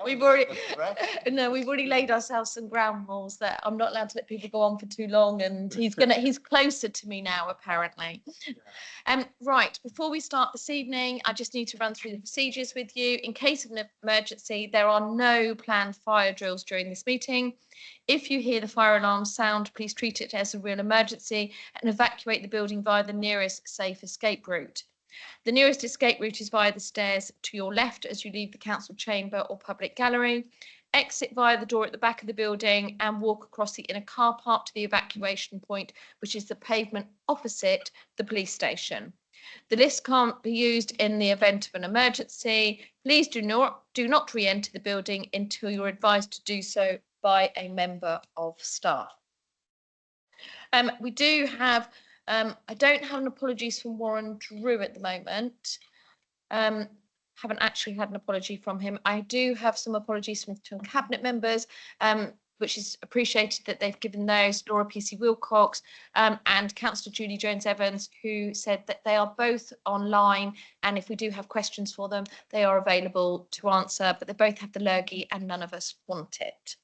we've already no, we've already laid ourselves some ground rules that I'm not allowed to let people go on for too long, and he's closer to me now apparently. Right, before we start this evening, I just need to run through the procedures with you. In case of an emergency, there are no planned fire drills during this meeting. If you hear the fire alarm sound, please treat it as a real emergency and evacuate the building via the nearest safe escape route. The nearest escape route is via the stairs to your left as you leave the council chamber or public gallery. Exit via the door at the back of the building and walk across the inner car park to the evacuation point, which is the pavement opposite the police station. The list can't be used in the event of an emergency. Please do not re-enter the building until you're advised to do so by a member of staff. We do have, I don't have an apologies from Warren Drew at the moment. Haven't actually had an apology from him. I do have some apologies from two cabinet members, which is appreciated that they've given those, Laura PC Wilcox and Councillor Julie Jones-Evans, who said that they are both online, and if we do have questions for them, they are available to answer, but they both have the lurgy and none of us want it.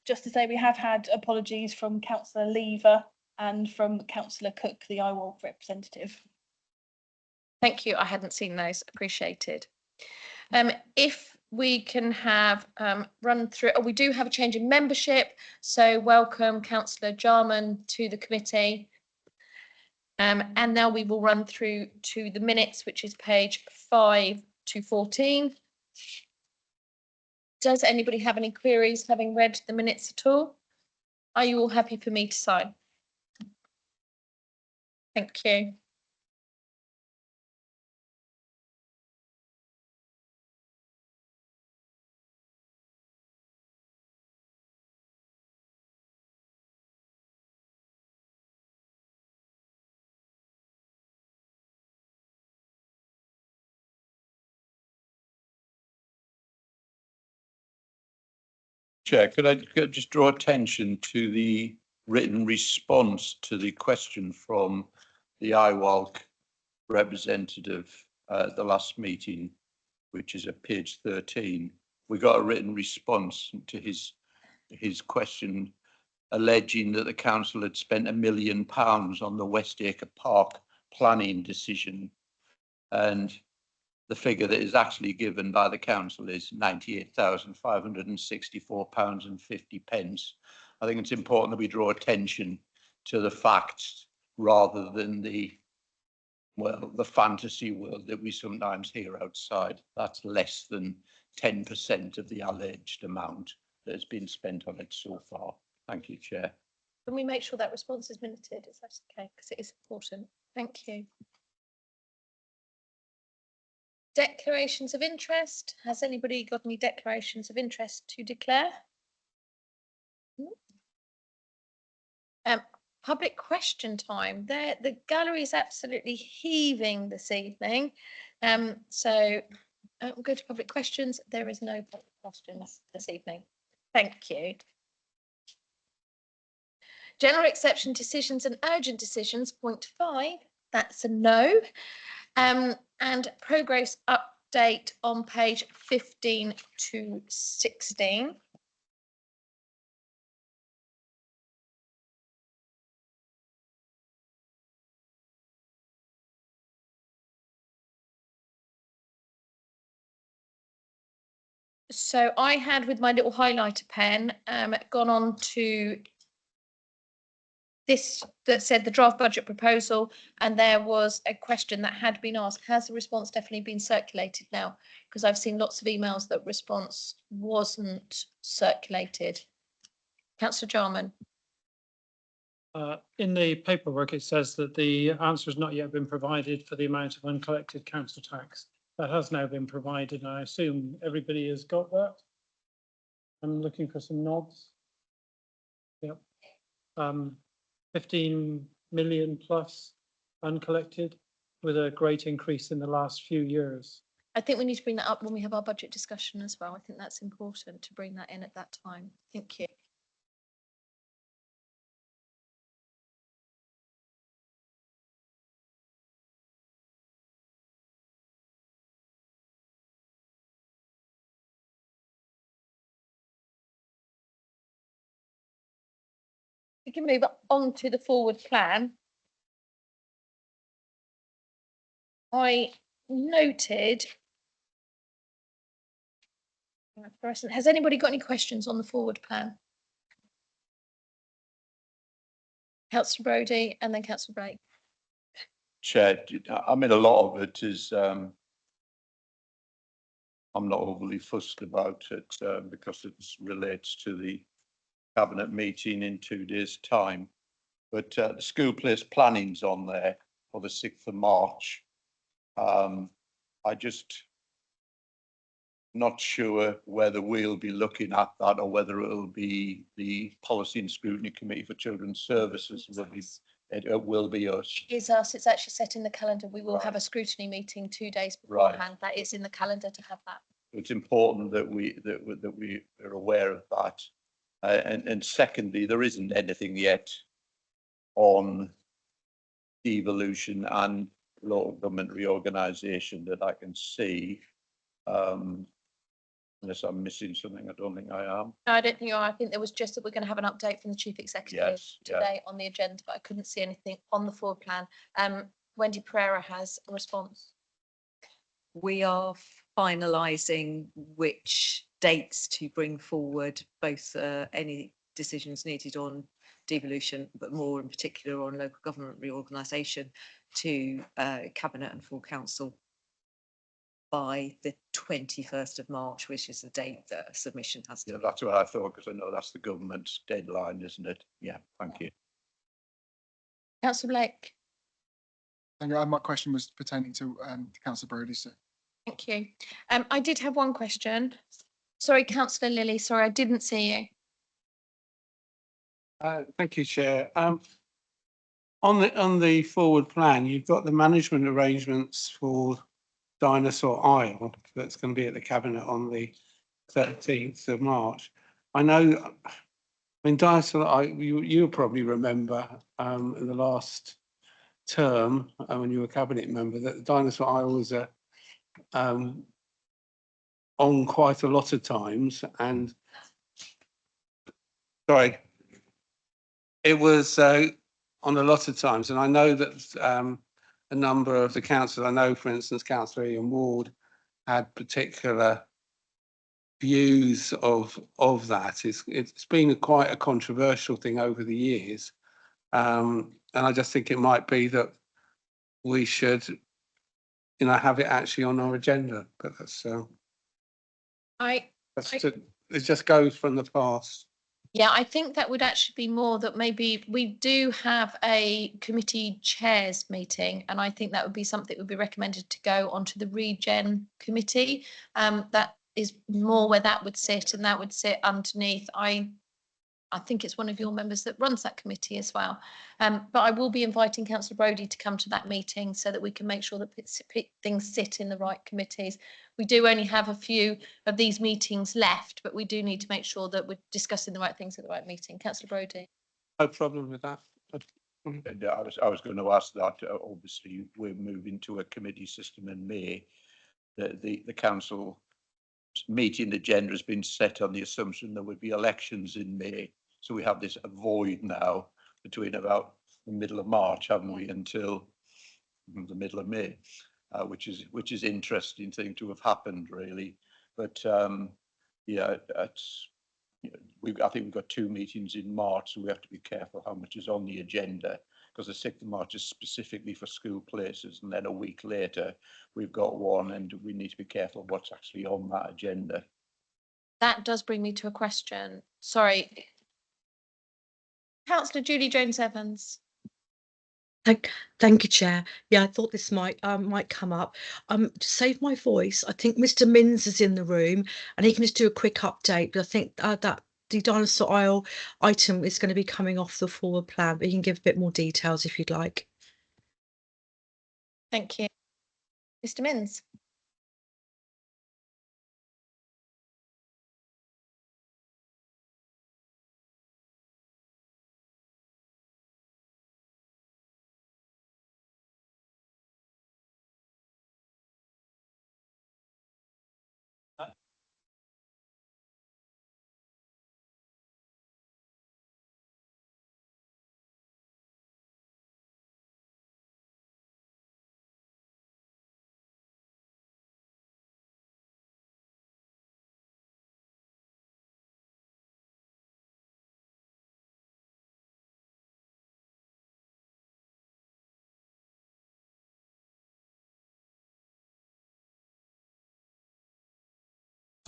Just to say, we have had apologies from Councillor Lever and from Councillor Cook, the IWOLF representative. Thank you. I hadn't seen those. Appreciated. If we can have run through, we do have a change in membership. So welcome Councillor Jarman to the committee. And now we will run through to the minutes, which is page 5 to 14. Does anybody have any queries having read the minutes at all? Are you all happy for me to sign? Thank you. Chair, could I just draw attention to the written response to the question from the IWOLC representative at the last meeting, which is at page 13. We got a written response to his question alleging that the council had spent £1 million on the Westacre Park planning decision, and the figure that is actually given by the council is £98,564.50. I think it's important that we draw attention to the facts rather than the fantasy world that we sometimes hear outside. That's less than 10% of the alleged amount that has been spent on it so far. Thank you, Chair. Can we make sure that response is minuted? Is that okay? Because it is important. Thank you. Declarations of interest. Has anybody got any declarations of interest to declare? Public question time. There, the gallery is absolutely heaving this evening. So we'll go to public questions. There is no public questions this evening. Thank you. General exception decisions and urgent decisions, point 5. That's a no. And progress update on page 15 to 16. So I had, with my little highlighter pen, gone on to this that said the draft budget proposal, and there was a question that had been asked. Has the response definitely been circulated now? Because I've seen lots of emails that response wasn't circulated. Councillor Jarman. In the paperwork, it says that the answer has not yet been provided for the amount of uncollected council tax. That has now been provided, and I assume everybody has got that. I'm looking for some nods. Yep. 15 million plus uncollected, with a great increase in the last few years. I think we need to bring that up when we have our budget discussion as well. I think that's important to bring that in at that time. Thank you. we can move on to the forward plan. I noted. Has anybody got any questions on the forward plan? Councillor Brodie and then Councillor Blake. Chair, I mean, a lot of it is, I'm not overly fussed about it because it relates to the cabinet meeting in 2 days' time. But the school place planning's on there for the 6th of March. I just not sure whether we'll be looking at that or whether it'll be the Policy and Scrutiny Committee for Children's Services. It will be us. Is us, it's actually set in the calendar. We will have a scrutiny meeting 2 days beforehand. That is in the calendar to have that. It's important that we are aware of that. And secondly, there isn't anything yet on devolution and local government reorganisation that I can see. Unless I'm missing something, I don't think I am. No, I don't think you are. I think there was just that we're going to have an update from the Chief Executive today on the agenda, but I couldn't see anything on the forward plan. Wendy Pereira has a response. We are finalising which dates to bring forward, both any decisions needed on devolution, but more in particular on local government reorganisation to Cabinet and full council by the 21st of March, which is the date that submission has to. Yeah, that's what I thought, because I know that's the government's deadline, isn't it? Yeah, thank you. Councillor Blake. Thank you. My question was pertaining to Councillor Brodie. So. Thank you. I did have one question. Sorry, Councillor Lilly. Sorry, I didn't see you. Thank you, Chair. On the forward plan, you've got the management arrangements for Dinosaur Isle that's going to be at the Cabinet on the 13th of March. I know, I mean, Dinosaur Isle, you'll probably remember in the last term when you were Cabinet member that Dinosaur Isle was on quite a lot of times, and sorry, it was on a lot of times, and I know that a number of the councillors, I know, for instance, Councillor Ian Ward had particular views of that. It's been quite a controversial thing over the years, and I just think it might be that we should, you know, have it actually on our agenda. But that's it just goes from the past. Yeah, I think that would actually be more that maybe we do have a committee chairs meeting, and I think that would be something that would be recommended to go onto the regen committee. That is more where that would sit, and that would sit underneath. I think it's one of your members that runs that committee as well. But I will be inviting Councillor Brodie to come to that meeting so that we can make sure that things sit in the right committees. We do only have a few of these meetings left, but we do need to make sure that we're discussing the right things at the right meeting. Councillor Brodie. No problem with that. And I was going to ask that. Obviously, we're moving to a committee system in May. The council meeting agenda has been set on the assumption there would be elections in May. So we have this void now between about the middle of March, haven't we, until the middle of May, which is interesting thing to have happened, really. But yeah, it's, you know, I think we've got 2 meetings in March, so we have to be careful how much is on the agenda, because the 6th of March is specifically for school places, and then a week later we've got one, and we need to be careful what's actually on that agenda. That does bring me to a question. Sorry. Councillor Julie Jones-Evans. Thank you, Chair. Yeah, I thought this might come up. To save my voice, I think Mr. Minns is in the room, and he can just do a quick update. But I think that the Dinosaur Isle item is going to be coming off the forward plan, but you can give a bit more details if you'd like. Thank you. Mr. Minns.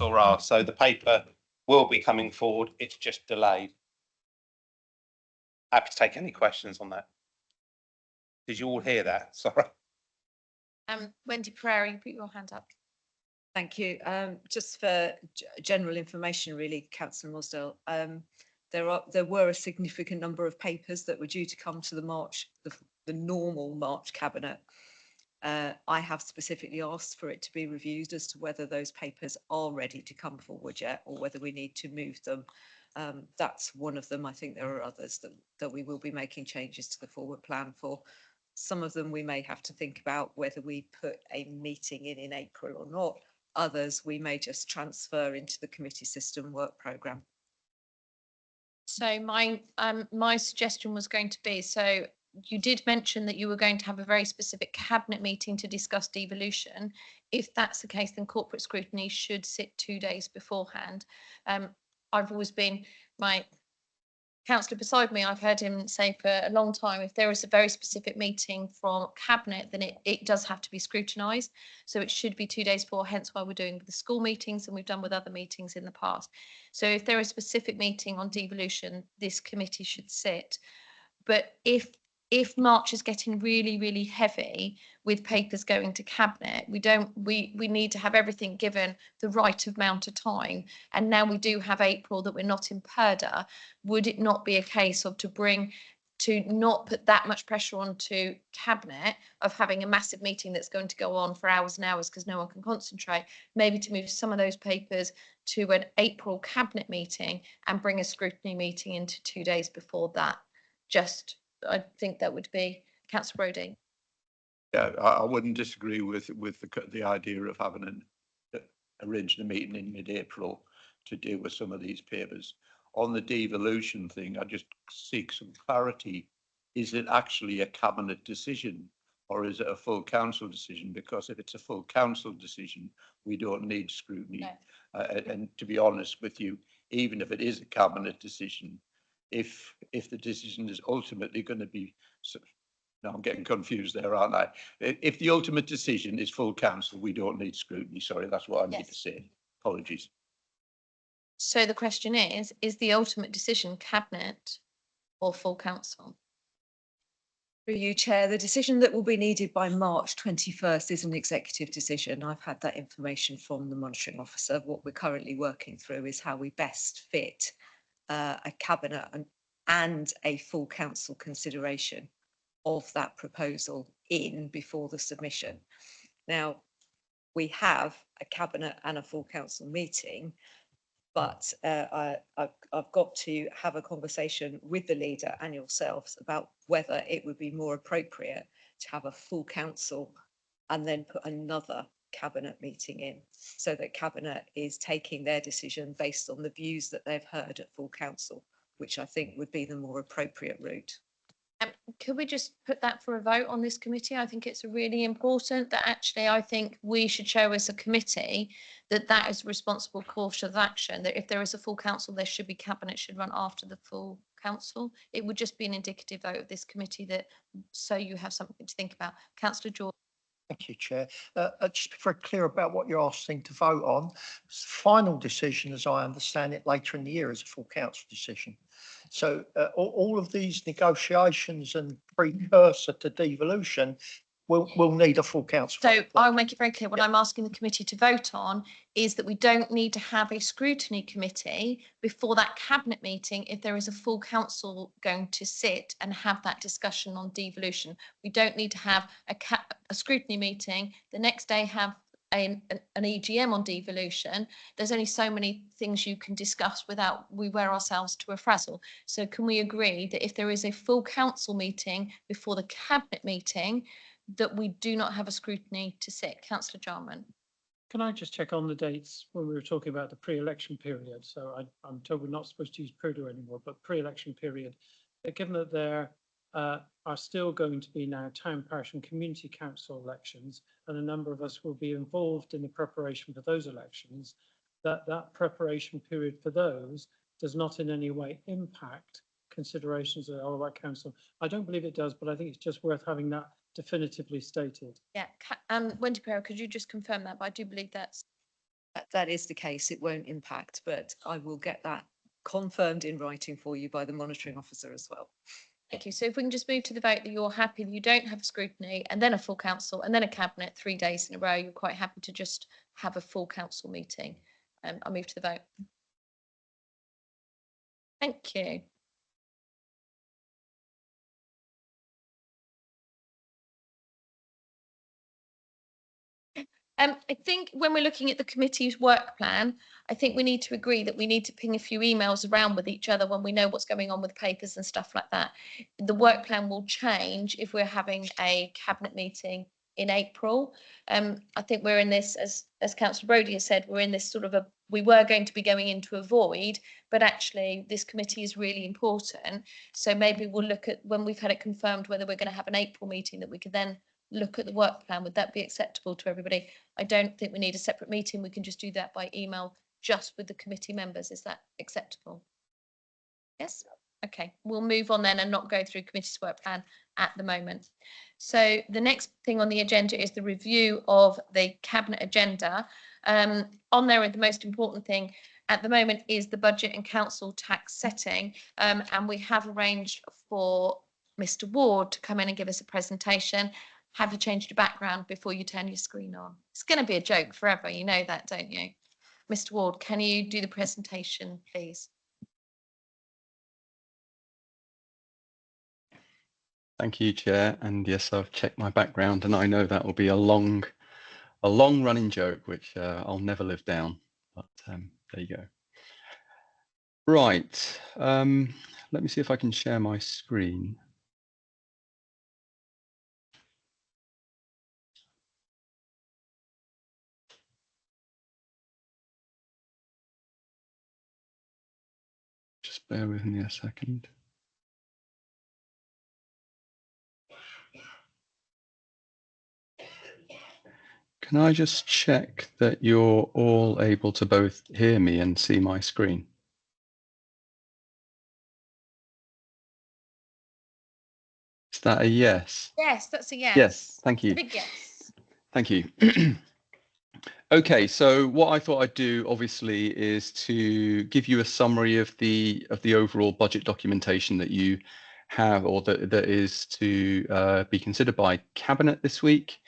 All so the paper will be coming forward. It's just delayed. Happy to take any questions on that. Did you all hear that? Sorry. Wendy Pereira, you put your hand up. Thank you. Just for general information, really, Councillor Mosdale, there were a significant number of papers that were due to come to the normal March cabinet. I have specifically asked for it to be reviewed as to whether those papers are ready to come forward yet, or whether we need to move them. That's one of them. I think there are others that we will be making changes to the forward plan for. Some of them we may have to think about whether we put a meeting in April or not. Others we may just transfer into the committee system work programme. So my suggestion was going to be, so you did mention that you were going to have a very specific cabinet meeting to discuss devolution. If that's the case, then corporate scrutiny should sit 2 days beforehand. I've always been, my councillor beside me, I've heard him say for a long time, if there is a very specific meeting from cabinet, then it does have to be scrutinised. So it should be 2 days before, hence why we're doing the school meetings and we've done with other meetings in the past. So if there is a specific meeting on devolution, this committee should sit. But if March is getting really, really heavy with papers going to cabinet, we need to have everything given the right amount of time. And now we do have April that we're not in purdah. Would it not be a case of to not put that much pressure onto cabinet of having a massive meeting that's going to go on for hours and hours because no one can concentrate, maybe to move some of those papers to an April cabinet meeting and bring a scrutiny meeting into 2 days before that? I think that would be Councillor Brodie. Yeah, I wouldn't disagree with the idea of having arranged a meeting in mid-April to deal with some of these papers. On the devolution thing, I just seek some clarity. Is it actually a cabinet decision or is it a full council decision? Because if it's a full council decision, we don't need scrutiny. No. And to be honest with you, even if it is a cabinet decision, if the decision is ultimately going to be, now I'm getting confused there, aren't I? If the ultimate decision is full council, we don't need scrutiny. Sorry, that's what I need to say. Apologies. So the question is the ultimate decision cabinet or full council? Through you, Chair, the decision that will be needed by March 21st is an executive decision. I've had that information from the monitoring officer. What we're currently working through is how we best fit a cabinet and a full council consideration of that proposal in before the submission. Now, we have a cabinet and a full council meeting, but I've got to have a conversation with the leader and yourselves about whether it would be more appropriate to have a full council and then put another cabinet meeting in, so that cabinet is taking their decision based on the views that they've heard at full council, which I think would be the more appropriate route. Could we just put that for a vote on this committee? I think it's really important that actually I think we should show as a committee that is a responsible course of action, that if there is a full council, there should be cabinet should run after the full council. It would just be an indicative vote of this committee, that so you have something to think about. Councillor George. Thank you, Chair. Just to be very clear about what you're asking to vote on. Final decision, as I understand it, later in the year is a full council decision. So all of these negotiations and precursor to devolution will need a full council. So I'll make it very clear. What I'm asking the committee to vote on is that we don't need to have a scrutiny committee before that cabinet meeting if there is a full council going to sit and have that discussion on devolution. We don't need to have a scrutiny meeting, the next day have an EGM on devolution. There's only so many things you can discuss without we wear ourselves to a frazzle. So can we agree that if there is a full council meeting before the cabinet meeting, that we do not have a scrutiny to sit? Councillor Jarman. Can I just check on the dates when we were talking about the pre-election period? So I'm told we're not supposed to use pseudo anymore, but pre-election period. Given that there are still going to be now town, parish and community council elections, and a number of us will be involved in the preparation for those elections, that preparation period for those does not in any way impact considerations of all that council. I don't believe it does, but I think it's just worth having that definitively stated. Yeah, Wendy Pereira, could you just confirm that? But I do believe that's That is the case. It won't impact, but I will get that confirmed in writing for you by the monitoring officer as well. Thank you. So if we can just move to the vote that you're happy that you don't have a scrutiny and then a full council and then a cabinet 3 days in a row, you're quite happy to just have a full council meeting. I'll move to the vote. Thank you. I think when we're looking at the committee's work plan, I think we need to agree that we need to ping a few emails around with each other when we know what's going on with papers and stuff like that. The work plan will change if we're having a cabinet meeting in April. I think we're in this, as Councillor Brodie has said, we're in this sort of we were going to be going into a void, but actually this committee is really important. So maybe we'll look at when we've had it confirmed whether we're going to have an April meeting that we could then look at the work plan. Would that be acceptable to everybody? I don't think we need a separate meeting. We can just do that by email, just with the committee members. Is that acceptable? Yes. Okay, we'll move on then and not go through committee's work plan at the moment. So the next thing on the agenda is the review of the cabinet agenda. On there, the most important thing at the moment is the budget and council tax setting, and we have arranged for Mr. Ward to come in and give us a presentation. Have you changed your background before you turn your screen on? It's going to be a joke forever, you know that, don't you? Mr. Ward, can you do the presentation, please? Thank you, Chair. And yes, I've checked my background and I know that will be a long running joke, which I'll never live down, but there you go. Right, let me see if I can share my screen. Just bear with me a second. Can I just check that you're all able to both hear me and see my screen? Is that a yes? Yes, that's a yes. Yes, thank you. A big yes. Thank you. Okay, so what I thought I'd do obviously is to give you a summary of the overall budget documentation that you have, or that is to be considered by Cabinet this week,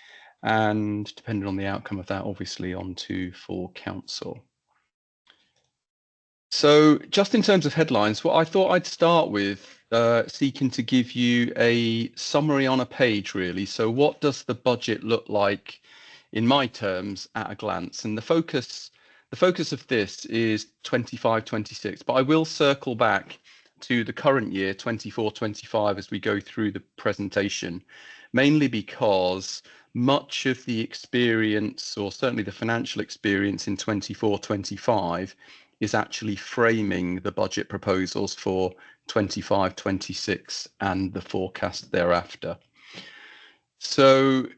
and depending on the outcome of that, obviously on to full council. So just in terms of headlines, what I thought I'd start with seeking to give you a summary on a page, really. So what does the budget look like in my terms at a glance? And the focus of this is 25-26, but I will circle back to the current year 24-25 as we go through the presentation, mainly because much of the experience, or certainly the financial experience in 24-25, is actually framing the budget proposals for 25-26 and the forecast thereafter. So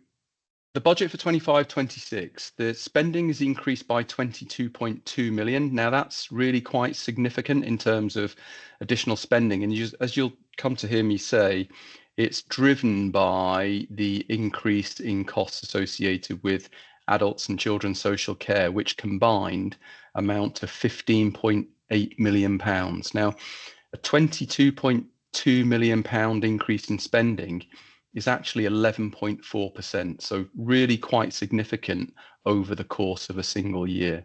the budget for 25-26, the spending is increased by 22.2 million. Now that's really quite significant in terms of additional spending. And as you'll come to hear me say, it's driven by the increase in costs associated with adults and children's social care, which combined amount to £15.8 million. Now, a £22.2 million increase in spending is actually 11.4%, so really quite significant over the course of a single year.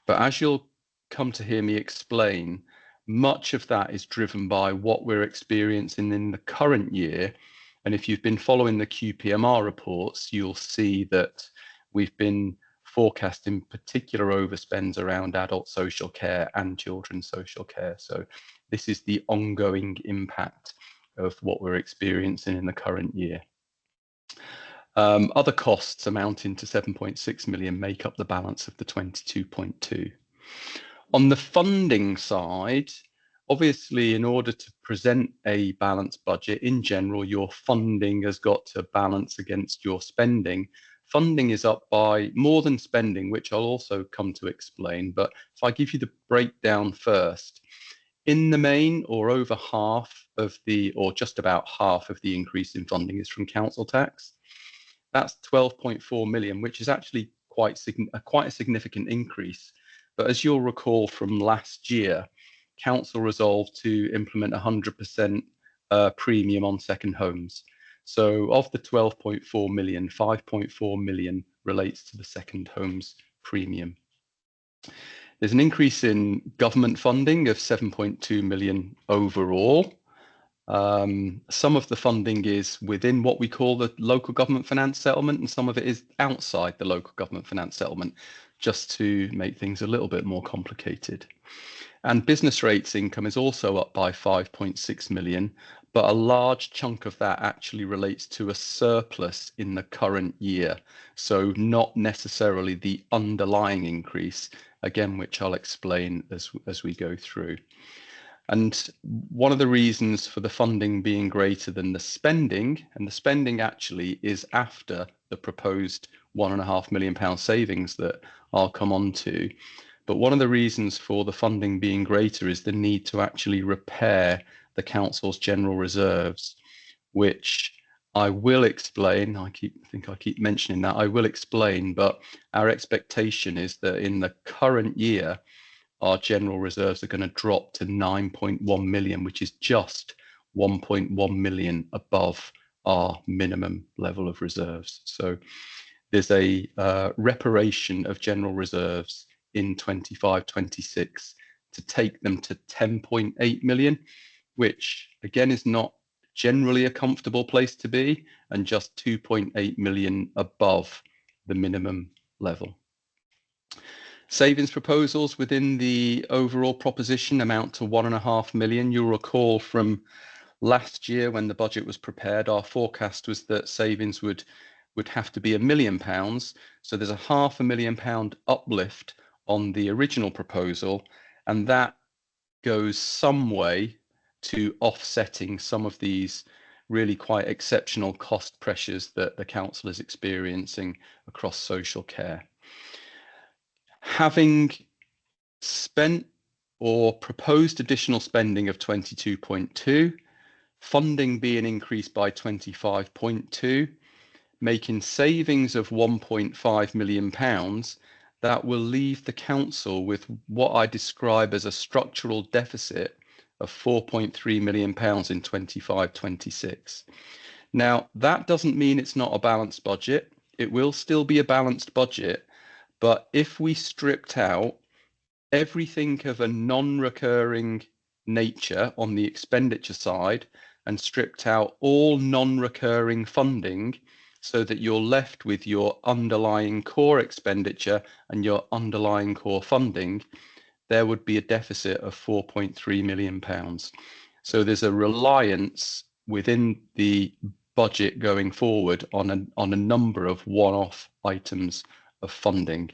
But as you'll come to hear me explain, much of that is driven by what we're experiencing in the current year. And if you've been following the QPMR reports, you'll see that we've been forecasting particular overspends around adult social care and children's social care. So this is the ongoing impact of what we're experiencing in the current year. Other costs amounting to 7.6 million make up the balance of the 22.2. On the funding side, obviously, in order to present a balanced budget, in general, your funding has got to balance against your spending. Funding is up by more than spending, which I'll also come to explain. But if I give you the breakdown first, in the main, or over half of the, or just about half of the increase in funding is from council tax. That's 12.4 million, which is actually quite a significant increase. But as you'll recall from last year, council resolved to implement 100% premium on second homes. So of the 12.4 million, 5.4 million relates to the second homes premium. There's an increase in government funding of 7.2 million overall. Some of the funding is within what we call the local government finance settlement, and some of it is outside the local government finance settlement, just to make things a little bit more complicated. And business rates income is also up by 5.6 million, but a large chunk of that actually relates to a surplus in the current year. So not necessarily the underlying increase, again, which I'll explain as we go through. And one of the reasons for the funding being greater than the spending, and the spending actually is after the proposed £1.5 million savings that I'll come on to. But one of the reasons for the funding being greater is the need to actually repair the council's general reserves, which I will explain. I think I keep mentioning that. I will explain, but our expectation is that in the current year, our general reserves are going to drop to 9.1 million, which is just 1.1 million above our minimum level of reserves. So there's a reparation of general reserves in 25-26 to take them to 10.8 million, which again is not generally a comfortable place to be, and just 2.8 million above the minimum level. Savings proposals within the overall proposition amount to 1.5 million. You'll recall from last year when the budget was prepared, our forecast was that savings would have to be £1 million. So there's a £500,000 uplift on the original proposal, and that goes some way to offsetting some of these really quite exceptional cost pressures that the council is experiencing across social care. Having spent or proposed additional spending of 22.2, funding being increased by 25.2, making savings of £1.5 million, that will leave the council with what I describe as a structural deficit of £4.3 million in 25-26. Now, that doesn't mean it's not a balanced budget. It will still be a balanced budget, but if we stripped out everything of a non-recurring nature on the expenditure side and stripped out all non-recurring funding, so that you're left with your underlying core expenditure and your underlying core funding, there would be a deficit of £4.3 million. So there's a reliance within the budget going forward on a number of one-off items of funding.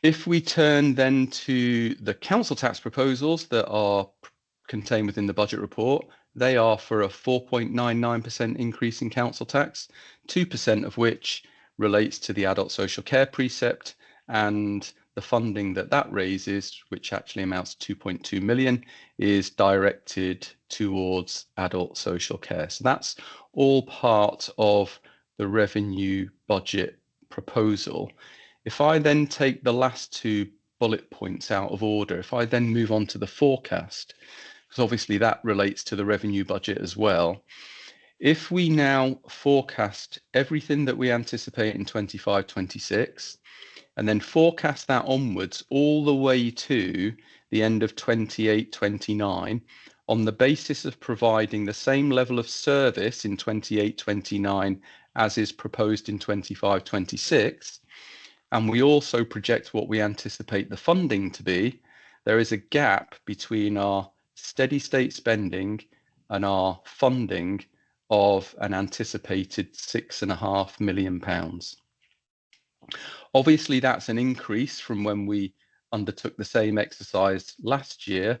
If we turn then to the council tax proposals that are contained within the budget report, they are for a 4.99% increase in council tax, 2% of which relates to the adult social care precept, and the funding that raises, which actually amounts to 2.2 million, is directed towards adult social care. So that's all part of the revenue budget proposal. If I then take the last two bullet points out of order, if I then move on to the forecast, because obviously that relates to the revenue budget as well. If we now forecast everything that we anticipate in 25-26, and then forecast that onwards all the way to the end of 28-29, on the basis of providing the same level of service in 28-29 as is proposed in 25-26, and we also project what we anticipate the funding to be, there is a gap between our steady state spending and our funding of an anticipated £6.5 million. Obviously, that's an increase from when we undertook the same exercise last year,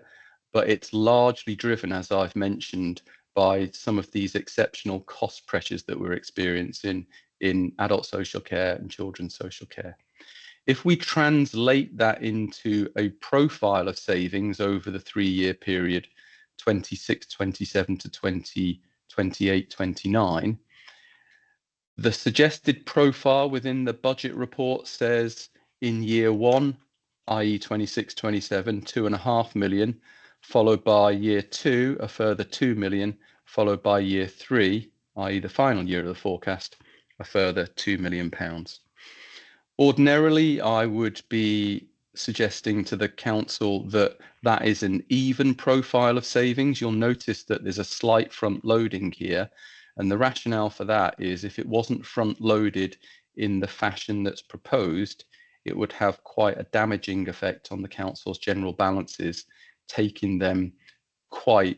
but it's largely driven, as I've mentioned, by some of these exceptional cost pressures that we're experiencing in adult social care and children's social care. If we translate that into a profile of savings over the 3-year period, 26-27 to 28-29, The suggested profile within the budget report says in year one, i.e. 26-27, 2.5 million, followed by year two, a further 2 million, followed by year three, i.e. the final year of the forecast, a further £2 million. Ordinarily, I would be suggesting to the council that that is an even profile of savings. You'll notice that there's a slight front loading here. And the rationale for that is if it wasn't front loaded in the fashion that's proposed, it would have quite a damaging effect on the council's general balances, taking them to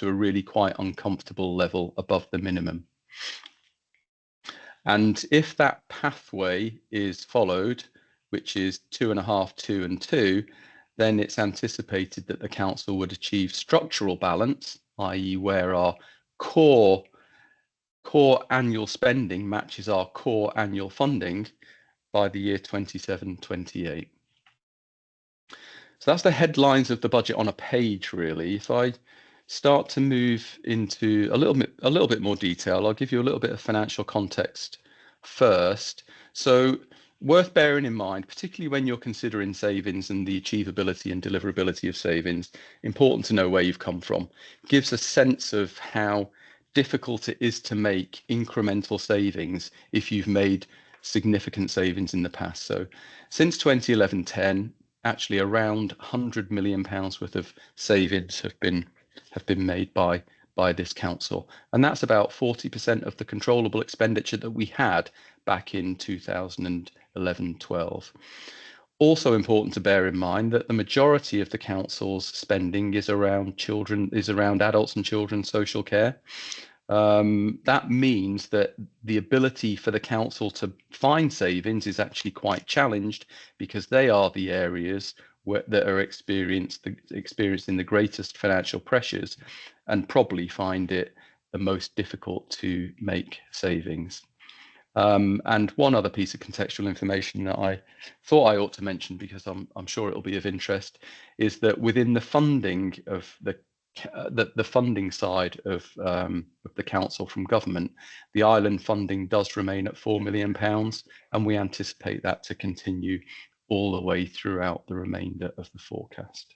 a really quite uncomfortable level above the minimum. And if that pathway is followed, which is 2.5, 2 and 2, then it's anticipated that the council would achieve structural balance, i.e. where our core annual spending matches our core annual funding by the year 27-28. So that's the headlines of the budget on a page, really. If I start to move into a little bit more detail, I'll give you a little bit of financial context first. So worth bearing in mind, particularly when you're considering savings and the achievability and deliverability of savings, important to know where you've come from. It gives a sense of how difficult it is to make incremental savings if you've made significant savings in the past. So since 2011-10, actually around £100 million worth of savings have been made by this council, and that's about 40% of the controllable expenditure that we had back in 2011-12. Also important to bear in mind that the majority of the council's spending is around adults and children's social care. That means that the ability for the council to find savings is actually quite challenged, because they are the areas that are experiencing the greatest financial pressures and probably find it the most difficult to make savings. And one other piece of contextual information that I thought I ought to mention, because I'm sure it'll be of interest, is that within the funding of the funding side of the council from government, the island funding does remain at £4 million, and we anticipate that to continue all the way throughout the remainder of the forecast.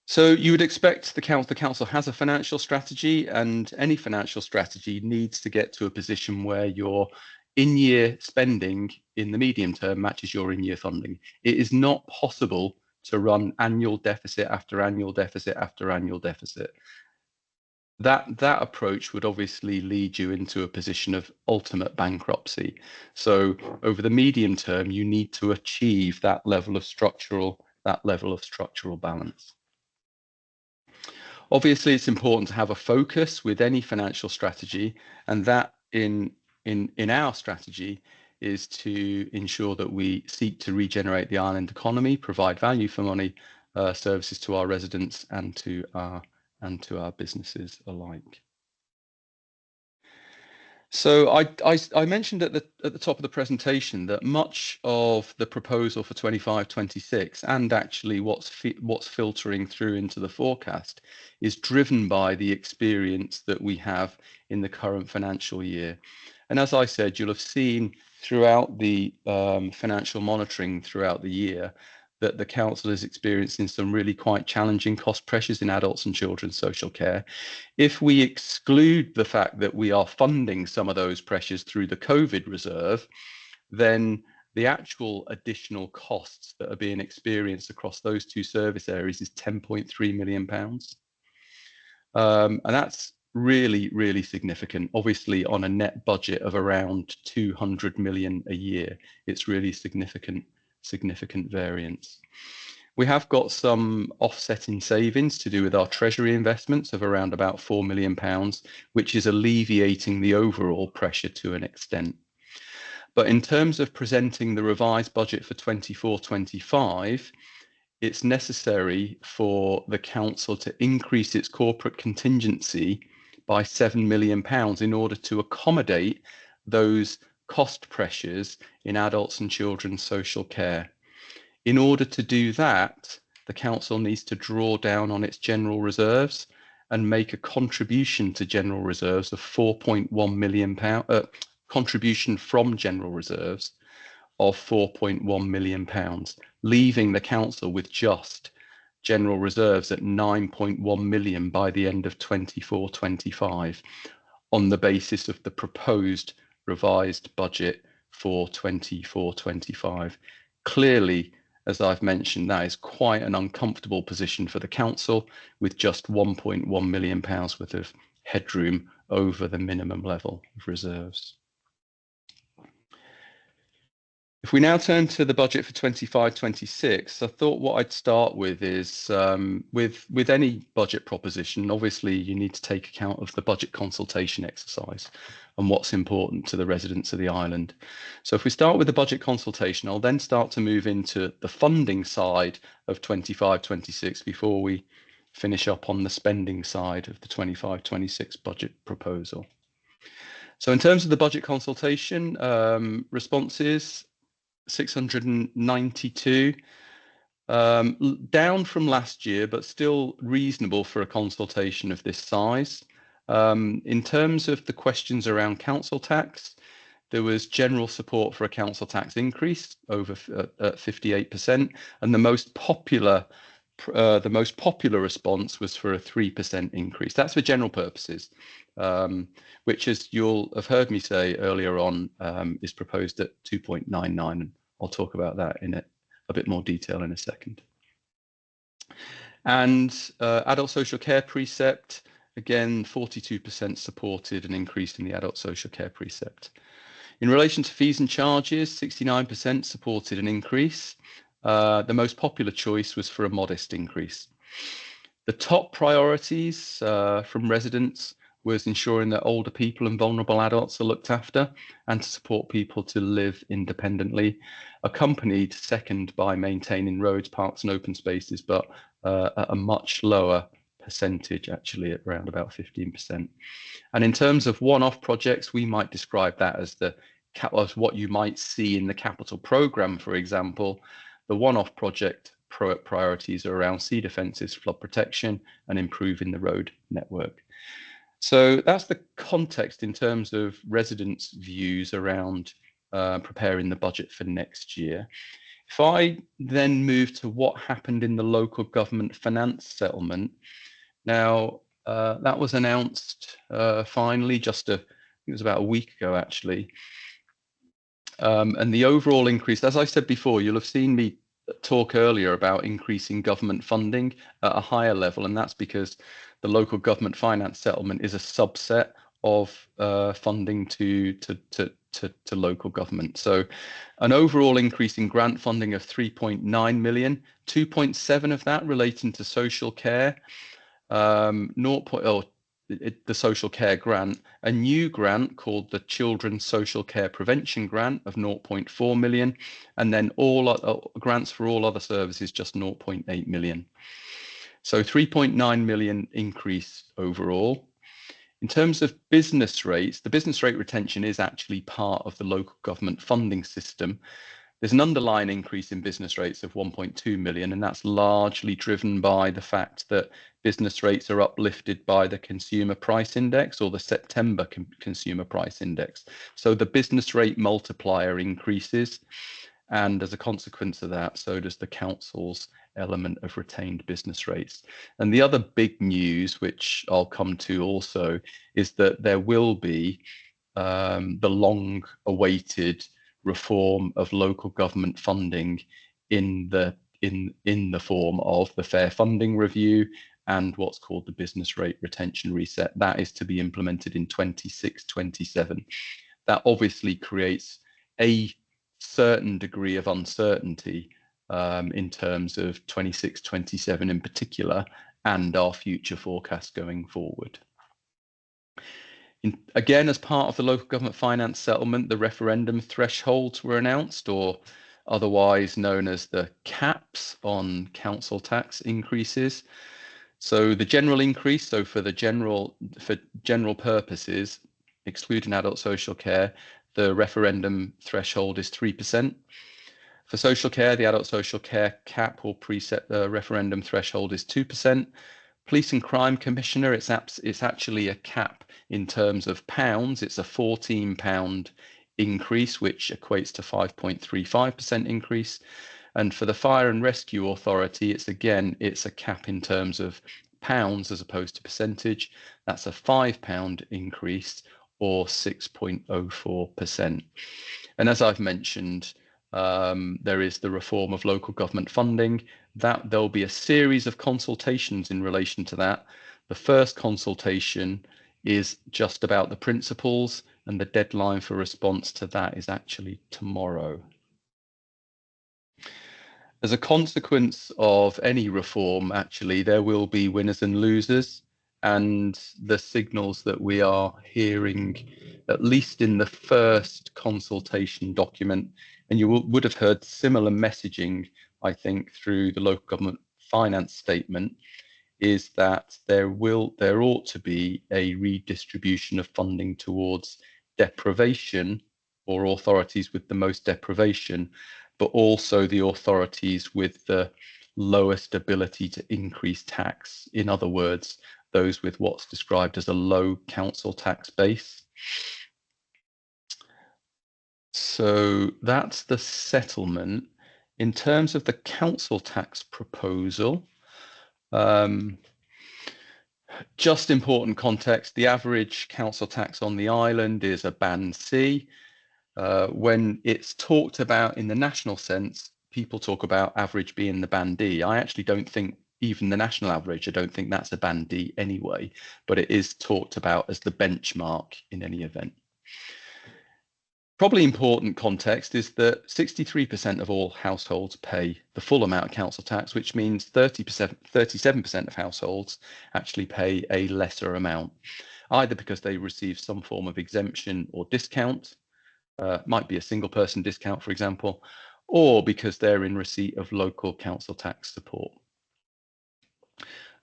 So you would expect the council has a financial strategy, and any financial strategy needs to get to a position where your in-year spending in the medium term matches your in-year funding. It is not possible to run annual deficit after annual deficit after annual deficit. That approach would obviously lead you into a position of ultimate bankruptcy. So over the medium term, you need to achieve that level of structural balance. Obviously, it's important to have a focus with any financial strategy, and that in our strategy is to ensure that we seek to regenerate the island economy, provide value for money services to our residents and to our businesses alike. So I mentioned at the top of the presentation that much of the proposal for 25-26, and actually what's filtering through into the forecast, is driven by the experience that we have in the current financial year. And as I said, you'll have seen throughout the financial monitoring throughout the year that the council is experiencing some really quite challenging cost pressures in adults and children's social care. If we exclude the fact that we are funding some of those pressures through the COVID reserve, then the actual additional costs that are being experienced across those two service areas is £10.3 million. And that's really, really significant. Obviously, on a net budget of around 200 million a year, it's really significant variance. We have got some offsetting savings to do with our treasury investments of around about £4 million, which is alleviating the overall pressure to an extent. But in terms of presenting the revised budget for 24-25, it's necessary for the council to increase its corporate contingency by £7 million in order to accommodate those cost pressures in adults and children's social care. In order to do that, the council needs to draw down on its general reserves, and make a contribution to general reserves of £4.1 million, contribution from general reserves of £4.1 million, leaving the council with just general reserves at 9.1 million by the end of 24-25 on the basis of the proposed revised budget for 24-25. Clearly, as I've mentioned, that is quite an uncomfortable position for the council, with just £1.1 million worth of headroom over the minimum level of reserves. If we now turn to the budget for 25-26, I thought what I'd start with is with any budget proposition, obviously you need to take account of the budget consultation exercise and what's important to the residents of the island. So if we start with the budget consultation, I'll then start to move into the funding side of 25-26 before we finish up on the spending side of the 25-26 budget proposal. So in terms of the budget consultation, responses, 692, down from last year, but still reasonable for a consultation of this size. In terms of the questions around council tax, there was general support for a council tax increase over at 58%, and the most popular response was for a 3% increase. That's for general purposes, which, as you'll have heard me say earlier on, is proposed at 2.99, and I'll talk about that in a bit more detail in a second. And adult social care precept, again, 42% supported an increase in the adult social care precept. In relation to fees and charges, 69% supported an increase. The most popular choice was for a modest increase. The top priorities from residents was ensuring that older people and vulnerable adults are looked after and to support people to live independently, accompanied second by maintaining roads, parks and open spaces, but at a much lower percentage, actually at around about 15%. And in terms of one-off projects, we might describe that as what you might see in the capital programme, for example. The one-off project priorities are around sea defences, flood protection and improving the road network. So that's the context in terms of residents' views around preparing the budget for next year. If I then move to what happened in the local government finance settlement, now that was announced finally it was about a week ago actually. And the overall increase, as I said before, you'll have seen me talk earlier about increasing government funding at a higher level, and that's because the local government finance settlement is a subset of funding to local government. So an overall increase in grant funding of 3.9 million, 2.7 of that relating to social care, the social care grant, a new grant called the Children's Social Care Prevention Grant of 0.4 million, and then all grants for all other services just 0.8 million. So 3.9 million increase overall. In terms of business rates, the business rate retention is actually part of the local government funding system. There's an underlying increase in business rates of 1.2 million, and that's largely driven by the fact that business rates are uplifted by the Consumer Price Index, or the September Consumer Price Index. So the business rate multiplier increases, and as a consequence of that, so does the council's element of retained business rates. And the other big news, which I'll come to also, is that there will be the long-awaited reform of local government funding in the form of the Fair Funding Review and what's called the Business Rate Retention Reset. That is to be implemented in 26-27. That obviously creates a certain degree of uncertainty in terms of 26-27 in particular, and our future forecasts going forward. Again, as part of the local government finance settlement, the referendum thresholds were announced, or otherwise known as the caps on council tax increases. So the general increase, so for general purposes, excluding adult social care, the referendum threshold is 3%. For social care, the adult social care cap or preset referendum threshold is 2%. Police and Crime Commissioner, it's actually a cap in terms of pounds. It's a £14 increase, which equates to 5.35% increase. And for the Fire and Rescue Authority, it's a cap in terms of pounds as opposed to percentage. That's a £5 increase, or 6.04%. And as I've mentioned, there is the reform of local government funding. That there'll be a series of consultations in relation to that. The first consultation is just about the principles, and the deadline for response to that is actually tomorrow. As a consequence of any reform, actually, there will be winners and losers, and the signals that we are hearing, at least in the first consultation document, and you would have heard similar messaging, I think, through the local government finance statement, is that there ought to be a redistribution of funding towards deprivation, or authorities with the most deprivation, but also the authorities with the lowest ability to increase tax. In other words, those with what's described as a low council tax base. So that's the settlement. In terms of the council tax proposal, just important context, the average council tax on the island is a band C. When it's talked about in the national sense, people talk about average being the band D. I actually don't think even the national average, I don't think that's a band D anyway, but it is talked about as the benchmark in any event. Probably important context is that 63% of all households pay the full amount of council tax, which means 37% of households actually pay a lesser amount, either because they receive some form of exemption or discount, might be a single person discount, for example, or because they're in receipt of local council tax support.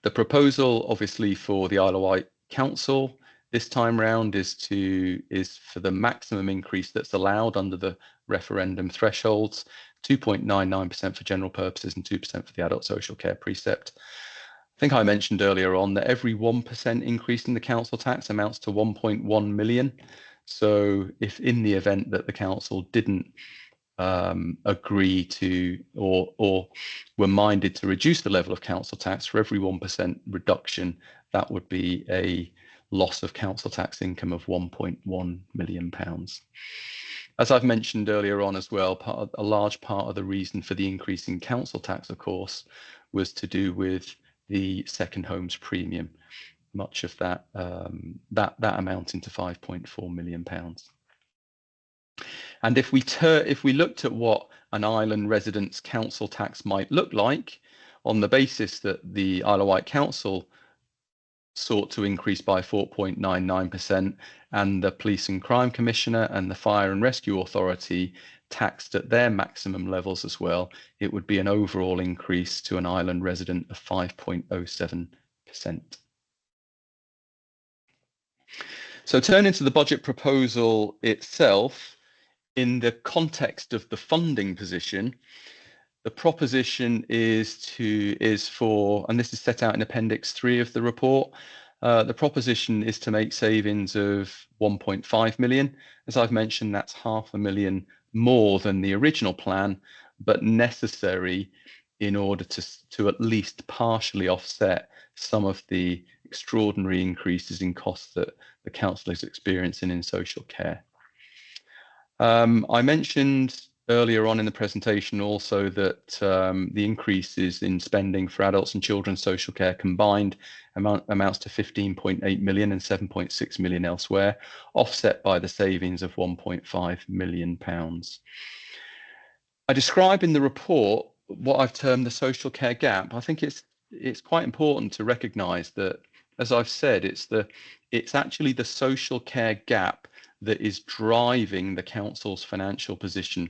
The proposal, obviously, for the Isle of Wight Council this time round is for the maximum increase that's allowed under the referendum thresholds, 2.99% for general purposes and 2% for the adult social care precept. I think I mentioned earlier on that every 1% increase in the council tax amounts to 1.1 million. So if in the event that the council didn't agree to or were minded to reduce the level of council tax, for every 1% reduction, that would be a loss of council tax income of £1.1 million. As I've mentioned earlier on as well, a large part of the reason for the increase in council tax, of course, was to do with the second homes premium, much of that that amounting to £5.4 million. And if we looked at what an island resident's council tax might look like, on the basis that the Isle of Wight Council sought to increase by 4.99%, and the Police and Crime Commissioner and the Fire and Rescue Authority taxed at their maximum levels as well, it would be an overall increase to an island resident of 5.07%. So turning to the budget proposal itself, in the context of the funding position, the proposition is for, and this is set out in Appendix 3 of the report, the proposition is to make savings of 1.5 million. As I've mentioned, that's £500,000 more than the original plan, but necessary in order to at least partially offset some of the extraordinary increases in costs that the council is experiencing in social care. I mentioned earlier on in the presentation also that the increases in spending for adults and children's social care combined amounts to 15.8 million and 7.6 million elsewhere, offset by the savings of £1.5 million. I describe in the report what I've termed the social care gap. I think it's quite important to recognise that, as I've said, it's actually the social care gap that is driving the council's financial position.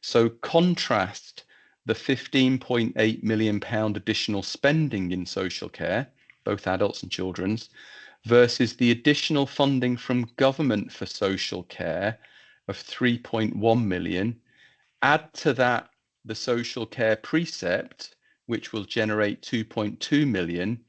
So contrast the £15.8 million additional spending in social care, both adults and children's, versus the additional funding from government for social care of 3.1 million. Add to that the social care precept, which will generate 2.2 million.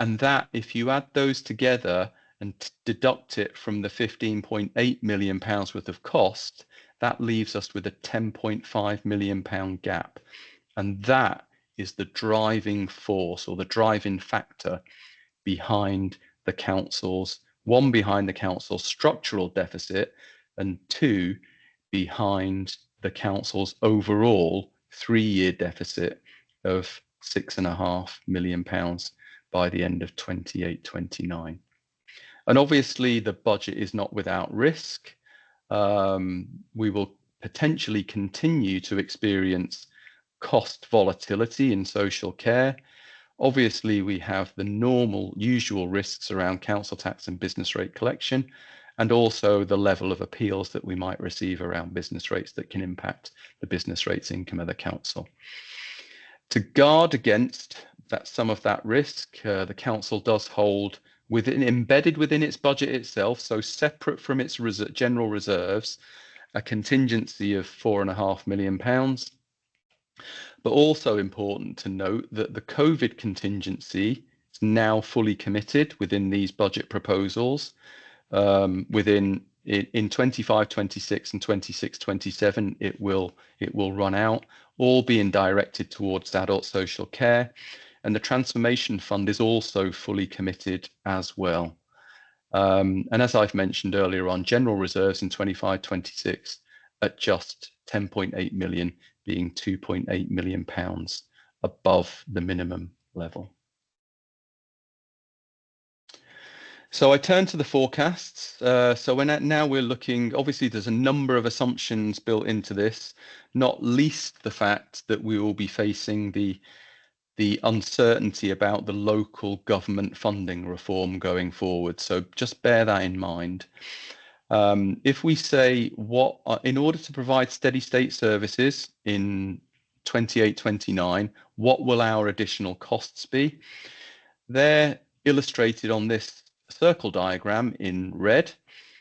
And that, if you add those together and deduct it from the £15.8 million worth of cost, that leaves us with a £10.5 million gap. And that is the driving force or the driving factor behind the council's, one, behind the council's structural deficit, and two, behind the council's overall 3-year deficit of £6.5 million by the end of 28-29. And obviously the budget is not without risk. We will potentially continue to experience cost volatility in social care. Obviously, we have the normal, usual risks around council tax and business rate collection, and also the level of appeals that we might receive around business rates that can impact the business rates income of the council. To guard against that, some of that risk, the council does hold embedded within its budget itself, so separate from its general reserves, a contingency of £4.5 million. But also important to note that the COVID contingency is now fully committed within these budget proposals. In 25-26 and 26-27, it will run out, all being directed towards adult social care. And the transformation fund is also fully committed as well. And as I've mentioned earlier on, general reserves in 25-26 at just 10.8 million, being 2.8 million pounds above the minimum level. So I turn to the forecasts. Now we're looking, obviously there's a number of assumptions built into this, not least the fact that we will be facing the uncertainty about the local government funding reform going forward. So just bear that in mind. If we say in order to provide steady state services in 28-29, what will our additional costs be? They're illustrated on this circle diagram in red.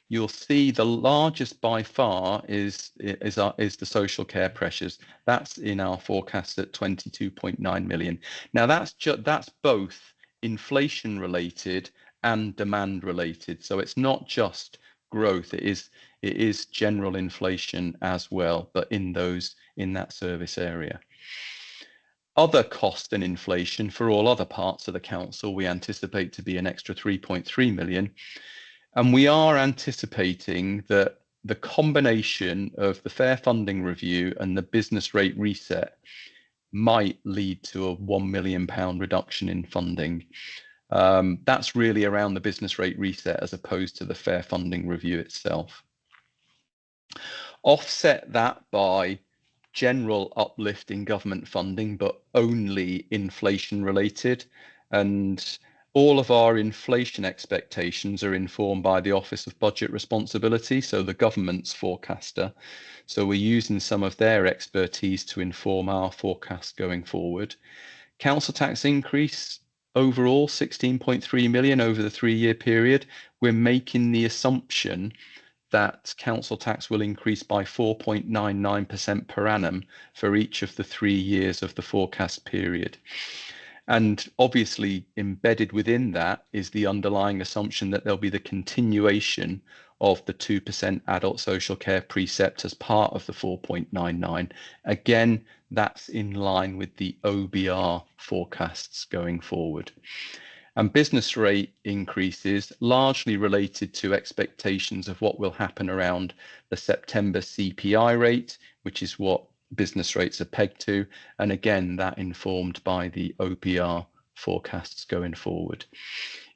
You'll see the largest by far is the social care pressures. That's in our forecast at 22.9 million. Now that's both inflation related and demand related. So it's not just growth, it is general inflation as well, but in that service area. Other cost and inflation for all other parts of the council, we anticipate to be an extra 3.3 million. And we are anticipating that the combination of the fair funding review and the business rate reset might lead to a £1 million reduction in funding. That's really around the business rate reset as opposed to the fair funding review itself. Offset that by general uplift in government funding, but only inflation related. And all of our inflation expectations are informed by the Office of Budget Responsibility, so the government's forecaster. So we're using some of their expertise to inform our forecast going forward. Council tax increase overall 16.3 million over the 3-year period. We're making the assumption that council tax will increase by 4.99% per annum for each of the 3 years of the forecast period. And obviously embedded within that is the underlying assumption that there'll be the continuation of the 2% adult social care precept as part of the 4.99. Again, that's in line with the OBR forecasts going forward. And business rate increases largely related to expectations of what will happen around the September CPI rate, which is what business rates are pegged to. And again, that informed by the OPR forecasts going forward.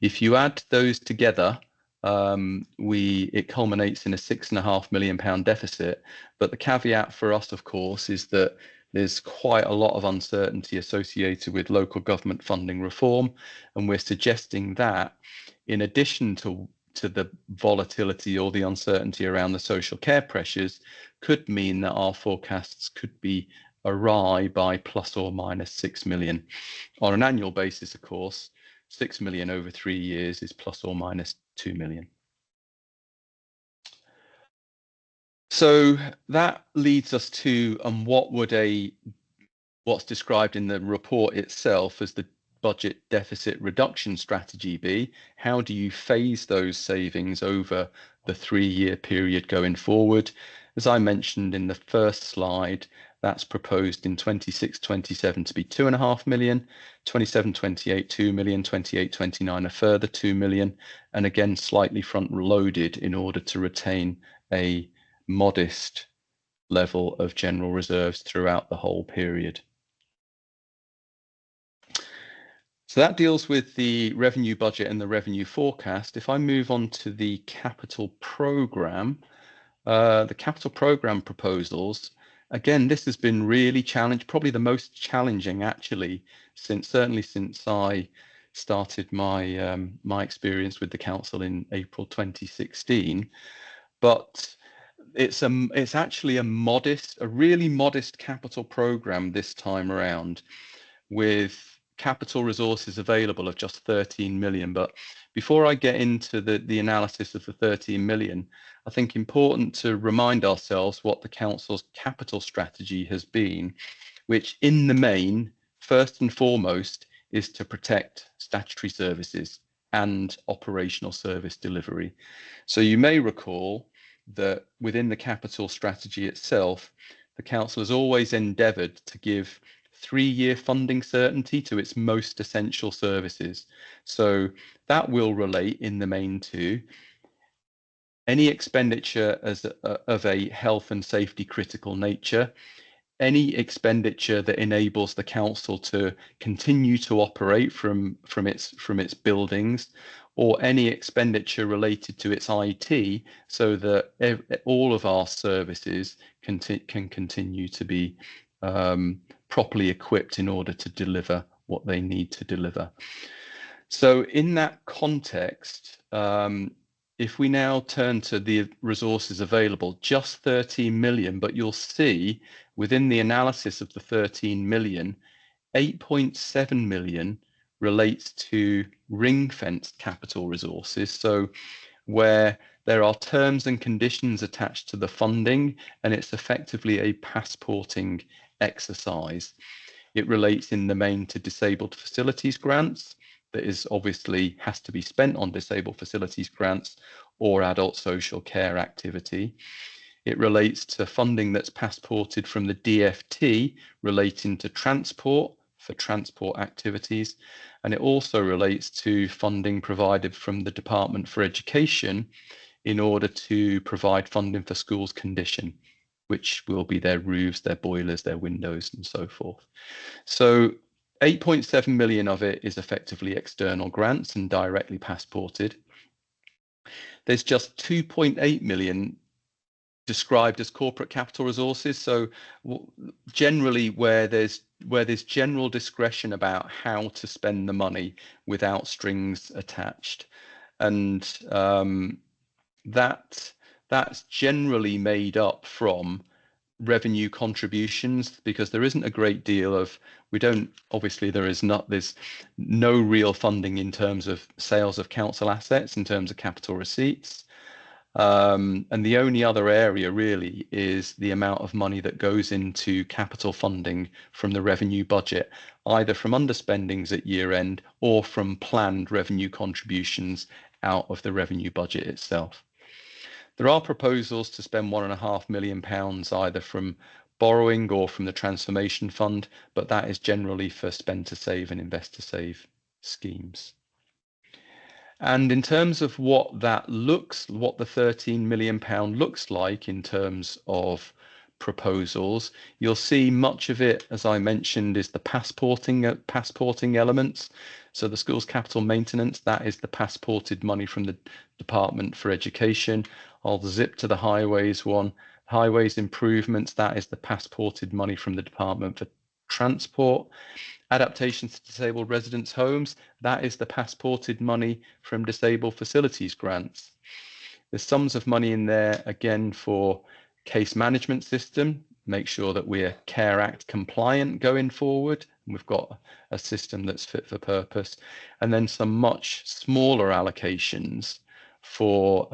If you add those together, it culminates in a £6.5 million deficit. But the caveat for us, of course, is that there's quite a lot of uncertainty associated with local government funding reform. And we're suggesting that in addition to the volatility or the uncertainty around the social care pressures could mean that our forecasts could be awry by plus or minus 6 million. On an annual basis, of course, 6 million over 3 years is plus or minus 2 million. So that leads us to what's described in the report itself as the budget deficit reduction strategy be? How do you phase those savings over the 3-year period going forward? As I mentioned in the first slide, that's proposed in 26-27 to be 2.5 million, 27-28 2 million, 28-29 a further 2 million, and again slightly front loaded in order to retain a modest level of general reserves throughout the whole period. So that deals with the revenue budget and the revenue forecast. If I move on to the capital programme proposals, again, this has been really challenged, probably the most challenging actually, certainly since I started my my experience with the council in April 2016. But it's actually a really modest capital programme this time around, with capital resources available of just 13 million. But before I get into the analysis of the 13 million, I think important to remind ourselves what the council's capital strategy has been, which in the main, first and foremost, is to protect statutory services and operational service delivery. So you may recall that within the capital strategy itself, the council has always endeavoured to give 3-year funding certainty to its most essential services. So that will relate in the main to any expenditure of a health and safety critical nature, any expenditure that enables the council to continue to operate from its buildings, or any expenditure related to its IT, so that all of our services can continue to be properly equipped in order to deliver what they need to deliver. So in that context, if we now turn to the resources available, just 13 million, but you'll see within the analysis of the 13 million, 8.7 million relates to ring-fenced capital resources. So where there are terms and conditions attached to the funding, and it's effectively a passporting exercise. It relates in the main to disabled facilities grants, that is obviously has to be spent on disabled facilities grants or adult social care activity. It relates to funding that's passported from the DFT relating to transport for transport activities. And it also relates to funding provided from the Department for Education in order to provide funding for schools' condition, which will be their roofs, their boilers, their windows, and so forth. So 8.7 million of it is effectively external grants and directly passported. There's just 2.8 million described as corporate capital resources. So generally where there's general discretion about how to spend the money without strings attached. And that's generally made up from revenue contributions, because there isn't a great deal of, there's no real funding in terms of sales of council assets, in terms of capital receipts. And the only other area really is the amount of money that goes into capital funding from the revenue budget, either from underspendings at year end or from planned revenue contributions out of the revenue budget itself. There are proposals to spend £1.5 million either from borrowing or from the transformation fund, but that is generally for spend to save and invest to save schemes. And in terms of what the £13 million looks like in terms of proposals, you'll see much of it, as I mentioned, is the passporting elements. So the school's capital maintenance, that is the passported money from the Department for Education. I'll zip to the highways one. Highways improvements, that is the passported money from the Department for Transport. Adaptations to disabled residents' homes, that is the passported money from disabled facilities grants. There's sums of money in there again for case management system, make sure that we're Care Act compliant going forward. We've got a system that's fit for purpose, and then some much smaller allocations for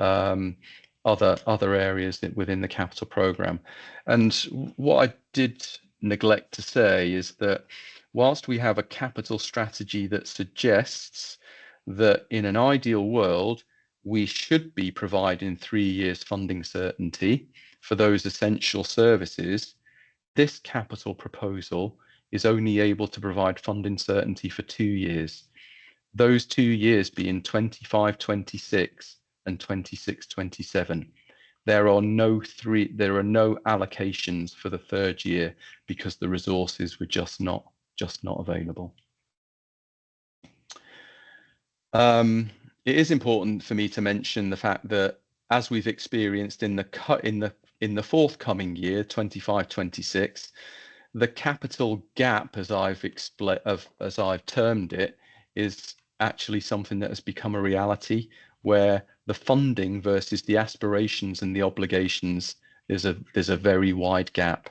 other areas within the capital programme. And what I did neglect to say is that whilst we have a capital strategy that suggests that in an ideal world, we should be providing 3 years funding certainty for those essential services, this capital proposal is only able to provide funding certainty for 2 years. Those 2 years being 25-26 and 26-27. There are no allocations for the third year because the resources were just not available. It is important for me to mention the fact that as we've experienced in the forthcoming year, 25-26, the capital gap, as I've termed it, is actually something that has become a reality, where the funding versus the aspirations and the obligations there's a very wide gap,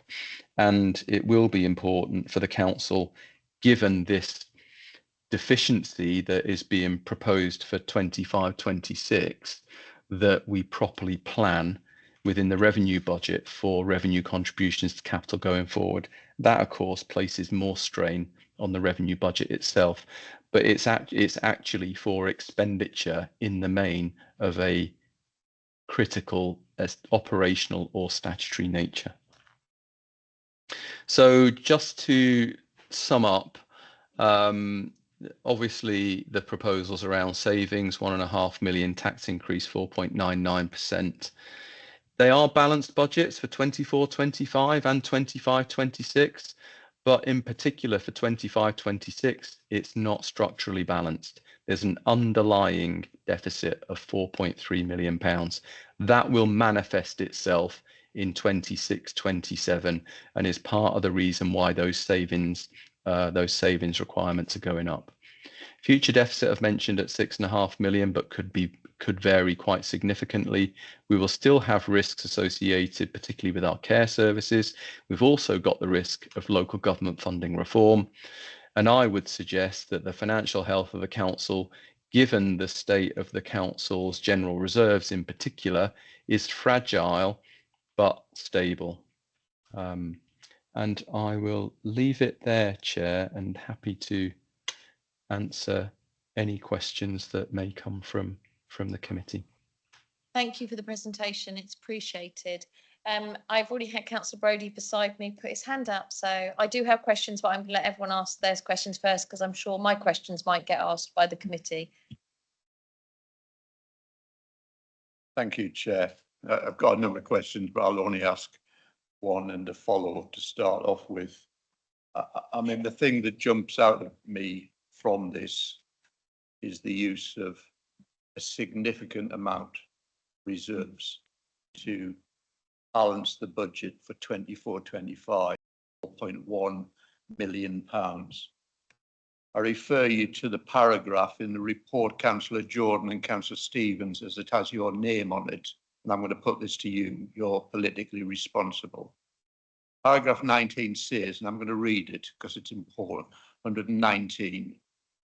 and it will be important for the council, given this deficiency that is being proposed for 25-26, that we properly plan within the revenue budget for revenue contributions to capital going forward. That, of course, places more strain on the revenue budget itself, but it's actually for expenditure in the main of a critical operational or statutory nature. So just to sum up, obviously the proposals around savings, 1.5 million, tax increase 4.99%. They are balanced budgets for 24-25 and 25-26, but in particular for 25-26, it's not structurally balanced. There's an underlying deficit of £4.3 million. That will manifest itself in 26-27 and is part of the reason why those savings requirements are going up. Future deficit I've mentioned at 6.5 million, but could vary quite significantly. We will still have risks associated, particularly with our care services. We've also got the risk of local government funding reform. And I would suggest that the financial health of the council, given the state of the council's general reserves in particular, is fragile but stable. And I will leave it there, Chair, and happy to answer any questions that may come from the committee. Thank you for the presentation. It's appreciated. I've already had Councillor Brodie beside me put his hand up, so I do have questions, but I'm going to let everyone ask their questions first because I'm sure my questions might get asked by the committee. Thank you, Chair. I've got a number of questions, but I'll only ask one and a follow-up to start off with. I mean, the thing that jumps out at me from this is the use of a significant amount reserves to balance the budget for 24-25, £4.1 million. I refer you to the paragraph in the report, Councillor Jordan and Councillor Stevens, as it has your name on it. And I'm going to put this to you, you're politically responsible. Paragraph 19 says, and I'm going to read it because it's important, 119.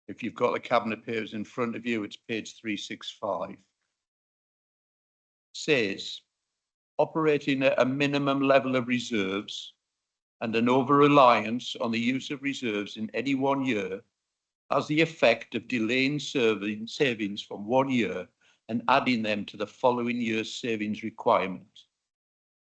If you've got the cabinet papers in front of you, it's page 365. Says, operating at a minimum level of reserves and an over-reliance on the use of reserves in any 1 year has the effect of delaying savings from 1 year and adding them to the following year's savings requirement.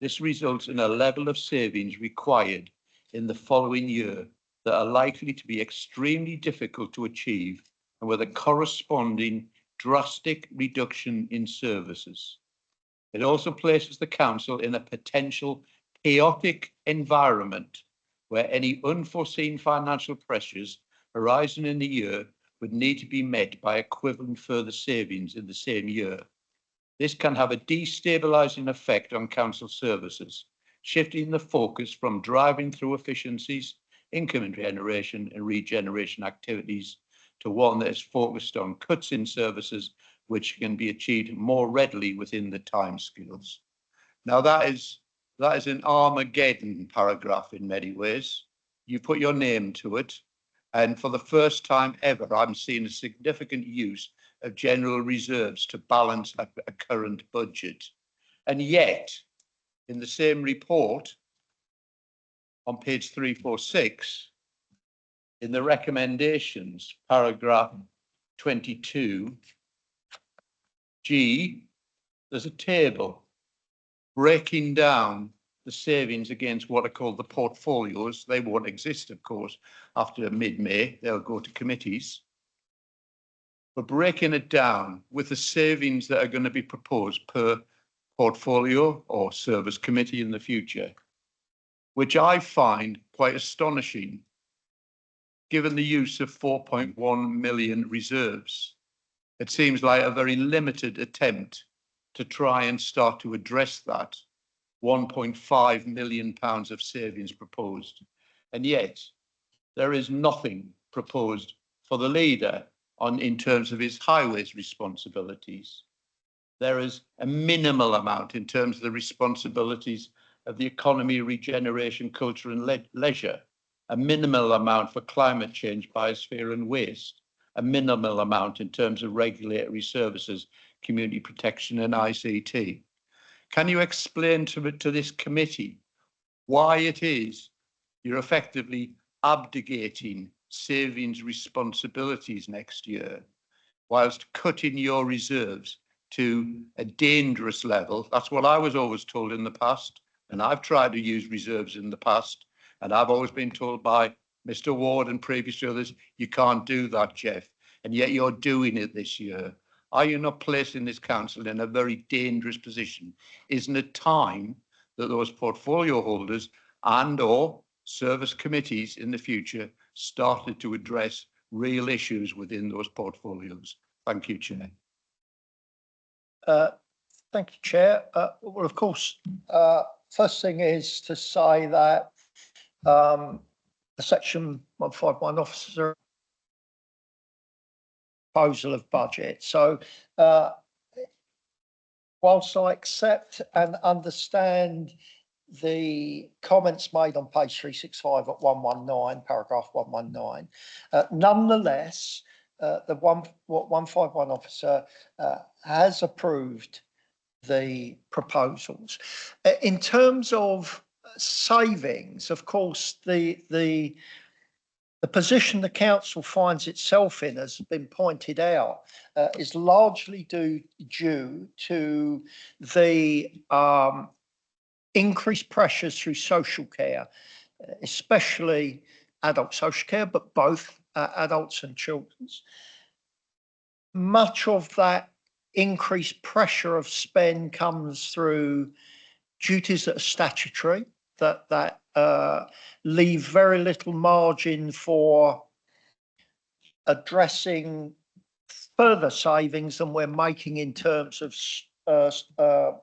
This results in a level of savings required in the following year that are likely to be extremely difficult to achieve and with a corresponding drastic reduction in services. It also places the council in a potential chaotic environment where any unforeseen financial pressures arising in the year would need to be met by equivalent further savings in the same year. This can have a destabilising effect on council services, shifting the focus from driving through efficiencies, income generation and regeneration activities to one that is focused on cuts in services which can be achieved more readily within the timescales. Now that is an Armageddon paragraph in many ways. You put your name to it, and for the first time ever, I'm seeing a significant use of general reserves to balance a current budget. And yet, in the same report, on page 346, in the recommendations, paragraph 22, G, there's a table breaking down the savings against what are called the portfolios. They won't exist, of course, after mid-May. They'll go to committees. But breaking it down with the savings that are going to be proposed per portfolio or service committee in the future, which I find quite astonishing, given the use of 4.1 million reserves. It seems like a very limited attempt to try and start to address that 1.5 million pounds of savings proposed. And yet there is nothing proposed for the leader in terms of his highways responsibilities. There is a minimal amount in terms of the responsibilities of the economy, regeneration, culture and leisure, a minimal amount for climate change, biosphere and waste, a minimal amount in terms of regulatory services, community protection and ICT. Can you explain to this committee why it is you're effectively abdicating savings responsibilities next year, whilst cutting your reserves to a dangerous level? That's what I was always told in the past, and I've tried to use reserves in the past, and I've always been told by Mr. Ward and previous others, you can't do that, Jeff, and yet you're doing it this year. Are you not placing this council in a very dangerous position? Isn't it time that those portfolio holders and or service committees in the future started to address real issues within those portfolios? Thank you, Chair. Thank you, Chair. Well, of course, first thing is to say that the Section 151 officer proposal of budget. So whilst I accept and understand the comments made on page 365 at 119, paragraph 119, nonetheless, the 151 officer has approved the proposals. In terms of savings, of course, the position the council finds itself in, has been pointed out, is largely due to the increased pressures through social care, especially adult social care, but both adults and children's. Much of that increased pressure of spend comes through duties that are statutory, that leave very little margin for addressing further savings than we're making in terms of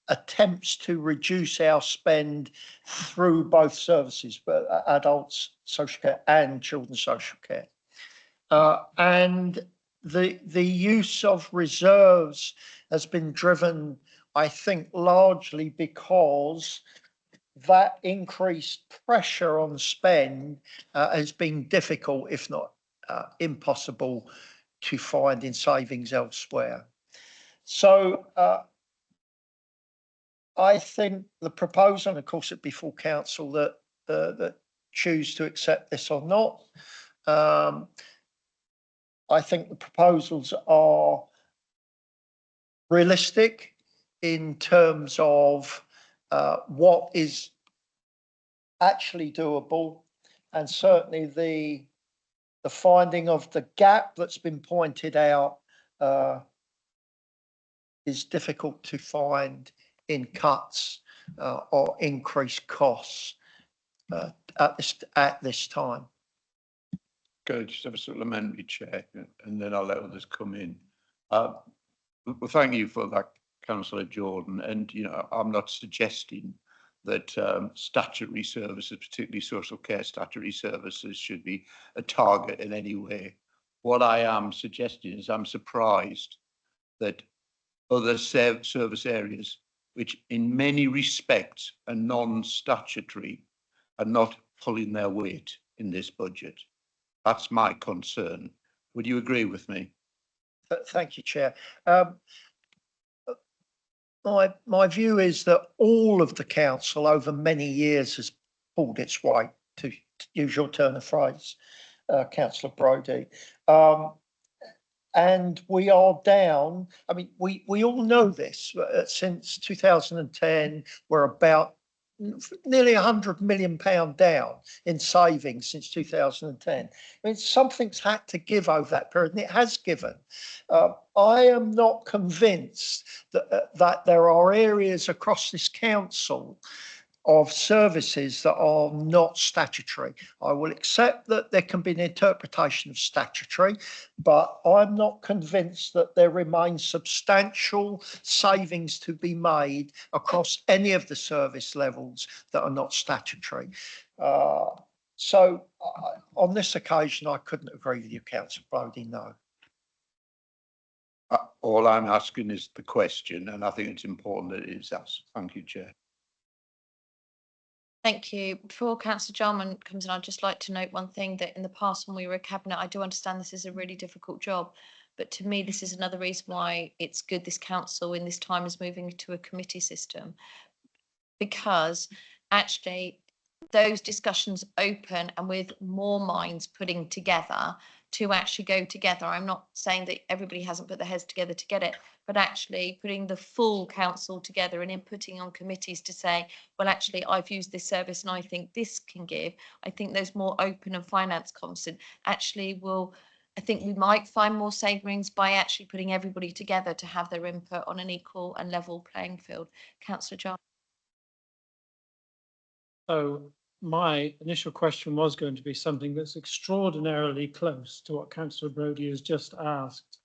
attempts to reduce our spend through both services, but adults social care and children's social care. And the use of reserves has been driven, I think, largely because that increased pressure on spend has been difficult, if not impossible, to find in savings elsewhere. So I think the proposal, and of course it'd be full council that choose to accept this or not. I think the proposals are realistic in terms of what is actually doable, and certainly the finding of the gap that's been pointed out is difficult to find in cuts or increased costs at this time. Can I just have a supplementary, Chair, and then I'll let others come in. Well, thank you for that, Councillor Jordan. And, you know, I'm not suggesting that statutory services, particularly social care statutory services, should be a target in any way. What I am suggesting is I'm surprised that other service areas, which in many respects are non-statutory, are not pulling their weight in this budget. That's my concern. Would you agree with me? Thank you, Chair. my view is that all of the council over many years has pulled its weight, to use your turn of phrase, Councillor Brodie. And we are down. I mean, we all know this. Since 2010, we're about nearly £100 million down in savings since 2010. I mean, something's had to give over that period, and it has given. I am not convinced that there are areas across this council of services that are not statutory. I will accept that there can be an interpretation of statutory, but I'm not convinced that there remains substantial savings to be made across any of the service levels that are not statutory. So on this occasion, I couldn't agree with you, Councillor Brodie, no. All I'm asking is the question, and I think it's important that it is asked. Thank you, Chair. Thank you. Before Councillor Jarman comes in, I'd just like to note one thing, that in the past when we were a cabinet, I do understand this is a really difficult job, but to me, this is another reason why it's good this council in this time is moving to a committee system, because actually those discussions open and with more minds putting together to actually go together. I'm not saying that everybody hasn't put their heads together to get it, but actually putting the full council together and inputting on committees to say, well, actually, I've used this service and I think this can give. I think those more open and finance constant actually will, I think we might find more savings by actually putting everybody together to have their input on an equal and level playing field. Councillor John. So my initial question was going to be something that's extraordinarily close to what Councillor Brodie has just asked.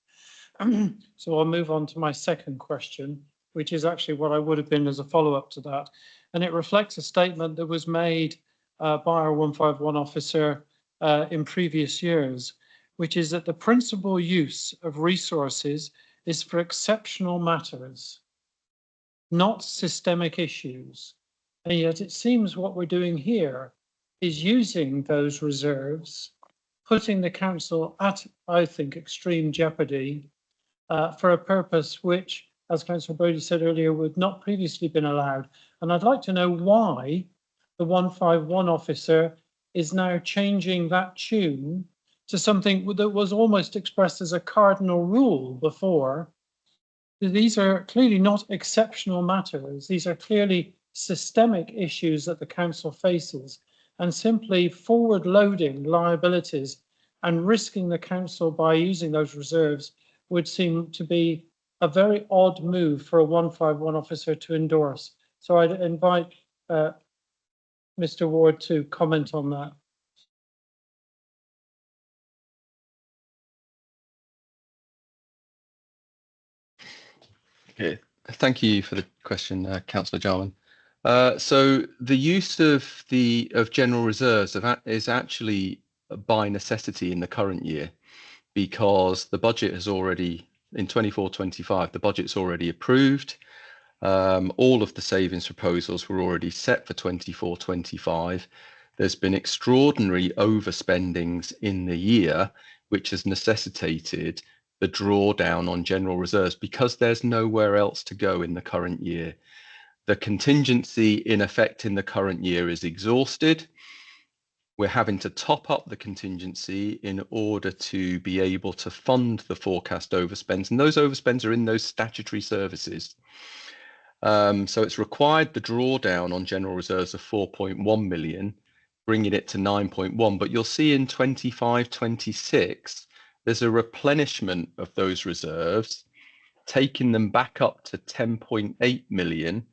So I'll move on to my second question, which is actually what I would have been as a follow-up to that. And it reflects a statement that was made by our 151 officer in previous years, which is that the principal use of resources is for exceptional matters, not systemic issues. And yet it seems what we're doing here is using those reserves, putting the council at, I think, extreme jeopardy for a purpose which, as Councillor Brodie said earlier, would not previously been allowed. And I'd like to know why the 151 officer is now changing that tune to something that was almost expressed as a cardinal rule before. These are clearly not exceptional matters. These are clearly systemic issues that the council faces, and simply forward loading liabilities and risking the council by using those reserves would seem to be a very odd move for a 151 officer to endorse. So I'd invite Mr. Ward to comment on that. Okay, thank you for the question, Councillor Jarman. So the use of general reserves is actually by necessity in the current year, because the budget has already, in 24-25, the budget's already approved. All of the savings proposals were already set for 24-25. There's been extraordinary overspendings in the year, which has necessitated the drawdown on general reserves because there's nowhere else to go in the current year. The contingency in effect in the current year is exhausted. We're having to top up the contingency in order to be able to fund the forecast overspends, and those overspends are in those statutory services. So it's required the drawdown on general reserves of 4.1 million, bringing it to 9.1. But you'll see in 25-26, there's a replenishment of those reserves, taking them back up to 10.8 million,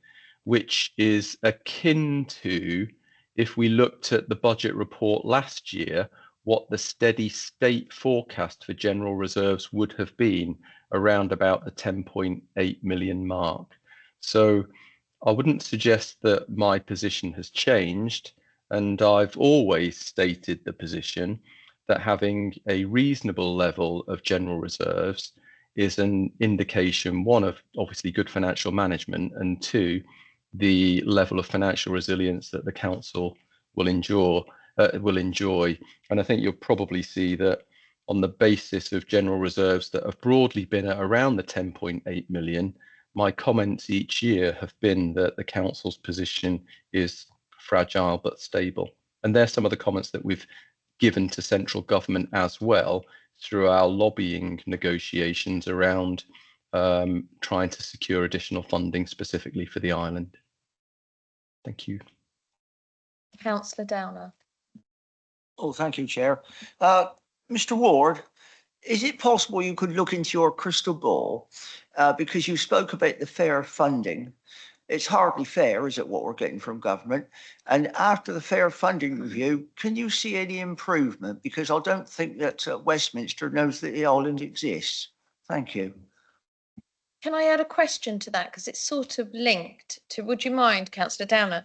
which is akin to, if we looked at the budget report last year, what the steady state forecast for general reserves would have been, around about the 10.8 million mark. So I wouldn't suggest that my position has changed, and I've always stated the position that having a reasonable level of general reserves is an indication, one, of obviously good financial management, and two, the level of financial resilience that the council will enjoy. And I think you'll probably see that on the basis of general reserves that have broadly been at around the 10.8 million, my comments each year have been that the council's position is fragile but stable. And there's some of the comments that we've given to central government as well through our lobbying negotiations around trying to secure additional funding specifically for the island. Thank you. Councillor Downer. Oh, thank you, Chair. Mr. Ward, is it possible you could look into your crystal ball? Because you spoke about the fair funding. It's hardly fair, is it, what we're getting from government? And after the fair funding review, can you see any improvement? Because I don't think that Westminster knows that the island exists. Thank you. Can I add a question to that? Because it's sort of linked to, would you mind, Councillor Downer?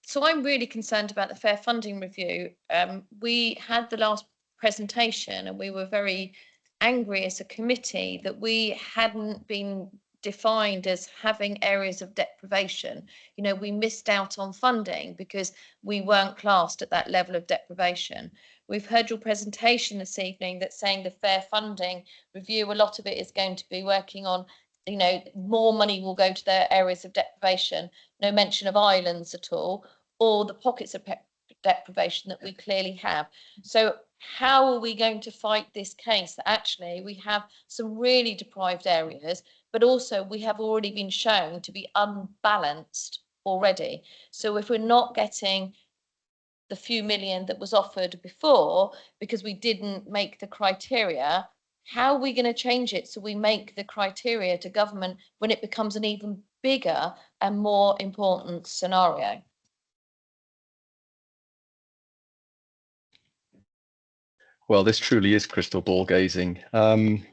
So I'm really concerned about the fair funding review. We had the last presentation and we were very angry as a committee that we hadn't been defined as having areas of deprivation. You know, we missed out on funding because we weren't classed at that level of deprivation. We've heard your presentation this evening that's saying the fair funding review, a lot of it is going to be working on, you know, more money will go to their areas of deprivation, no mention of islands at all, or the pockets of deprivation that we clearly have. So how are we going to fight this case that actually we have some really deprived areas, but also we have already been shown to be unbalanced already? So if we're not getting the few million that was offered before because we didn't make the criteria, how are we going to change it so we make the criteria to government when it becomes an even bigger and more important scenario? Well, this truly is crystal ball gazing. There's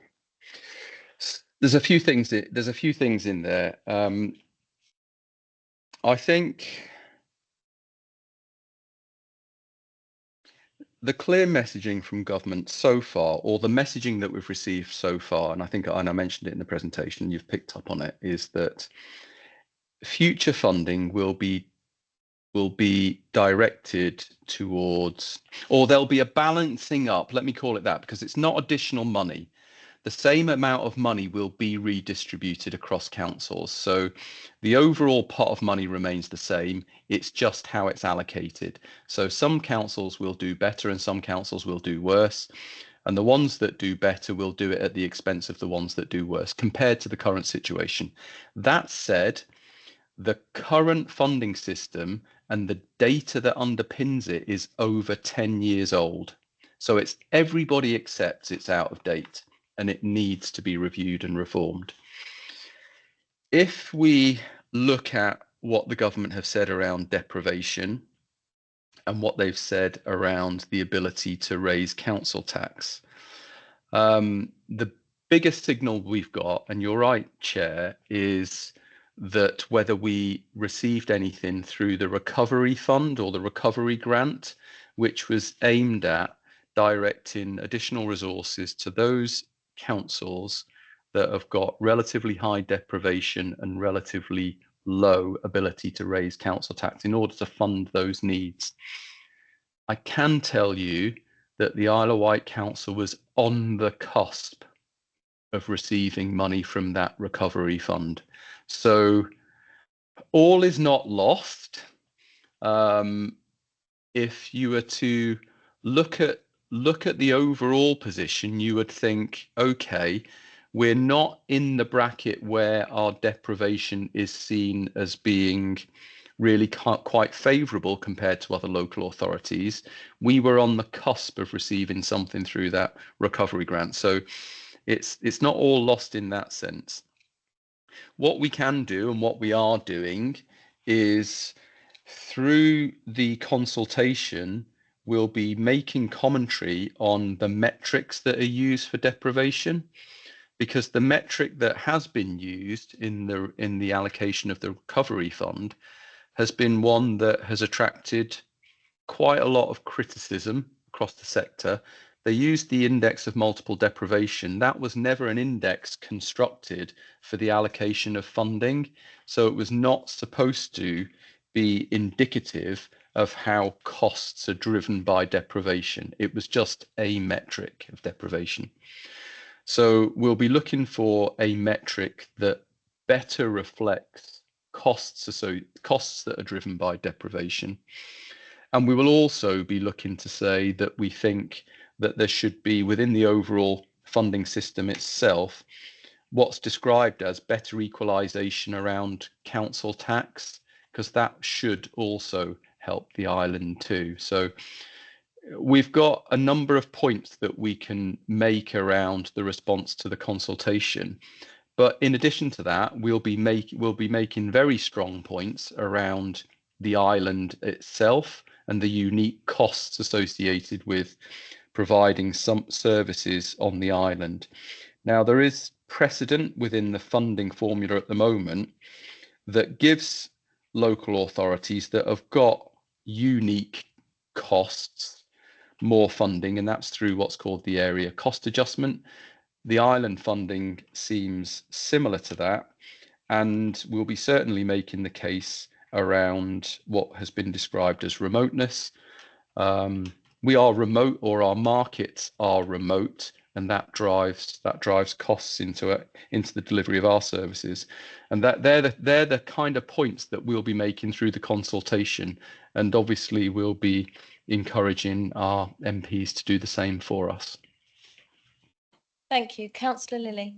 a few things. There's a few things in there. I think the clear messaging from government so far, or the messaging that we've received so far, and I think I mentioned it in the presentation, you've picked up on it, is that future funding will be directed towards, or there'll be a balancing up, let me call it that, because it's not additional money. The same amount of money will be redistributed across councils. So the overall pot of money remains the same. It's just how it's allocated. So some councils will do better and some councils will do worse. And the ones that do better will do it at the expense of the ones that do worse compared to the current situation. That said, the current funding system and the data that underpins it is over 10 years old. So it's everybody accepts it's out of date and it needs to be reviewed and reformed. If we look at what the government have said around deprivation and what they've said around the ability to raise council tax, the biggest signal we've got, and you're right, Chair, is that whether we received anything through the recovery fund or the recovery grant, which was aimed at directing additional resources to those councils that have got relatively high deprivation and relatively low ability to raise council tax in order to fund those needs. I can tell you that the Isle of Wight Council was on the cusp of receiving money from that recovery fund. So all is not lost. If you were to look at the overall position, you would think, okay, we're not in the bracket where our deprivation is seen as being really quite favourable compared to other local authorities. We were on the cusp of receiving something through that recovery grant. So it's not all lost in that sense. What we can do and what we are doing is through the consultation, we'll be making commentary on the metrics that are used for deprivation, because the metric that has been used in the allocation of the recovery fund has been one that has attracted quite a lot of criticism across the sector. They used the index of multiple deprivation. That was never an index constructed for the allocation of funding. So it was not supposed to be indicative of how costs are driven by deprivation. It was just a metric of deprivation. So we'll be looking for a metric that better reflects costs that are driven by deprivation. And we will also be looking to say that we think that there should be, within the overall funding system itself, what's described as better equalisation around council tax, because that should also help the island too. So we've got a number of points that we can make around the response to the consultation. But in addition to that, we'll be making very strong points around the island itself and the unique costs associated with providing some services on the island. Now, there is precedent within the funding formula at the moment that gives local authorities that have got unique costs more funding, and that's through what's called the area cost adjustment. The island funding seems similar to that, and we'll be certainly making the case around what has been described as remoteness. We are remote, or our markets are remote, and that drives costs into the delivery of our services. And that they're the kind of points that we'll be making through the consultation, and obviously we'll be encouraging our MPs to do the same for us. Thank you. Councillor Lilly.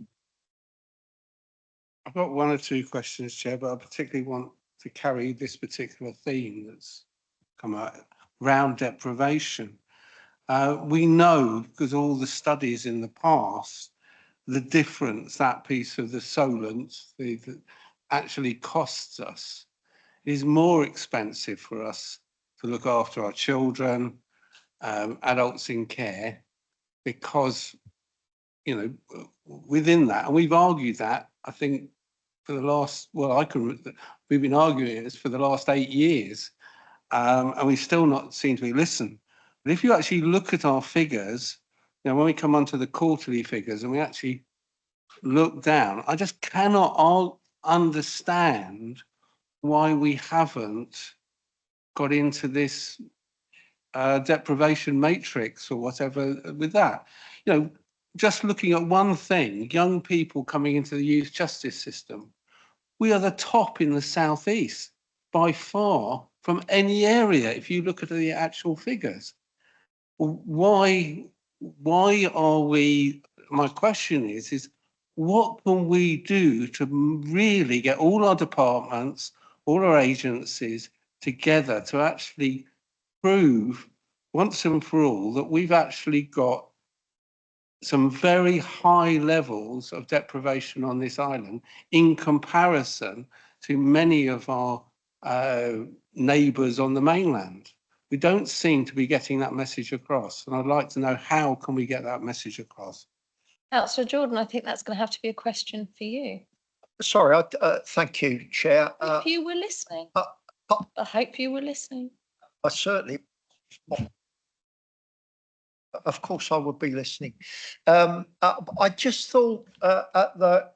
I've got one or two questions, Chair, but I particularly want to carry this particular theme that's come out around deprivation. We know, because all the studies in the past, the difference that piece of the solent that actually costs us is more expensive for us to look after our children, adults in care, because, you know, within that, and we've argued that, I think, for the last, we've been arguing this for the last 8 years, and we still not seem to be listened. But if you actually look at our figures, you know, when we come onto the quarterly figures and we actually look down, I just cannot understand why we haven't got into this deprivation matrix or whatever with that. You know, just looking at one thing, young people coming into the youth justice system, we are the top in the southeast by far from any area if you look at the actual figures. Why are we, my question is what can we do to really get all our departments, all our agencies together to actually prove once and for all that we've actually got some very high levels of deprivation on this island in comparison to many of our neighbours on the mainland? We don't seem to be getting that message across, and I'd like to know how can we get that message across? Councillor Jordan, I think that's going to have to be a question for you. Sorry, thank you, Chair. If you were listening. I hope you were listening. I certainly, of course, I would be listening. I just thought at the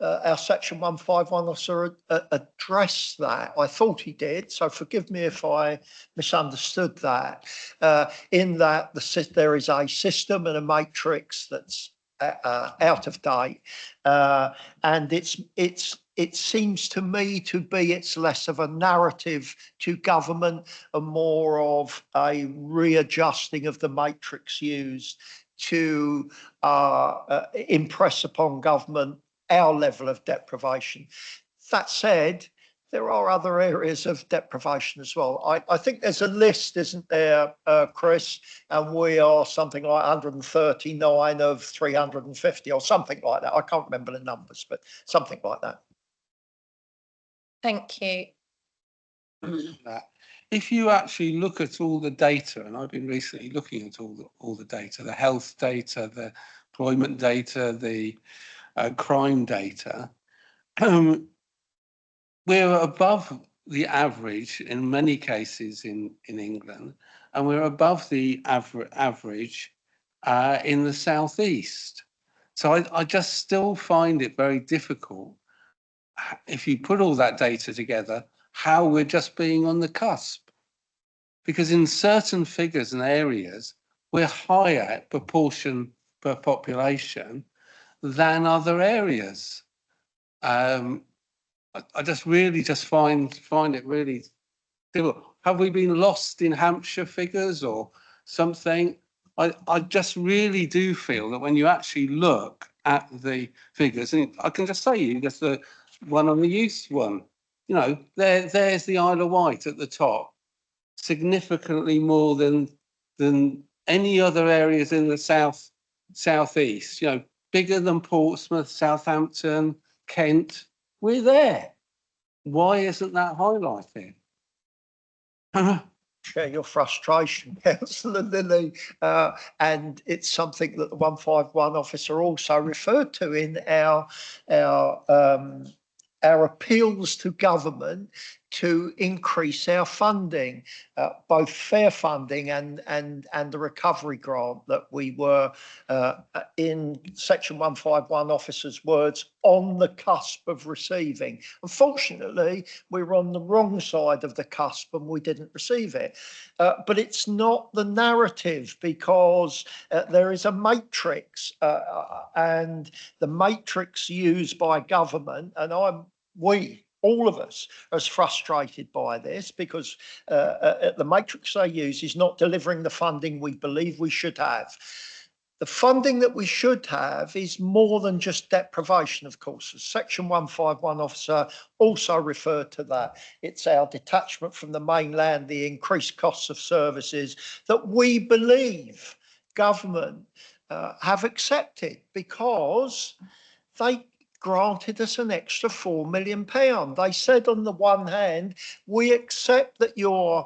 our section 151 officer addressed that. I thought he did, so forgive me if I misunderstood that. In that there is a system and a matrix that's out of date, and it seems to me to be it's less of a narrative to government and more of a readjusting of the matrix used to impress upon government our level of deprivation. That said, there are other areas of deprivation as well. I think there's a list, isn't there, Chris? And we are something like 139 of 350 or something like that. I can't remember the numbers, but something like that. Thank you. If you actually look at all the data, and I've been recently looking at all the data, the health data, the employment data, the crime data, we're above the average in many cases in England, and we're above the average in the southeast. So I just still find it very difficult, if you put all that data together, how we're just being on the cusp. Because in certain figures and areas, we're higher proportion per population than other areas. I just really just find it really difficult. Have we been lost in Hampshire figures or something? I just really do feel that when you actually look at the figures, and I can just say you, just the one on the youth one, you know, there's the Isle of Wight at the top, significantly more than any other areas in the southeast, you know, bigger than Portsmouth, Southampton, Kent. We're there. Why isn't that highlighted? Share your frustration, Councillor Lilly, and it's something that the 151 officer also referred to in our appeals to government to increase our funding, both fair funding and the recovery grant that we were, in Section 151 officers' words, on the cusp of receiving. Unfortunately, we were on the wrong side of the cusp and we didn't receive it. But it's not the narrative, because there is a matrix, and the matrix used by government, and all of us are as frustrated by this, because the matrix they use is not delivering the funding we believe we should have. The funding that we should have is more than just deprivation, of course. The Section 151 officer also referred to that. It's our detachment from the mainland, the increased costs of services that we believe government have accepted, because they granted us an extra £4 million. They said, on the one hand, we accept that your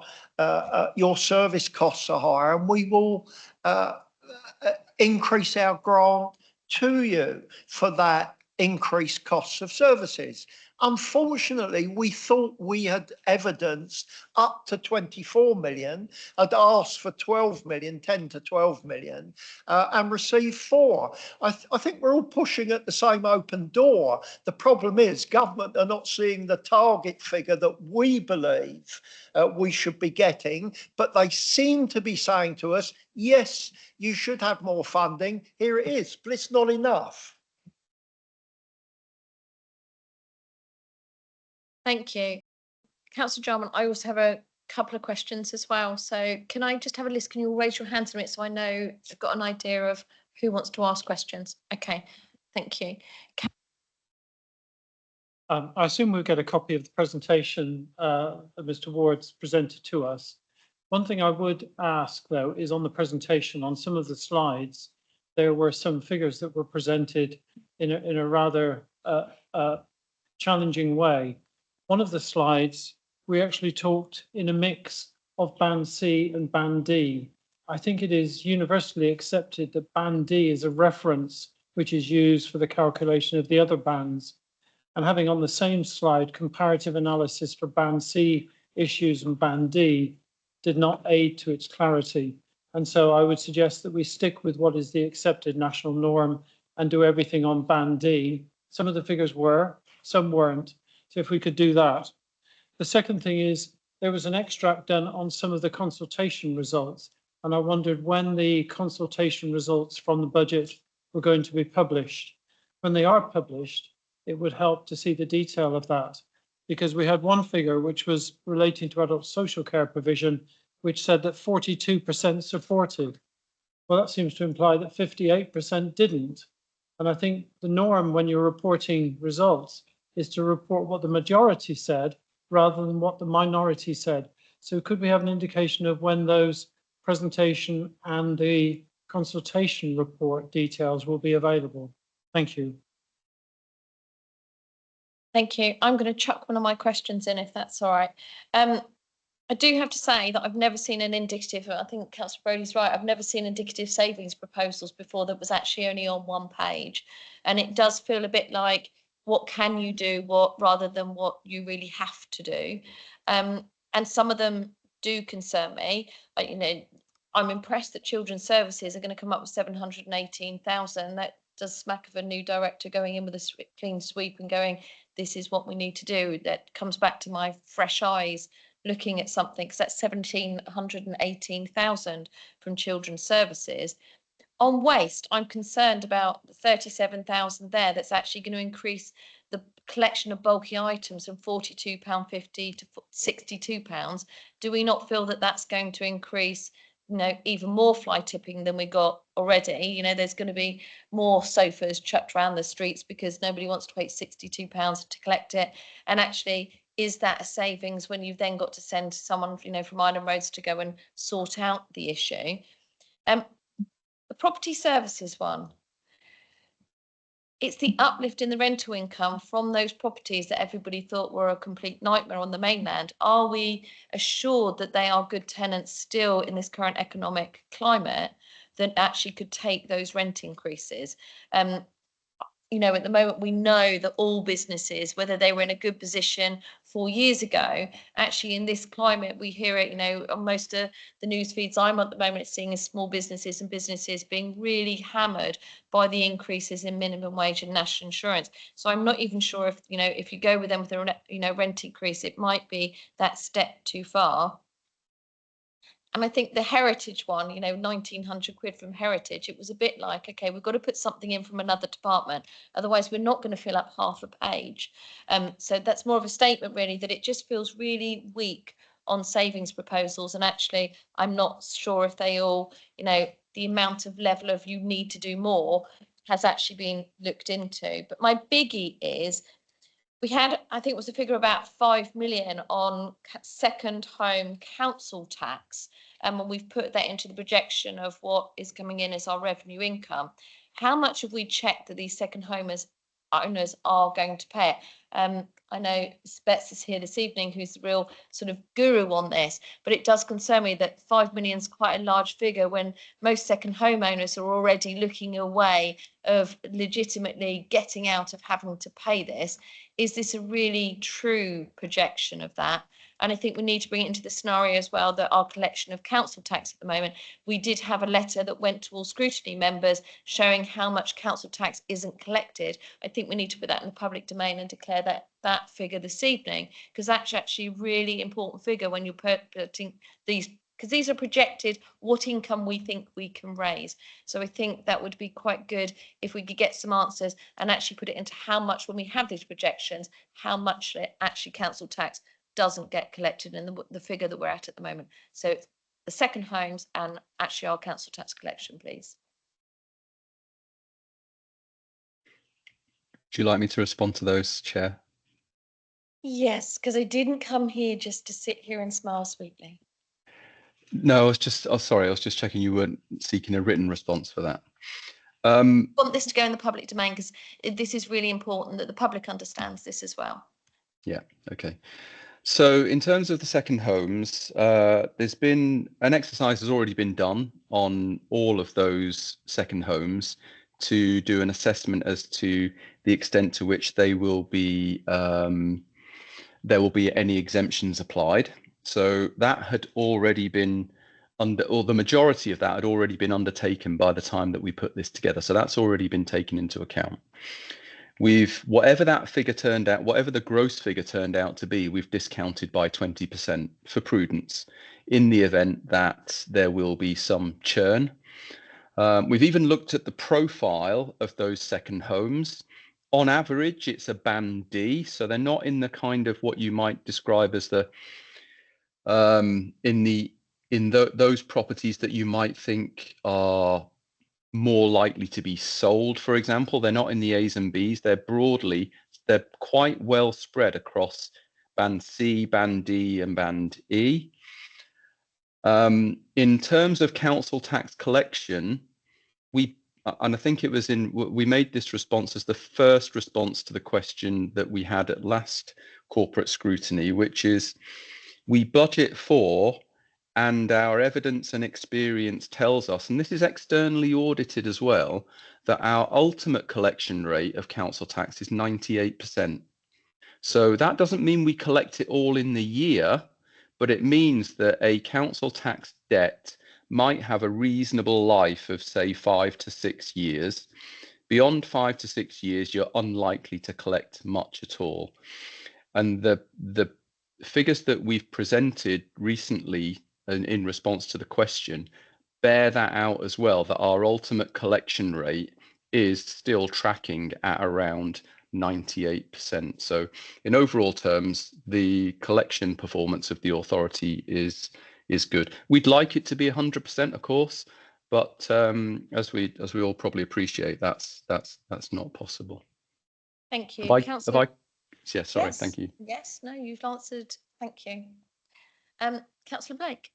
service costs are higher, and we will increase our grant to you for that increased costs of services. Unfortunately, we thought we had evidenced up to 24 million, had asked for 12 million, 10 to 12 million, and received 4. I think we're all pushing at the same open door. The problem is government are not seeing the target figure that we believe we should be getting, but they seem to be saying to us, yes, you should have more funding. Here it is, but it's not enough. Thank you. Councillor Jarman, I also have a couple of questions as well. So can I just have a list? Can you all raise your hands in a minute so I know I've got an idea of who wants to ask questions? Okay, thank you. I assume we'll get a copy of the presentation that Mr. Ward's presented to us. One thing I would ask, though, is on the presentation, on some of the slides, there were some figures that were presented in a rather challenging way. One of the slides, we actually talked in a mix of Band C and Band D. I think it is universally accepted that Band D is a reference which is used for the calculation of the other bands. And having on the same slide comparative analysis for Band C issues and Band D did not aid to its clarity. And so I would suggest that we stick with what is the accepted national norm and do everything on Band D. Some of the figures were, some weren't. So if we could do that. The second thing is there was an extract done on some of the consultation results. And I wondered when the consultation results from the budget were going to be published. When they are published, it would help to see the detail of that, because we had one figure which was relating to adult social care provision, which said that 42% supported. Well, that seems to imply that 58% didn't. And I think the norm when you're reporting results is to report what the majority said rather than what the minority said. So could we have an indication of when those presentation and the consultation report details will be available? Thank you. Thank you. I'm going to chuck one of my questions in, if that's all right. I do have to say that I've never seen an indicative, I think Councillor Brodie's right, I've never seen indicative savings proposals before that was actually only on one page. And it does feel a bit like, what can you do, rather than what you really have to do. And some of them do concern me. You know, I'm impressed that Children's Services are going to come up with 718,000. That does smack of a new director going in with a clean sweep and going, this is what we need to do. That comes back to my fresh eyes looking at something, because that's 1,718,000 from Children's Services. On waste, I'm concerned about the 37,000 there. That's actually going to increase the collection of bulky items from £42.50 to £62, do we not feel that that's going to increase, you know, even more fly tipping than we got already? You know, there's going to be more sofas chucked around the streets because nobody wants to pay £62 to collect it. And actually, is that a savings when you've then got to send someone, you know, from Island Roads to go and sort out the issue? The property services one, it's the uplift in the rental income from those properties that everybody thought were a complete nightmare on the mainland. Are we assured that they are good tenants still in this current economic climate that actually could take those rent increases? You know, at the moment, we know that all businesses, whether they were in a good position 4 years ago, actually in this climate, we hear it, you know, on most of the news feeds I'm at the moment seeing is small businesses and businesses being really hammered by the increases in minimum wage and national insurance. So I'm not even sure if, you know, if you go with them with a, you know, rent increase, it might be that step too far. And I think the heritage one, you know, 1,900 quid from heritage, it was a bit like, okay, we've got to put something in from another department. Otherwise, we're not going to fill up half a page. So that's more of a statement, really, that it just feels really weak on savings proposals. And actually, I'm not sure if they all, you know, the amount of level of you need to do more has actually been looked into. But my biggie is, we had, I think it was a figure about 5 million on second home council tax. And when we've put that into the projection of what is coming in as our revenue income, how much have we checked that these second owners are going to pay it? I know Bets is here this evening, who's the real sort of guru on this, but it does concern me that 5 million is quite a large figure when most second homeowners are already looking a way of legitimately getting out of having to pay this. Is this a really true projection of that? And I think we need to bring it into the scenario as well that our collection of council tax at the moment, we did have a letter that went to all Scrutiny members showing how much council tax isn't collected. I think we need to put that in the public domain and declare that figure this evening, because that's actually a really important figure when you're putting these, because these are projected what income we think we can raise. So I think that would be quite good if we could get some answers and actually put it into how much, when we have these projections, how much actually council tax doesn't get collected in the figure that we're at the moment. So the second homes and actually our council tax collection, please. Would you like me to respond to those, Chair? Yes, because I didn't come here just to sit here and smile sweetly. No, I was just, oh, sorry, I was just checking you weren't seeking a written response for that. I want this to go in the public domain because this is really important that the public understands this as well. Yeah, okay. So in terms of the second homes, there's been an exercise has already been done on all of those second homes to do an assessment as to the extent to which they will be there will be any exemptions applied. So that had already been or the majority of that had already been undertaken by the time that we put this together. So that's already been taken into account. Whatever that figure turned out, whatever the gross figure turned out to be, we've discounted by 20% for prudence in the event that there will be some churn. We've even looked at the profile of those second homes. On average, it's a band D, so they're not in the kind of what you might describe as the those properties that you might think are more likely to be sold, for example. They're not in the A's and B's. They're quite well spread across band C, band D, and band E. In terms of council tax collection, and I think it was we made this response as the first response to the question that we had at last corporate scrutiny, which is we budget for, and our evidence and experience tells us, and this is externally audited as well, that our ultimate collection rate of council tax is 98%. So that doesn't mean we collect it all in the year, but it means that a council tax debt might have a reasonable life of, say, 5 to 6 years. Beyond 5 to 6 years, you're unlikely to collect much at all. And the figures that we've presented recently in response to the question bear that out as well, that our ultimate collection rate is still tracking at around 98%. So in overall terms, the collection performance of the authority is good. We'd like it to be 100%, of course, but as we all probably appreciate, that's not possible. Thank you. Yeah, Councillor. sorry, Yes, thank you. Yes, no, you've answered. Thank you. Councillor Blake.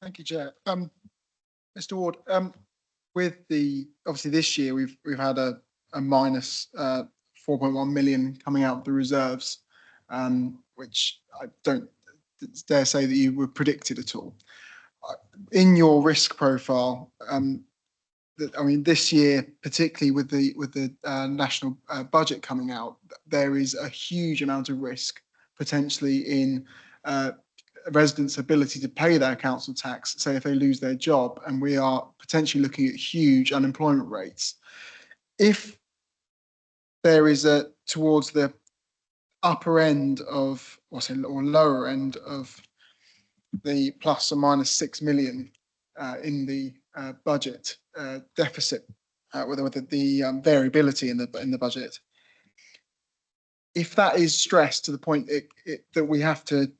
Thank you, Chair. Mr. Ward, with the, obviously this year we've had a minus 4.1 million coming out of the reserves, which I don't dare say that you were predicted at all. In your risk profile, I mean, this year, particularly with the national budget coming out, there is a huge amount of risk potentially in residents' ability to pay their council tax, say if they lose their job, and we are potentially looking at huge unemployment rates. If there is a towards the upper end of, or lower end of the plus or minus 6 million in the budget deficit, with the variability in the budget, if that is stressed to the point that we have to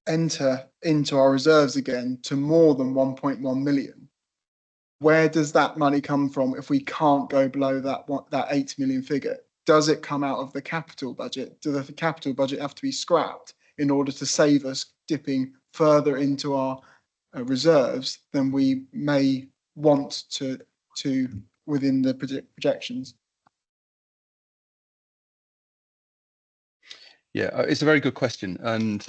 enter into our reserves again to more than 1.1 million, where does that money come from if we can't go below that 8 million figure? Does it come out of the capital budget? Does the capital budget have to be scrapped in order to save us dipping further into our reserves than we may want to within the projections? Yeah, it's a very good question, and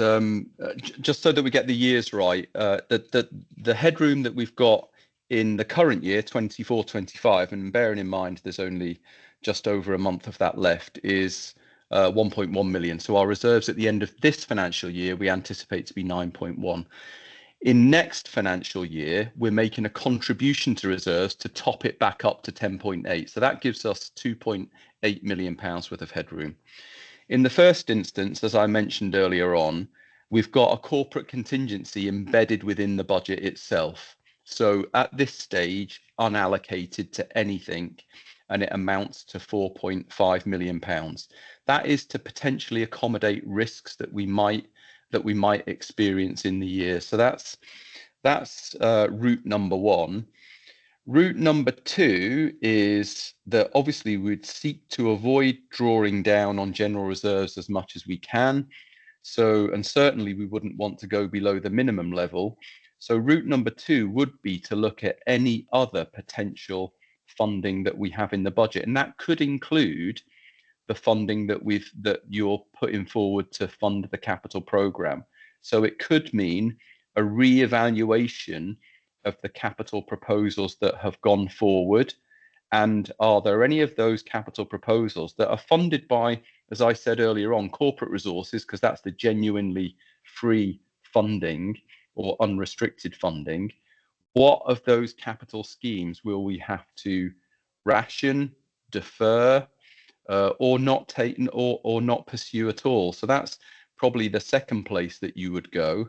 just so that we get the years right, the headroom that we've got in the current year, 24-25, and bearing in mind there's only just over a month of that left, is 1.1 million. So our reserves at the end of this financial year, we anticipate to be 9.1. In next financial year, we're making a contribution to reserves to top it back up to 10.8. So that gives us 2.8 million pounds worth of headroom. In the first instance, as I mentioned earlier on, we've got a corporate contingency embedded within the budget itself. So at this stage, unallocated to anything, and it amounts to 4.5 million pounds. That is to potentially accommodate risks that we might experience in the year. So that's route number one. Route number two is that obviously we'd seek to avoid drawing down on general reserves as much as we can. So, and certainly we wouldn't want to go below the minimum level. So route number two would be to look at any other potential funding that we have in the budget. And that could include the funding that you're putting forward to fund the capital programme. So it could mean a re-evaluation of the capital proposals that have gone forward, and are there any of those capital proposals that are funded by, as I said earlier on, corporate resources, because that's the genuinely free funding or unrestricted funding. What of those capital schemes will we have to ration, defer, or not take, or not pursue at all? So that's probably the second place that you would go.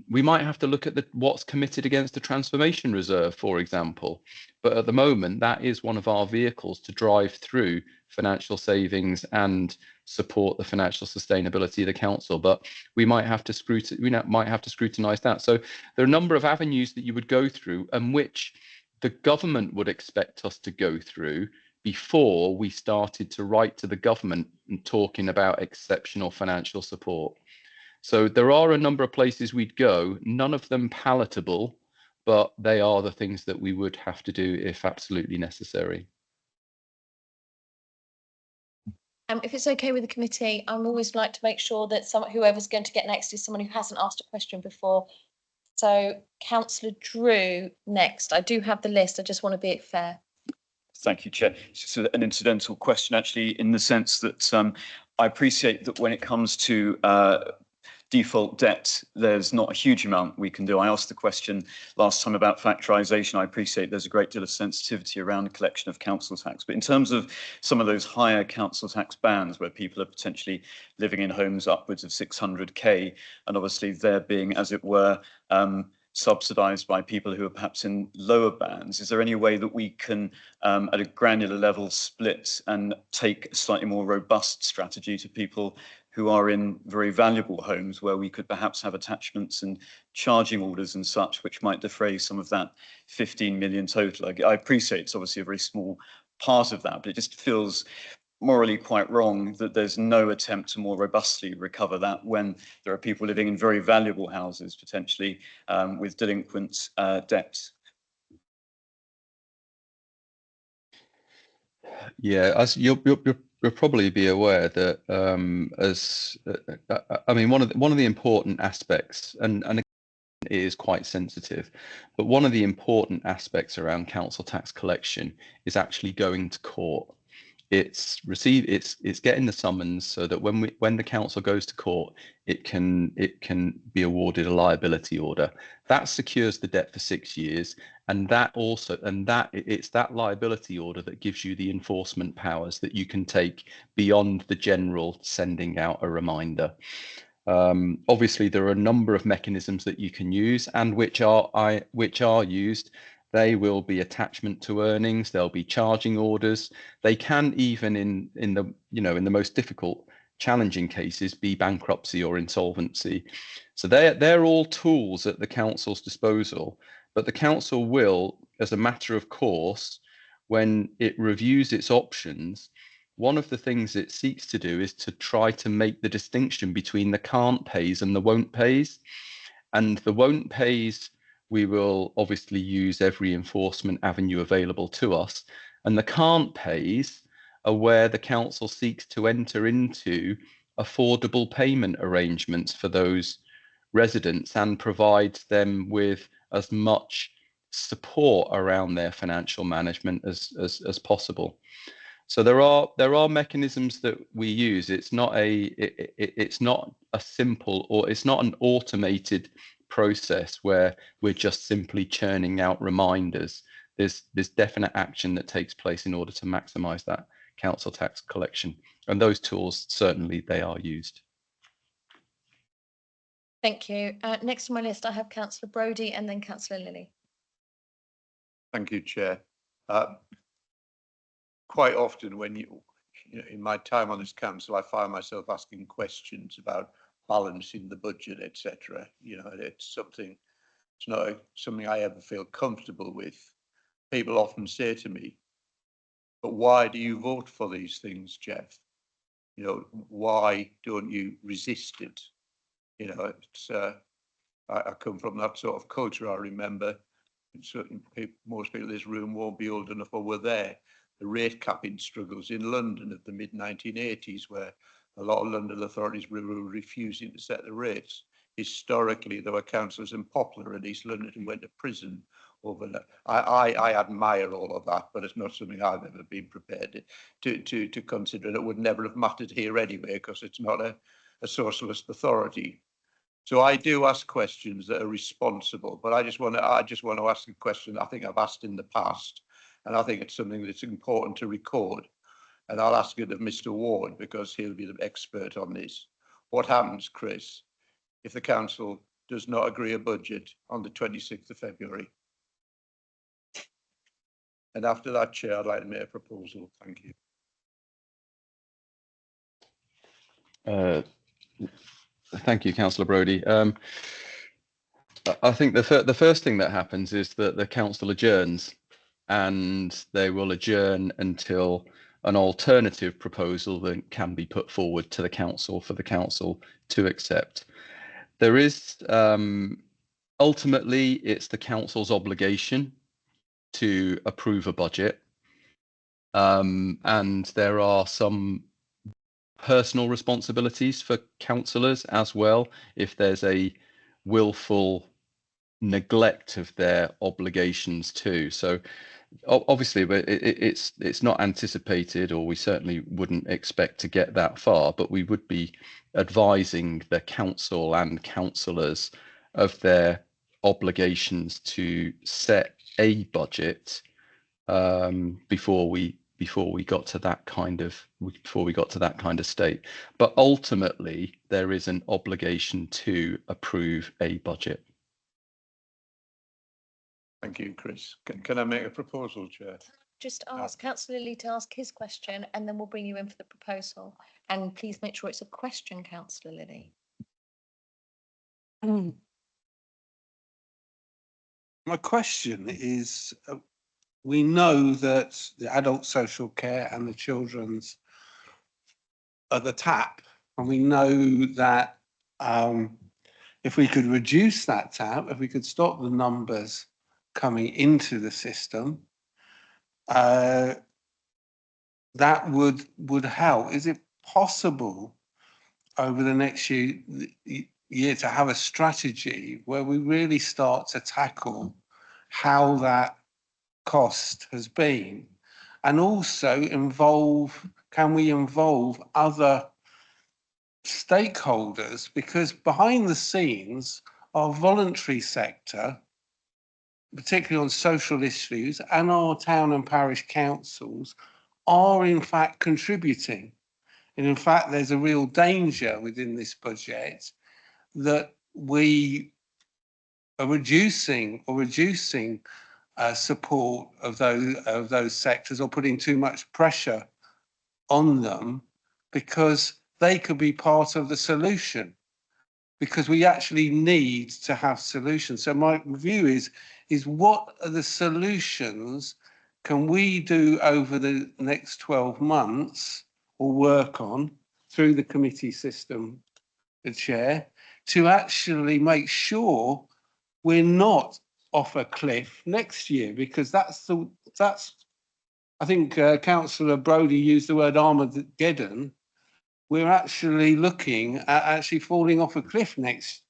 We might have to look at what's committed against the transformation reserve, for example. But at the moment, that is one of our vehicles to drive through financial savings and support the financial sustainability of the council. But we might have to scrutinise that. So there are a number of avenues that you would go through, and which the government would expect us to go through before we started to write to the government and talking about exceptional financial support. So there are a number of places we'd go, none of them palatable, but they are the things that we would have to do if absolutely necessary. If it's okay with the committee, I'm always like to make sure that whoever's going to get next is someone who hasn't asked a question before. So Councillor Drew next. I do have the list. I just want to be fair. Thank you, Chair. It's just an incidental question, actually, in the sense that I appreciate that when it comes to default debt, there's not a huge amount we can do. I asked the question last time about factorisation. I appreciate there's a great deal of sensitivity around the collection of council tax. But in terms of some of those higher council tax bands where people are potentially living in homes upwards of 600k, and obviously there being, as it were, subsidised by people who are perhaps in lower bands? Is there any way that we can, at a granular level, split and take a slightly more robust strategy to people who are in very valuable homes, where we could perhaps have attachments and charging orders and such, which might defray some of that 15 million total? I appreciate it's obviously a very small part of that, but it just feels morally quite wrong that there's no attempt to more robustly recover that when there are people living in very valuable houses, potentially with delinquent debts. Yeah, as you'll probably be aware that I mean, one of the important aspects, and it is quite sensitive, but one of the important aspects around council tax collection is actually going to court. It's getting the summons so that when the council goes to court, it can be awarded a liability order that secures the debt for 6 years, and it's that liability order that gives you the enforcement powers that you can take beyond the general sending out a reminder. Obviously, there are a number of mechanisms that you can use, and which are used. They will be attachment to earnings. There'll be charging orders. They can even in the most difficult, challenging cases be bankruptcy or insolvency. So they're all tools at the council's disposal. But the council will, as a matter of course, when it reviews its options, one of the things it seeks to do is to try to make the distinction between the can't pays and the won't pays. And the won't pays, we will obviously use every enforcement avenue available to us. And the can't pays are where the council seeks to enter into affordable payment arrangements for those residents and provide them with as much support around their financial management as possible. So there are mechanisms that we use. It's not a simple, or it's not an automated process where we're just simply churning out reminders. There's definite action that takes place in order to maximise that council tax collection, and those tools, certainly they are used. Thank you. Next on my list, I have Councillor Brodie and then Councillor Lilly. Thank you, Chair. Quite often when in my time on this council, I find myself asking questions about balancing the budget, etc. It's something, it's not something I ever feel comfortable with. People often say to me, but why do you vote for these things, Jeff? Why don't you resist it? It's I come from that sort of culture. I remember certain people, most people in this room won't be old enough or were there. The rate capping struggles in London of the mid-1980s, where a lot of London authorities were refusing to set the rates. Historically, there were councillors in Poplar and East London who went to prison over that. I admire all of that, but it's not something I've ever been prepared to consider. It would never have mattered here anyway, because it's not a socialist authority. So I do ask questions that are responsible, but I just want to ask a question I think I've asked in the past, and I think it's something that's important to record. And I'll ask it of Mr. Ward, because he'll be the expert on this. What happens, Chris, if the council does not agree a budget on the 26th of February? And after that, Chair, I'd like to make a proposal. Thank you. Thank you, Councillor Brodie. I think the first thing that happens is that the council adjourns, and they will adjourn until an alternative proposal that can be put forward to the council for the council to accept. There is ultimately, it's the council's obligation to approve a budget, and there are some personal responsibilities for councillors as well if there's a willful neglect of their obligations too. So obviously, it's not anticipated, or we certainly wouldn't expect to get that far, but we would be advising the council and councillors of their obligations to set a budget before we got to that kind of state. But ultimately, there is an obligation to approve a budget. Thank you, Chris. Can I make a proposal, Chair? Just ask Councillor Lee to ask his question and then we'll bring you in for the proposal. And please make sure it's a question, Councillor Lilly. My question is, we know that the adult social care and the children's are the tap, and we know that if we could reduce that tap, if we could stop the numbers coming into the system, that would help. Is it possible over the next year to have a strategy where we really start to tackle how that cost has been, and also can we involve other stakeholders? Because behind the scenes, our voluntary sector, particularly on social issues, and our town and parish councils are in fact contributing. And in fact, there's a real danger within this budget that we are reducing support of those sectors, or putting too much pressure on them, because they could be part of the solution, because we actually need to have solutions. So my view is what are the solutions can we do over the next 12 months, or work on through the committee system, the chair, to actually make sure we're not off a cliff next year? Because that's I think Councillor Brodie used the word Armageddon. We're actually looking at actually falling off a cliff next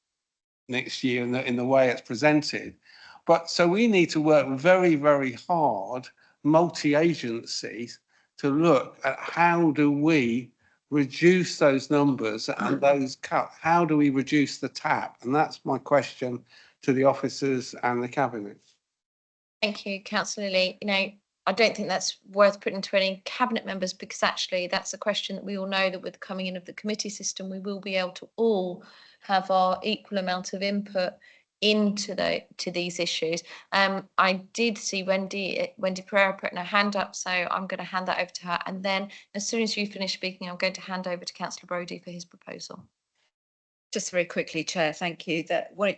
year in the way it's presented. But so we need to work very, very hard, multi-agencies, to look at how do we reduce those numbers and those cuts. How do we reduce the tap? And that's my question to the officers and the cabinet. Thank you, Councillor Lee. I don't think that's worth putting to any cabinet members, because actually that's a question that we all know that with the coming in of the committee system, we will be able to all have our equal amount of input into these issues. I did see Wendy Pereira putting her hand up, so I'm going to hand that over to her. And then as soon as you finish speaking, I'm going to hand over to Councillor Brodie for his proposal. Just very quickly, Chair, thank you.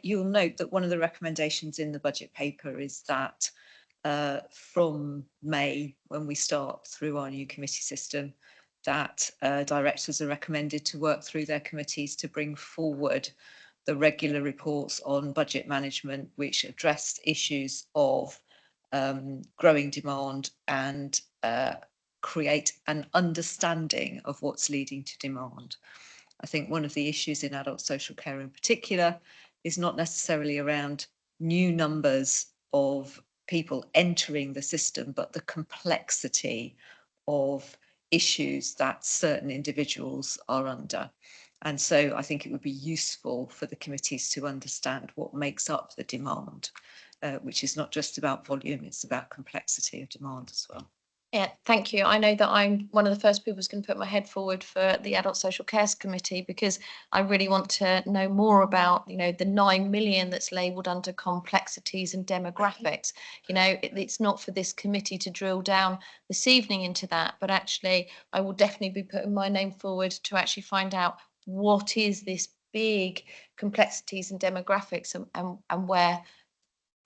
You'll note that one of the recommendations in the budget paper is that from May, when we start through our new committee system, that directors are recommended to work through their committees to bring forward the regular reports on budget management, which address issues of growing demand and create an understanding of what's leading to demand. I think one of the issues in adult social care in particular is not necessarily around new numbers of people entering the system, but the complexity of issues that certain individuals are under. And so I think it would be useful for the committees to understand what makes up the demand, which is not just about volume, it's about complexity of demand as well. Yeah, thank you. I know that I'm one of the first people who's going to put my head forward for the Adult Social Care Committee, because I really want to know more about, the 9 million that's labelled under complexities and demographics. It's not for this committee to drill down this evening into that, but actually I will definitely be putting my name forward to actually find out what is this big complexities and demographics, and where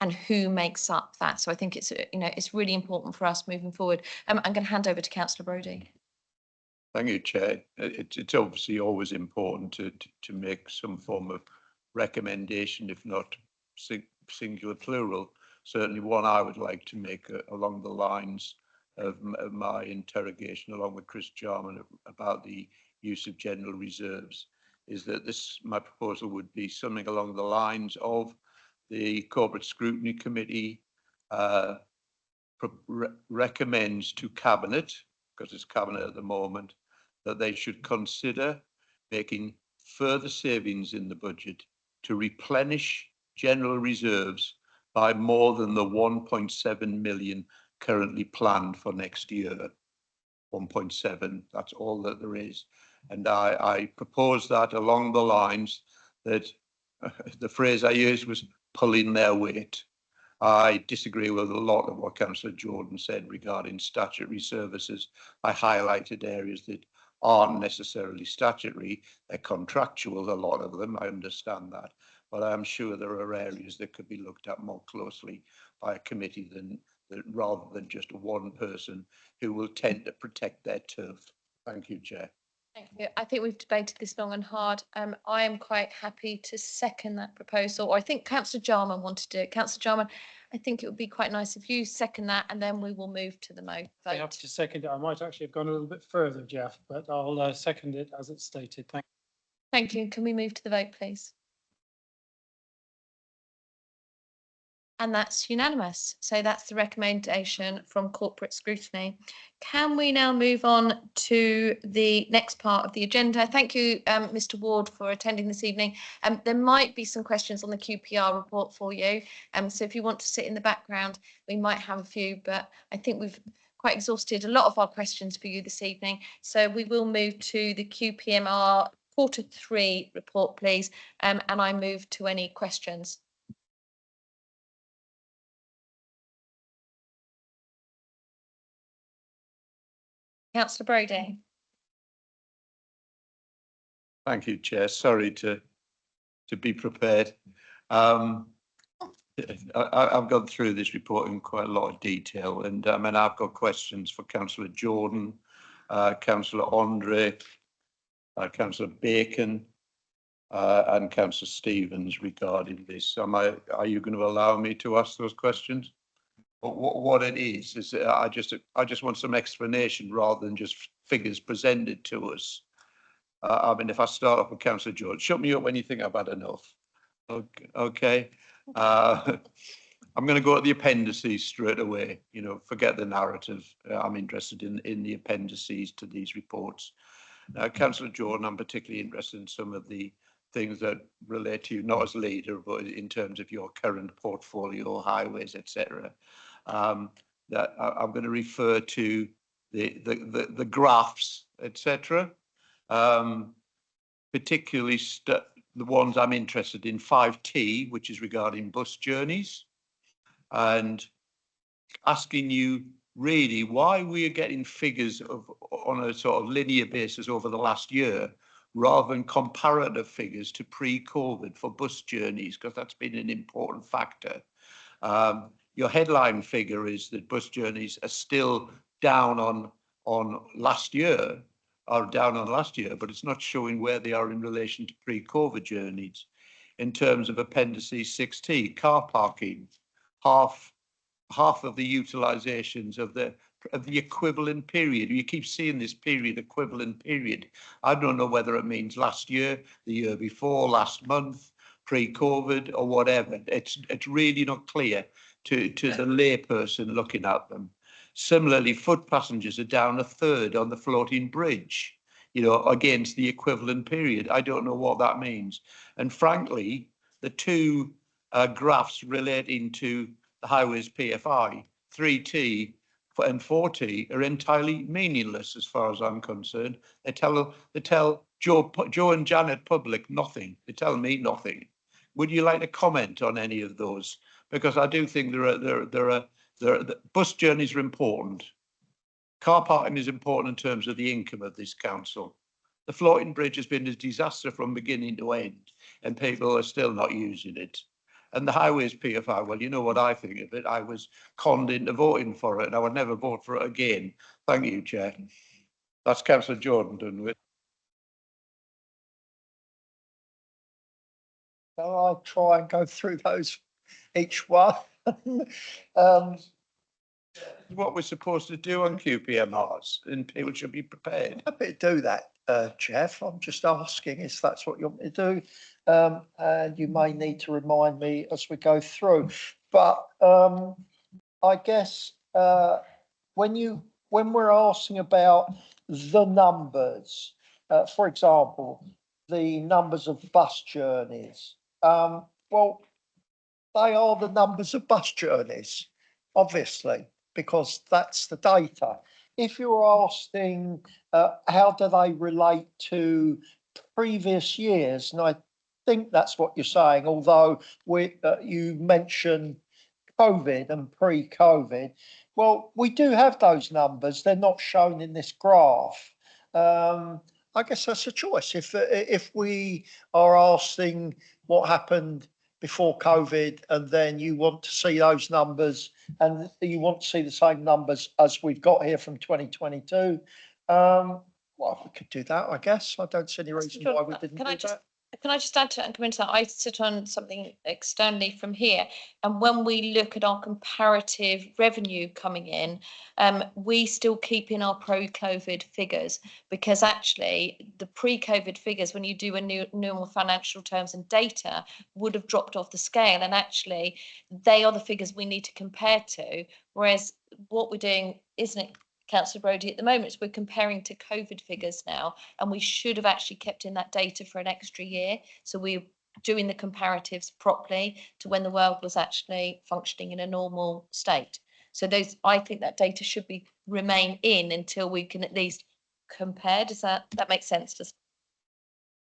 and who makes up that. So I think it's really important for us moving forward. I'm going to hand over to Councillor Brodie. Thank you, Chair. It's obviously always important to make some form of recommendation, if not singular plural. Certainly one I would like to make along the lines of my interrogation along with Chris Jarman about the use of general reserves, is that my proposal would be something along the lines of the Corporate Scrutiny Committee recommends to Cabinet, because it's Cabinet at the moment, that they should consider making further savings in the budget to replenish general reserves by more than the 1.7 million currently planned for next year. 1.7, that's all that there is. And I propose that along the lines that the phrase I used was pulling their weight. I disagree with a lot of what Councillor Jordan said regarding statutory services. I highlighted areas that aren't necessarily statutory, they're contractual, a lot of them, I understand that. But I'm sure there are areas that could be looked at more closely by a committee rather than just one person who will tend to protect their turf. Thank you, Chair. Thank you. I think we've debated this long and hard. I am quite happy to second that proposal. Or I think Councillor Jarman wanted to do it. Councillor Jarman, I think it would be quite nice if you second that, and then we will move to the I have vote. to second it. I might actually have gone a little bit further, Jeff, but I'll second it as it's stated. Thank Thank you. Can we move to the vote, please? And that's unanimous. So that's the recommendation from corporate scrutiny. Can we now move on to the next part of the agenda? Thank you, Mr. Ward, for attending this evening. There might be some questions on the QPR report for you. So if you want to sit in the background, we might have a few, but I think we've quite exhausted a lot of our questions for you this evening. So we will move to the QPMR Q3 report, please. And I move to any questions. Councillor Brodie. Thank you, Chair. Sorry to be prepared. I've gone through this report in quite a lot of detail, and I've got questions for Councillor Jordan, Councillor Andre, Councillor Bacon, and Councillor Stevens regarding this. Are you going to allow me to ask those questions? What it is I just want some explanation rather than just figures presented to us. If I start off with Councillor George, shut me up when you think I've had enough. Okay. I'm going to go at the appendices straight away. Forget the narrative. I'm interested in the appendices to these reports. Councillor Jordan, I'm particularly interested in some of the things that relate to you, not as leader, but in terms of your current portfolio, highways, etc. That I'm going to refer to the graphs, etc. Particularly the ones I'm interested in, 5T, which is regarding bus journeys, and asking you really why we are getting figures on a sort of linear basis over the last year rather than comparative figures to pre-COVID for bus journeys, because that's been an important factor. Your headline figure is that bus journeys are still down on last year, but it's not showing where they are in relation to pre-COVID journeys. In terms of appendices 6T, car parking, half of the utilizations of the equivalent period. You keep seeing this period, equivalent period. I don't know whether it means last year, the year before, last month, pre-COVID or whatever. It's really not clear to the layperson looking at them. Similarly, foot passengers are down a third on the floating bridge, against the equivalent period. I don't know what that means. And frankly, the two graphs relating to the highways PFI, 3T and 4T, are entirely meaningless as far as I'm concerned. They tell Joe and Janet Public nothing. They tell me nothing. Would you like to comment on any of those? Because I do think bus journeys are important. Car parking is important in terms of the income of this council. The floating bridge has been a disaster from beginning to end, and people are still not using it. And the highways PFI, well, you know what I think of it. I was conned into voting for it, and I would never vote for it again. Thank you, Chair. That's Councillor Jordan done with. Shall I try and go through those each one? What we're supposed to do on QPMRs, and people should be prepared. Happy to do that, Jeff. I'm just asking if that's what you want me to do. And you may need to remind me as we go through. But I guess when we're asking about the numbers, for example, the numbers of bus journeys, well, they are the numbers of bus journeys, obviously, because that's the data. If you're asking how do they relate to previous years, and I think that's what you're saying, although you mention COVID and pre-COVID. Well, we do have those numbers. They're not shown in this graph. I guess that's a choice. If we are asking what happened before COVID, and then you want to see those numbers, and you want to see the same numbers as we've got here from 2022, well, we could do that, I guess. I don't see any reason why we didn't do that. Can I just add to that and come into that? I sit on something externally from here, and when we look at our comparative revenue coming in, we still keep in our pro-COVID figures, because actually the pre-COVID figures, when you do a new normal financial terms and data, would have dropped off the scale, and actually they are the figures we need to compare to. Whereas what we're doing, isn't it, Councillor Brodie, at the moment is we're comparing to COVID figures now, and we should have actually kept in that data for an extra year. So we're doing the comparatives properly to when the world was actually functioning in a normal state. So those, I think that data should be remain in until we can at least compare. Does that make sense?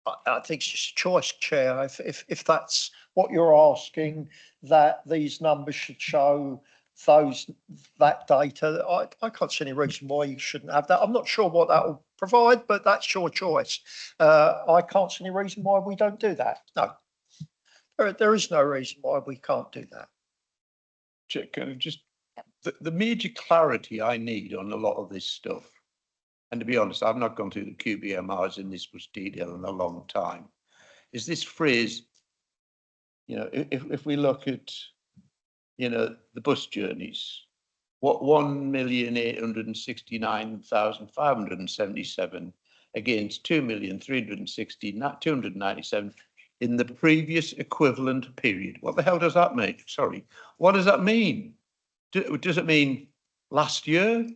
I think it's just a choice, Chair. If that's what you're asking, that these numbers should show that data, I can't see any reason why you shouldn't have that. I'm not sure what that will provide, but that's your choice. I can't see any reason why we don't do that. No, there is no reason why we can't do that. Kind of just the major clarity I need on a lot of this stuff, and to be honest, I've not gone through the QBMRs in this much detail in a long time, is this phrase, you know, if we look at, you know, the bus journeys, what 1,869,577 against 2,360,297 in the previous equivalent period. What the hell does that mean? Sorry, what does that mean? Does it mean last year?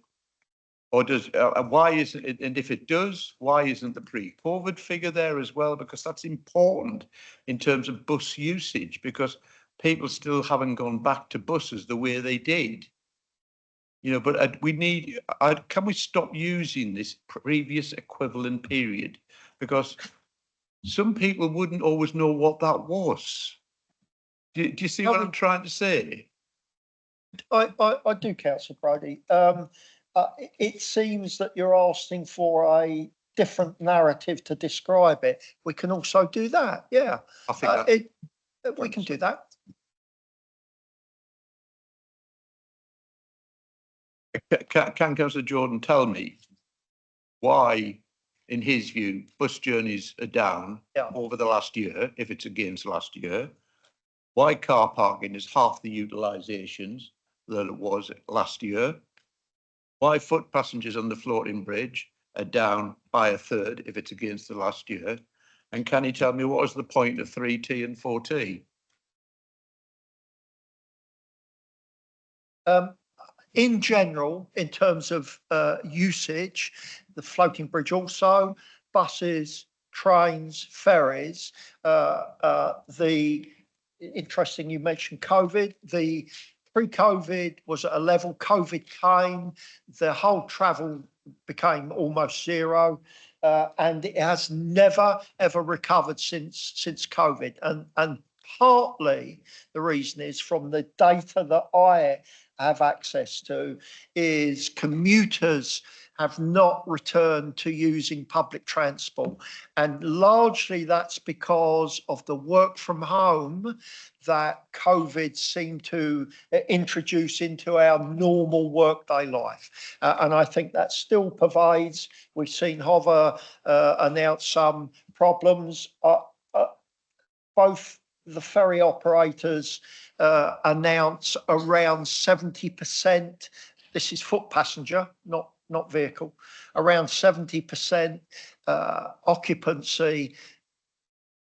Or does why isn't it? And if it does, why isn't the pre-COVID figure there as well? Because that's important in terms of bus usage, because people still haven't gone back to buses the way they did. You know, but we need, can we stop using this previous equivalent period? Because some people wouldn't always know what that was. Do you see what I'm trying to say? I do, Councillor Brodie. It seems that you're asking for a different narrative to describe it. We can also do that. Yeah, I think we can do that. Can Councillor Jordan tell me why, in his view, bus journeys are down over the last year, if it's against last year? Why car parking is half the utilisations that it was last year? Why foot passengers on the floating bridge are down by a third if it's against the last year? And can you tell me what was the point of 3T and 4T? In general, in terms of usage, the floating bridge also, buses, trains, ferries, interesting you mentioned COVID, the pre-COVID was at a level, COVID came, the whole travel became almost zero, and it has never ever recovered since COVID. And partly the reason is, from the data that I have access to, is commuters have not returned to using public transport, and largely that's because of the work from home that COVID seemed to introduce into our normal workday life, and I think that still pervades. We've seen Hover announce some problems. Both the ferry operators announce around 70%. This is foot passenger, not vehicle. Around 70% occupancy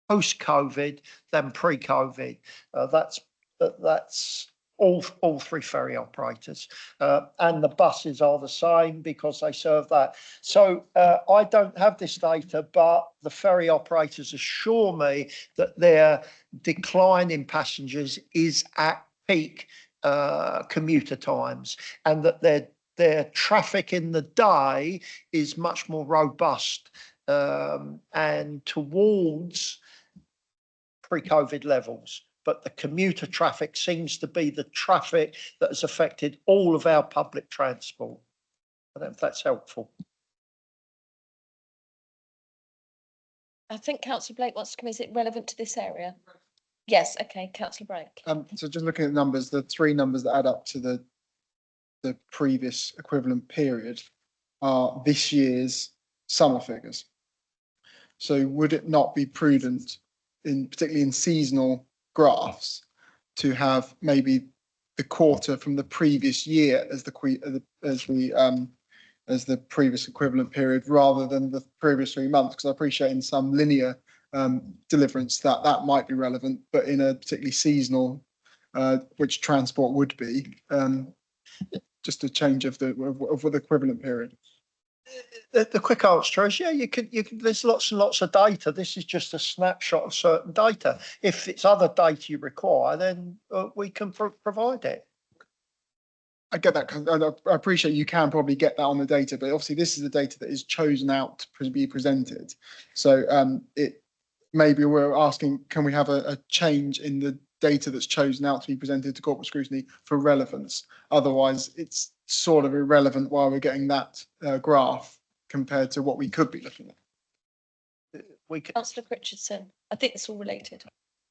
post-COVID than pre-COVID. That's all three ferry operators, and the buses are the same because they serve that. So I don't have this data, but the ferry operators assure me that their decline in passengers is at peak commuter times, and that their traffic in the day is much more robust and towards pre-COVID levels. but the commuter traffic seems to be the traffic that has affected all of our public transport. I don't know if that's helpful. I think Councillor Blake wants to come. Is it relevant to this area? Yes, okay, Councillor Blake. So just looking at the numbers, the three numbers that add up to the previous equivalent period are this year's summer figures. So would it not be prudent, particularly in seasonal graphs, to have maybe the quarter from the previous year as the previous equivalent period rather than the previous 3 months? Because I appreciate in some linear deliverance that might be relevant, but in a particularly seasonal, which transport would be, just a change of the equivalent period. The quick answer is, yeah, you can, there's lots and lots of data. This is just a snapshot of certain data. If it's other data you require, then we can provide it. I get that. I appreciate you can probably get that on the data, but obviously this is the data that is chosen out to be presented. So it maybe we're asking, can we have a change in the data that's chosen out to be presented to corporate scrutiny for relevance? Otherwise, it's sort of irrelevant while we're getting that graph compared to what we could be looking at. Councillor Richardson, I think it's all related.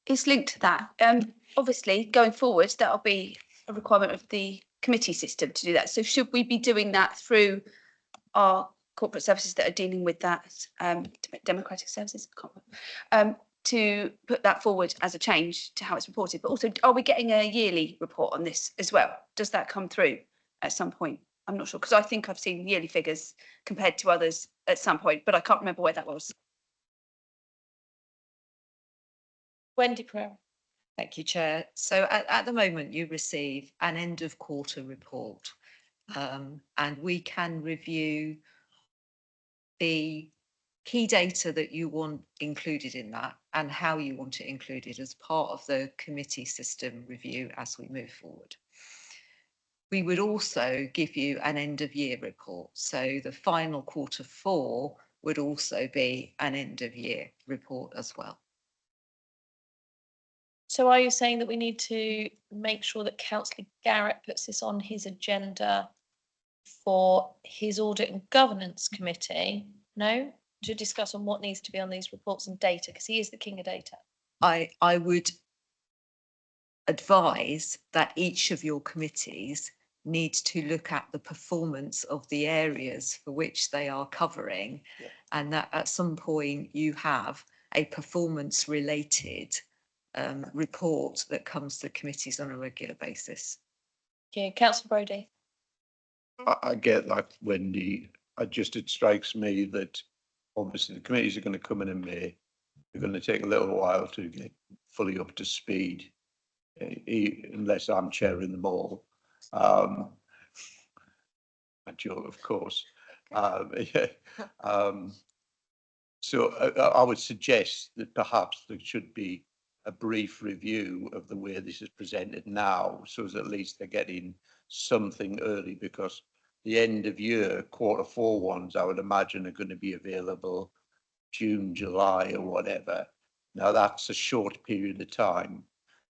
It's linked to that. Obviously, going forward, that'll be a requirement of the committee system to do that. So should we be doing that through our corporate services that are dealing with that, democratic services, to put that forward as a change to how it's reported? But also, are we getting a yearly report on this as well? Does that come through at some point? I'm not sure, because I think I've seen yearly figures compared to others at some point, but I can't remember where that was. Wendy Pereira. Thank you, Chair. So at the moment, you receive an end of quarter report, and we can review the key data that you want included in that and how you want it included as part of the committee system review as we move forward. We would also give you an end of year report. So the final Q4 would also be an end of year report as well. So are you saying that we need to make sure that Councillor Garrett puts this on his agenda for his audit and governance committee? No? To discuss on what needs to be on these reports and data, because he is the king of data. I would advise that each of your committees needs to look at the performance of the areas for which they are covering, and that at some point you have a performance related report that comes to committees on a regular basis. Okay, Councillor Brodie. I get that, Wendy. It strikes me that obviously the committees are going to come in May. They're going to take a little while to get fully up to speed, unless I'm chairing them all. And Joe, of course. So I would suggest that perhaps there should be a brief review of the way this is presented now, so as at least they're getting something early, because the end of year Q4 ones, I would imagine, are going to be available June, July or whatever. Now that's a short period of time,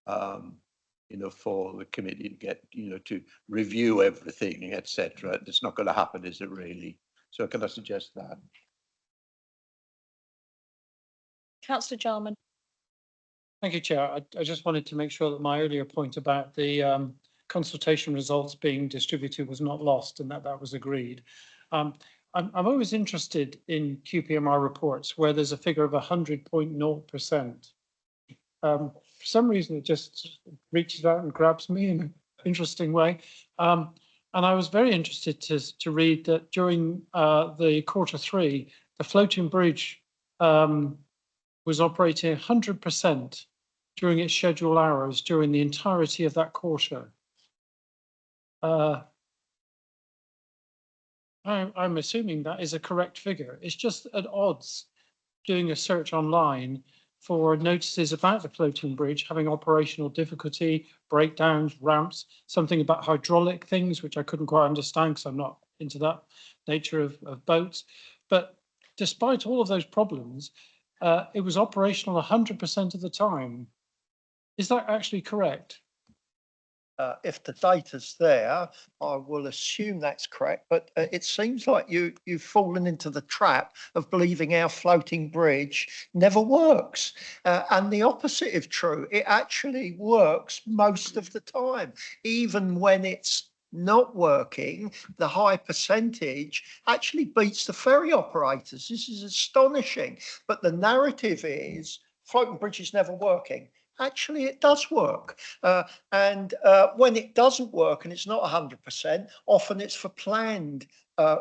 for the committee to get, to review everything, etc. It's not going to happen, is it really? So can I suggest that? Councillor Jarman. Thank you, Chair. I just wanted to make sure that my earlier point about the consultation results being distributed was not lost, and that was agreed. I'm always interested in QPMR reports where there's a figure of 100.0%. For some reason, it just reaches out and grabs me in an interesting way. And I was very interested to read that during the Q3, the floating bridge was operating 100% during its scheduled hours during the entirety of that quarter. I'm assuming that is a correct figure. It's just at odds doing a search online for notices about the floating bridge having operational difficulty, breakdowns, ramps, something about hydraulic things, which I couldn't quite understand because I'm not into that nature of boats. But despite all of those problems, it was operational 100% of the time. Is that actually correct? If the data's there, I will assume that's correct, but it seems like you've fallen into the trap of believing our floating bridge never works. And the opposite is true. It actually works most of the time, even when it's not working. The high percentage actually beats the ferry operators. This is astonishing. But the narrative is floating bridge is never working. Actually, it does work. And when it doesn't work and it's not 100%, often it's for planned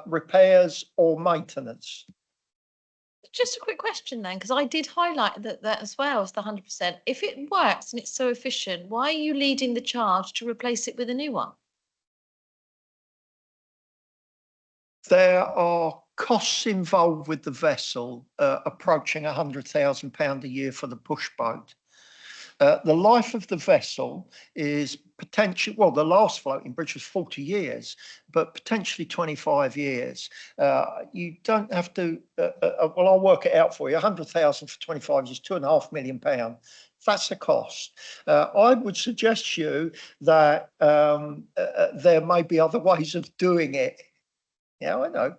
repairs or maintenance. Just a quick question then, because I did highlight that as well as the 100%. If it works and it's so efficient, why are you leading the charge to replace it with a new one? There are costs involved with the vessel approaching £100,000 a year for the push boat. The life of the vessel is potentially, well, the last floating bridge was 40 years, but potentially 25 years. You don't have to, well, I'll work it out for you. 100,000 for 25 years, £2.5 million. That's the cost. I would suggest to you that there may be other ways of doing it. Yeah, I know.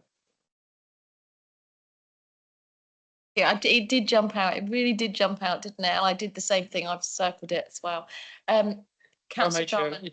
Yeah, it did jump out. It really did jump out, didn't it? And I did the same thing. I've circled it as well. Councillor Jarman.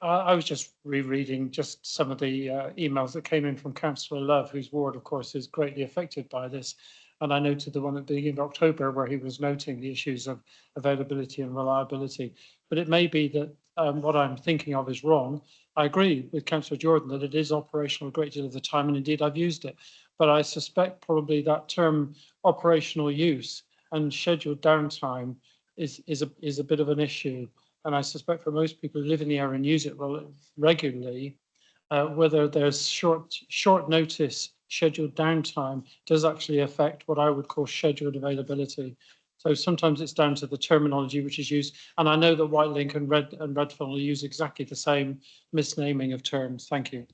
I was just rereading just some of the emails that came in from Councillor Love, whose ward, of course, is greatly affected by this. And I noted the one at the beginning of October where he was noting the issues of availability and reliability. But it may be that what I'm thinking of is wrong. I agree with Councillor Jordan that it is operational a great deal of the time, and indeed I've used it. But I suspect probably that term operational use and scheduled downtime is a bit of an issue. And I suspect for most people who live in the area and use it regularly, whether there's short notice scheduled downtime does actually affect what I would call scheduled availability. So sometimes it's down to the terminology which is used. And I know that Whitelink and Redfern will use exactly the same misnaming of terms. Thank you.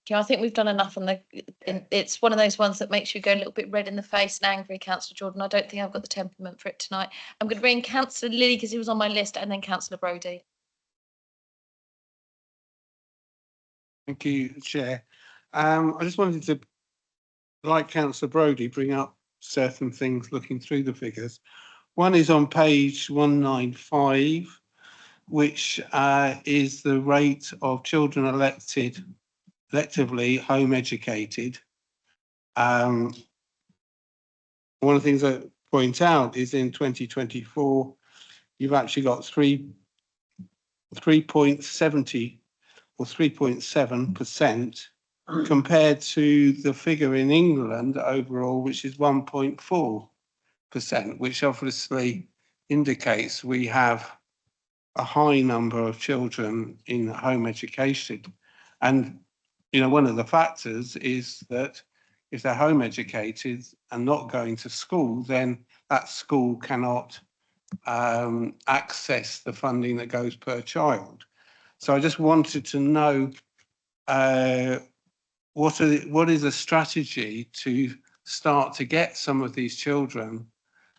Yeah, I think we've done enough on it's one of those ones that makes you go a little bit red in the face and angry, Councillor Jordan. I don't think I've got the temperament for it tonight. I'm going to bring Councillor Lilly because he was on my list, and then Councillor Brodie. Thank you, Chair. I just wanted to, like Councillor Brodie, bring up certain things looking through the figures. One is on page 195, which is the rate of children electively home educated. One of the things I point out is in 2024, you've actually got 3.70 or 3.7% compared to the figure in England overall, which is 1.4%, which obviously indicates we have a high number of children in home education. And, you know, one of the factors is that if they're home educated and not going to school, then that school cannot access the funding that goes per child. So I just wanted to know what is a strategy to start to get some of these children,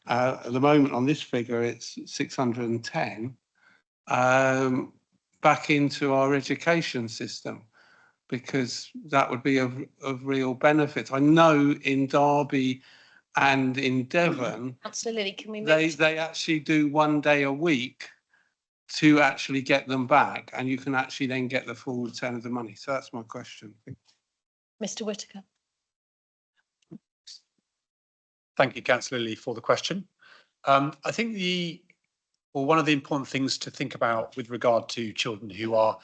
at the moment on this figure it's 610, back into our education system, because that would be of real benefit. I know in Derby and in Devon, Councillor Lilly, can we move? they actually do 1 day a week to actually get them back, and you can actually then get the full return of the money. So that's my question. Mr. Whitaker. Thank you, Councillor Lilly, for the question. I think one of the important things to think about with regard to children who are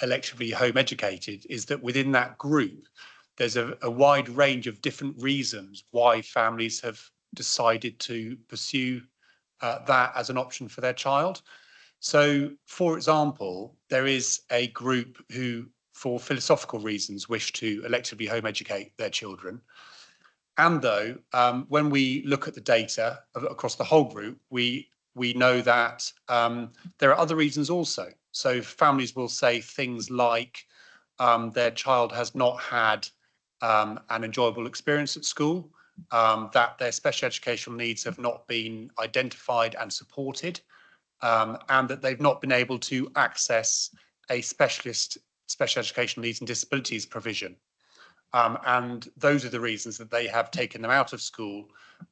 electively home educated is that within that group, there's a wide range of different reasons why families have decided to pursue that as an option for their child. So, for example, there is a group who, for philosophical reasons, wish to electively home educate their children. And though, when we look at the data across the whole group, we know that there are other reasons also. So families will say things like their child has not had an enjoyable experience at school, that their special educational needs have not been identified and supported, and that they've not been able to access a specialist special educational needs and disabilities provision. And those are the reasons that they have taken them out of school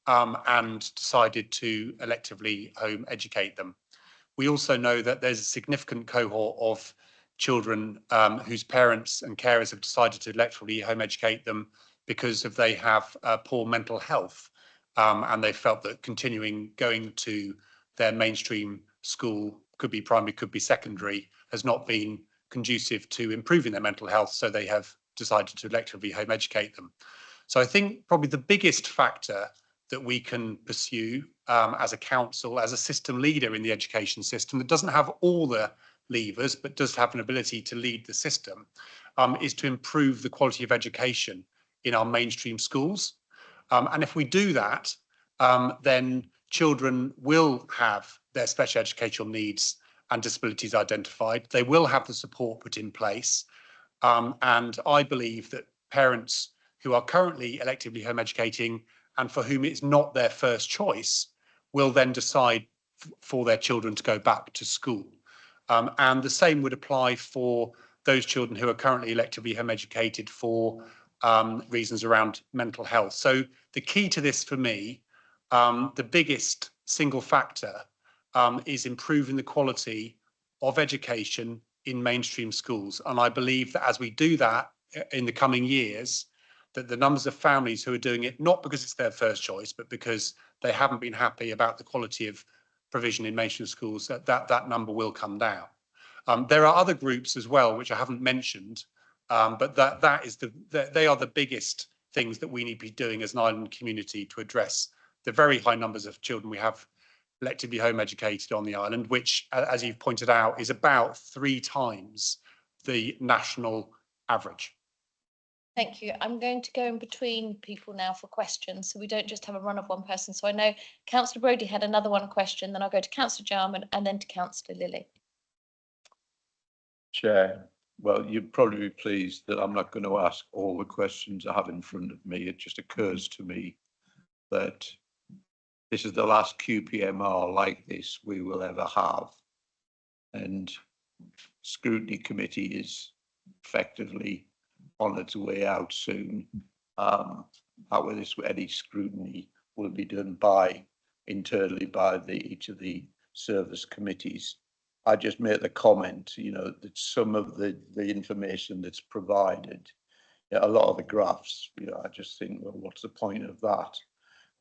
and decided to electively home educate them. We also know that there's a significant cohort of children whose parents and carers have decided to electively home educate them because they have poor mental health, and they felt that continuing going to their mainstream school, could be primary, could be secondary, has not been conducive to improving their mental health, so they have decided to electively home educate them. So I think probably the biggest factor that we can pursue as a council, as a system leader in the education system that doesn't have all the levers but does have an ability to lead the system, is to improve the quality of education in our mainstream schools. And if we do that, then children will have their special educational needs and disabilities identified. They will have the support put in place. And I believe that parents who are currently electively home educating and for whom it's not their first choice will then decide for their children to go back to school. And the same would apply for those children who are currently electively home educated for reasons around mental health. So the key to this for me, the biggest single factor, is improving the quality of education in mainstream schools. And I believe that as we do that in the coming years, that the numbers of families who are doing it, not because it's their first choice, but because they haven't been happy about the quality of provision in mainstream schools, that number will come down. There are other groups as well, which I haven't mentioned, but they are the biggest things that we need to be doing as an island community to address the very high numbers of children we have electively home educated on the island, which, as you've pointed out, is about 3 times the national average. Thank you. I'm going to go in between people now for questions, so we don't just have a run of one person. So I know Councillor Brodie had another one question, then I'll go to Councillor Jarman and then to Councillor Lilly. Chair, well, you'd probably be pleased that I'm not going to ask all the questions I have in front of me. It just occurs to me that this is the last QPMR like this we will ever have. And Scrutiny Committee is effectively on its way out soon. However, any scrutiny will be done internally by each of the service committees. I just made the comment, that some of the information that's provided, a lot of the graphs, I just think, well, what's the point of that?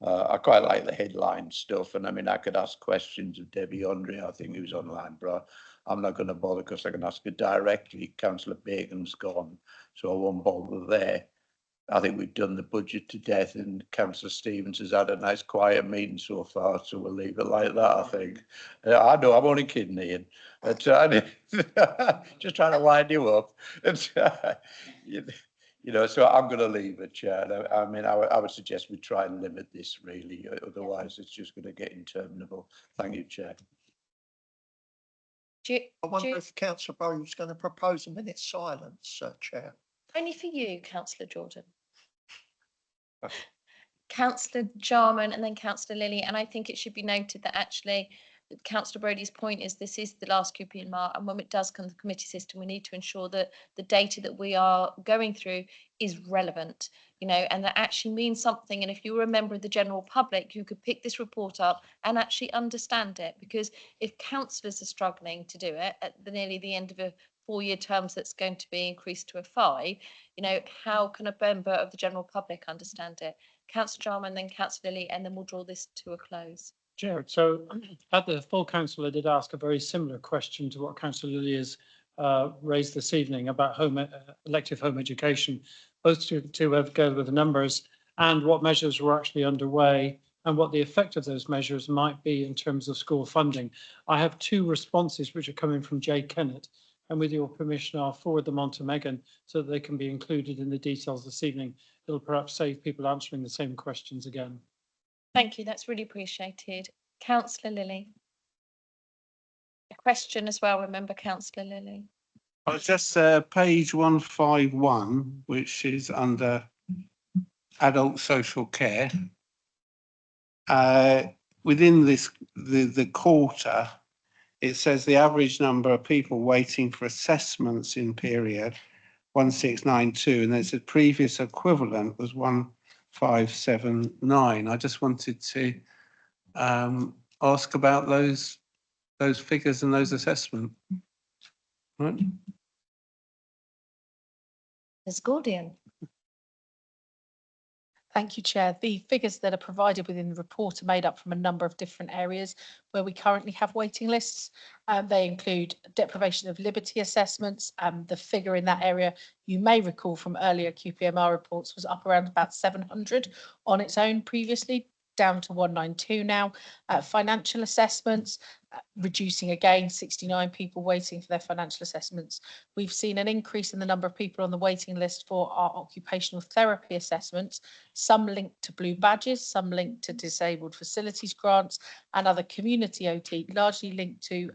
I quite like the headline stuff, and I mean, I could ask questions of Debbie Andre, I think, who's online, but I'm not going to bother because I can ask her directly. Councillor Bacon's gone, so I won't bother there. I think we've done the budget to death, and Councillor Stevens has had a nice quiet meeting so far, so we'll leave it like that, I think. I know, I'm only kidding, Ian. But, just trying to wind you up. So I'm going to leave it, Chair. I mean, I would suggest we try and limit this, really. Otherwise, it's just going to get interminable. Thank you, Chair. I wonder if Councillor Bowles going to propose a minute's silence, Chair. Only for you, Councillor Jordan. Councillor Jarman and then Councillor Lilly. And I think it should be noted that actually Councillor Brodie's point is this is the last QPMR, and when it does come to the committee system, we need to ensure that the data that we are going through is relevant, and that actually means something. And if you were a member of the general public, you could pick this report up and actually understand it, because if councillors are struggling to do it at nearly the end of a 4-year term that's going to be increased to a 5, how can a member of the general public understand it? Councillor Jarman, then Councillor Lilly, and then we'll draw this to a close. Chair, so at the full council, I did ask a very similar question to what Councillor Lilly has raised this evening about elective home education, both to go with the numbers and what measures were actually underway and what the effect of those measures might be in terms of school funding. I have 2 responses which are coming from Jay Kennett, and with your permission, I'll forward them on to Megan so that they can be included in the details this evening. It'll perhaps save people answering the same questions again. Thank you, that's really appreciated. Councillor Lilly. A question as well, remember, Councillor Lilly. It's just page 151, which is under adult social care. Within this, the quarter, it says the average number of people waiting for assessments in period 1692, and there's a previous equivalent was 1579. I just wanted to ask about those figures and those assessments. Right. Ms. Gordian. Thank you, Chair. The figures that are provided within the report are made up from a number of different areas where we currently have waiting lists. They include deprivation of liberty assessments. The figure in that area, you may recall from earlier QPMR reports, was up around about 700 on its own previously, down to 192 now. Financial assessments, reducing again, 69 people waiting for their financial assessments. We've seen an increase in the number of people on the waiting list for our occupational therapy assessments, some linked to blue badges, some linked to disabled facilities grants and other community OT, largely linked to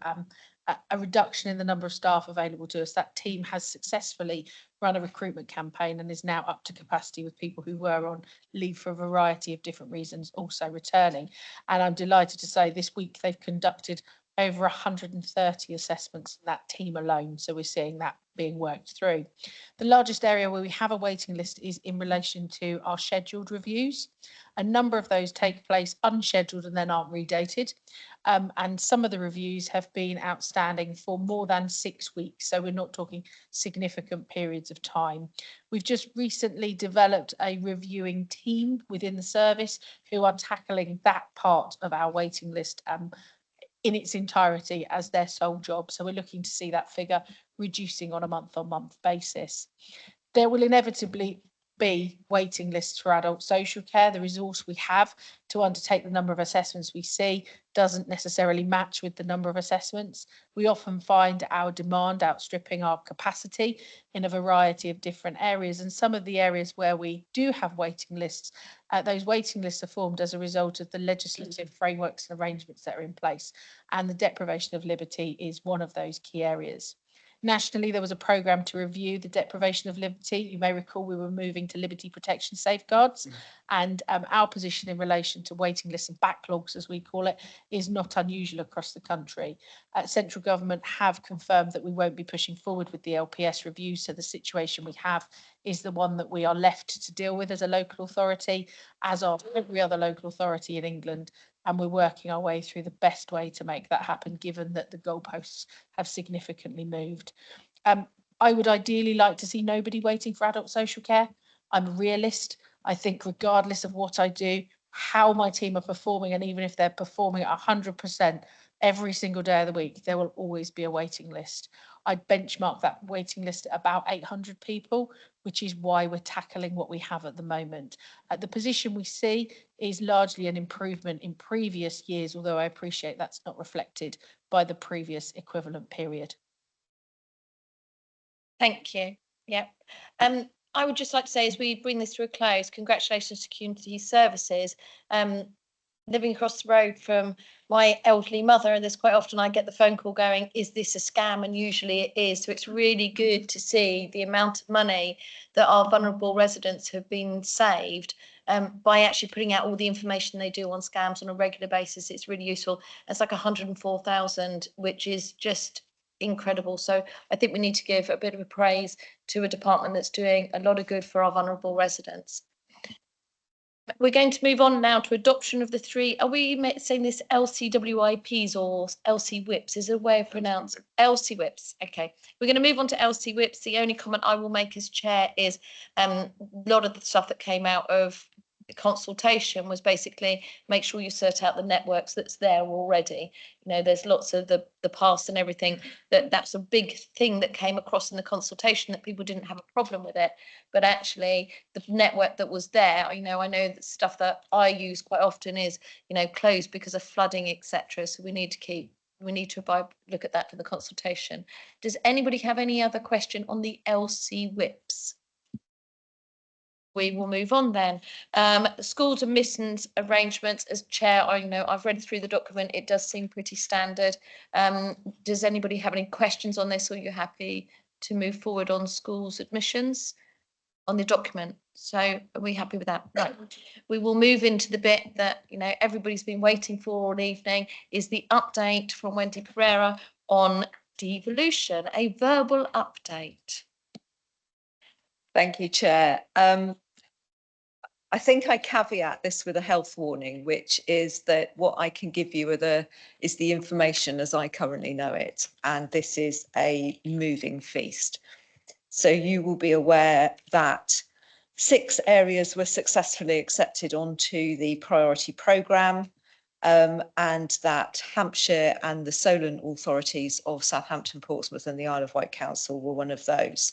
a reduction in the number of staff available to us. That team has successfully run a recruitment campaign and is now up to capacity with people who were on leave for a variety of different reasons also returning. And I'm delighted to say this week they've conducted over 130 assessments in that team alone. So we're seeing that being worked through. The largest area where we have a waiting list is in relation to our scheduled reviews. A number of those take place unscheduled and then aren't redated. And some of the reviews have been outstanding for more than 6 weeks. So we're not talking significant periods of time. We've just recently developed a reviewing team within the service who are tackling that part of our waiting list in its entirety as their sole job. So we're looking to see that figure reducing on a month-on-month basis. There will inevitably be waiting lists for adult social care. The resource we have to undertake the number of assessments we see doesn't necessarily match with the number of assessments. We often find our demand outstripping our capacity in a variety of different areas. And some of the areas where we do have waiting lists, those waiting lists are formed as a result of the legislative frameworks and arrangements that are in place. And the deprivation of liberty is one of those key areas. Nationally, there was a programme to review the deprivation of liberty. You may recall we were moving to liberty protection safeguards, and our position in relation to waiting lists and backlogs, as we call it, is not unusual across the country. Central government have confirmed that we won't be pushing forward with the LPS review, so the situation we have is the one that we are left to deal with as a local authority, as of every other local authority in England. And we're working our way through the best way to make that happen, given that the goalposts have significantly moved. I would ideally like to see nobody waiting for adult social care. I'm a realist. I think regardless of what I do, how my team are performing, and even if they're performing at 100% every single day of the week, there will always be a waiting list. I'd benchmark that waiting list at about 800 people, which is why we're tackling what we have at the moment. The position we see is largely an improvement in previous years, although I appreciate that's not reflected by the previous equivalent period. Thank you. Yeah. I would just like to say, as we bring this to a close, congratulations to Community Services. Living across the road from my elderly mother, and there's quite often I get the phone call going, is this a scam? And usually it is. So it's really good to see the amount of money that our vulnerable residents have been saved by actually putting out all the information they do on scams on a regular basis. It's really useful. It's like 104,000, which is just incredible. So I think we need to give a bit of a praise to a department that's doing a lot of good for our vulnerable residents. We're going to move on now to adoption of the three. Are we saying this LCWIPs or LC whips? Is there a way of pronouncing LC whips? Okay, we're going to move on to LC whips. The only comment I will make as chair is a lot of the stuff that came out of the consultation was basically make sure you sort out the networks that's there already. You know, there's lots of the past and everything that's a big thing that came across in the consultation, that people didn't have a problem with it, but actually the network that was there, you know, I know that stuff that I use quite often is, you know, closed because of flooding, etc. So we need to look at that in the consultation. Does anybody have any other question on the LC whips? We will move on then. Schools admissions arrangements, as chair, I know I've read through the document. It does seem pretty standard. Does anybody have any questions on this, or are you happy to move forward on schools admissions? on the document. So are we happy with that? Right. We will move into the bit that, you know, everybody's been waiting for all evening, is the update from Wendy Pereira on devolution, a verbal update. Thank you, Chair. I think I caveat this with a health warning, which is that what I can give you is the information as I currently know it. And this is a moving feast. So you will be aware that 6 areas were successfully accepted onto the priority programme, and that Hampshire and the Solent authorities of Southampton, Portsmouth and the Isle of Wight Council were one of those.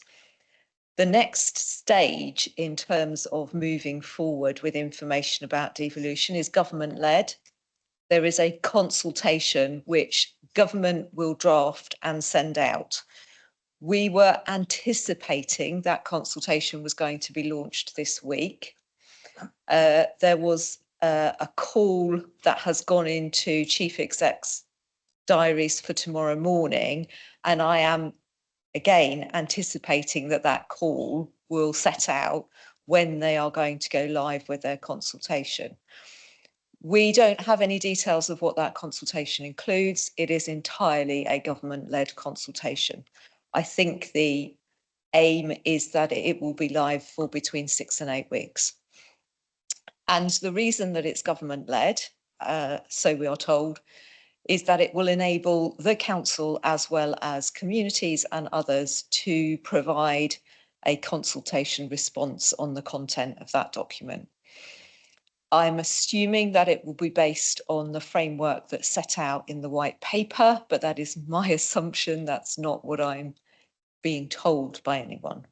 The next stage in terms of moving forward with information about devolution is government-led. There is a consultation which government will draft and send out. We were anticipating that consultation was going to be launched this week. There was a call that has gone into Chief Exec's diaries for tomorrow morning, and I am again anticipating that that call will set out when they are going to go live with their consultation. We don't have any details of what that consultation includes. It is entirely a government-led consultation. I think the aim is that it will be live for between 6 and 8 weeks. And the reason that it's government-led, so we are told, is that it will enable the council as well as communities and others to provide a consultation response on the content of that document. I'm assuming that it will be based on the framework that's set out in the white paper, but that is my assumption. That's not what I'm being told by anyone.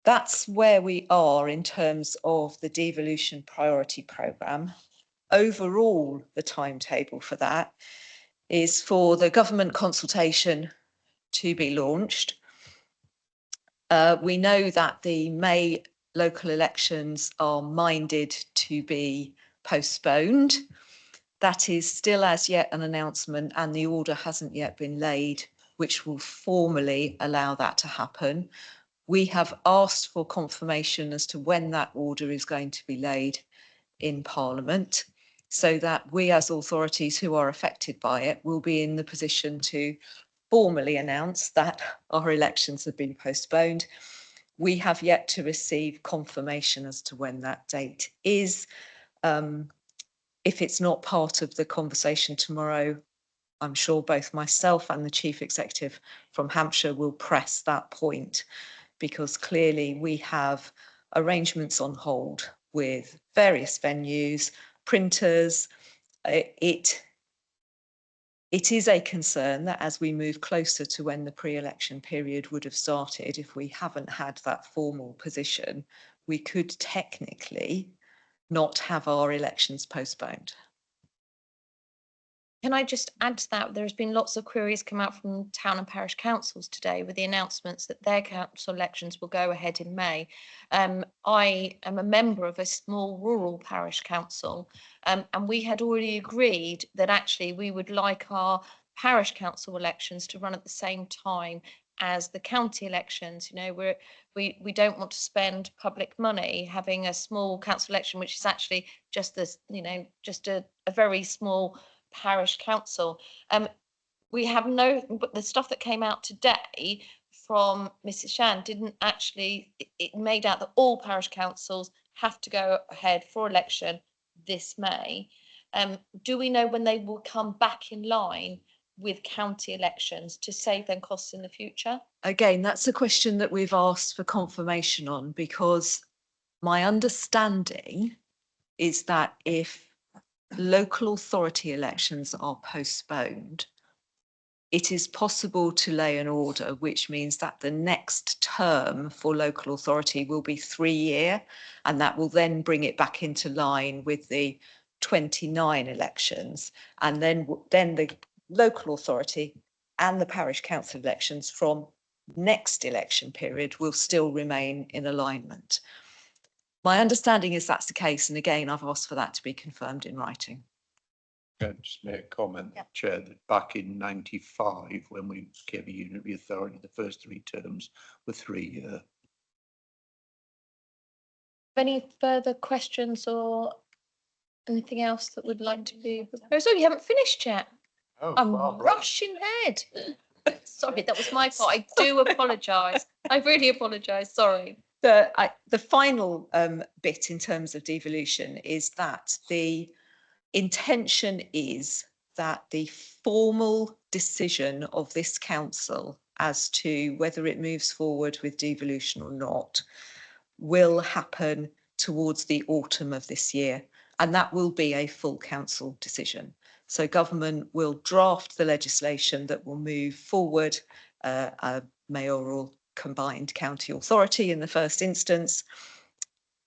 That's where we are in terms of the devolution priority programme. Overall, the timetable for that is for the government consultation to be launched. We know that the May local elections are minded to be postponed. That is still as yet an announcement, and the order hasn't yet been laid, which will formally allow that to happen. We have asked for confirmation as to when that order is going to be laid in Parliament, so that we as authorities who are affected by it will be in the position to formally announce that our elections have been postponed. We have yet to receive confirmation as to when that date is. If it's not part of the conversation tomorrow, I'm sure both myself and the Chief Executive from Hampshire will press that point, because clearly we have arrangements on hold with various venues, printers. It is a concern that as we move closer to when the pre-election period would have started, if we haven't had that formal position, we could technically not have our elections postponed. Can I just add to that? There's been lots of queries come out from town and parish councils today with the announcements that their council elections will go ahead in May. I am a member of a small rural parish council, and we had already agreed that actually we would like our parish council elections to run at the same time as the county elections. You know, we don't want to spend public money having a small council election, which is actually just this, you know, just a very small parish council. We have but the stuff that came out today from Mrs. Shan didn't actually, it made out that all parish councils have to go ahead for election this May. Do we know when they will come back in line with county elections to save them costs in the future? Again, that's a question that we've asked for confirmation on, because my understanding is that if local authority elections are postponed, it is possible to lay an order, which means that the next term for local authority will be 3-year, and that will then bring it back into line with the 29 elections. And then the local authority and the parish council elections from next election period will still remain in alignment. My understanding is that's the case, and again, I've asked for that to be confirmed in writing. Can I just make a comment, Chair, that back in '95, when we became a unitary authority, the first 3 terms were 3-year. Any further questions or anything else that would like to be proposed? Oh, you haven't finished yet. I'm rushing ahead. Sorry, that was my fault. I do apologise. I really apologise. Sorry. The final bit in terms of devolution is that the intention is that the formal decision of this council as to whether it moves forward with devolution or not will happen towards the autumn of this year, and that will be a full council decision. So government will draft the legislation that will move forward a mayoral combined county authority in the first instance.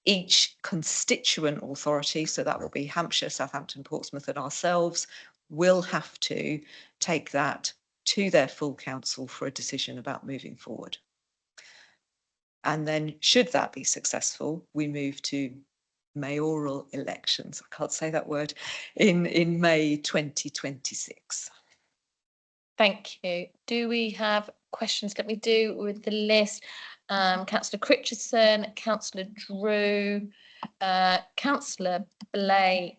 Each constituent authority, so that will be Hampshire, Southampton, Portsmouth and ourselves, will have to take that to their full council for a decision about moving forward. And then should that be successful, we move to mayoral elections. I can't say that word, in May 2026. Thank you. Do we have questions? Let me do with the list. Councillor Critchison, Councillor Drew, Councillor Blake,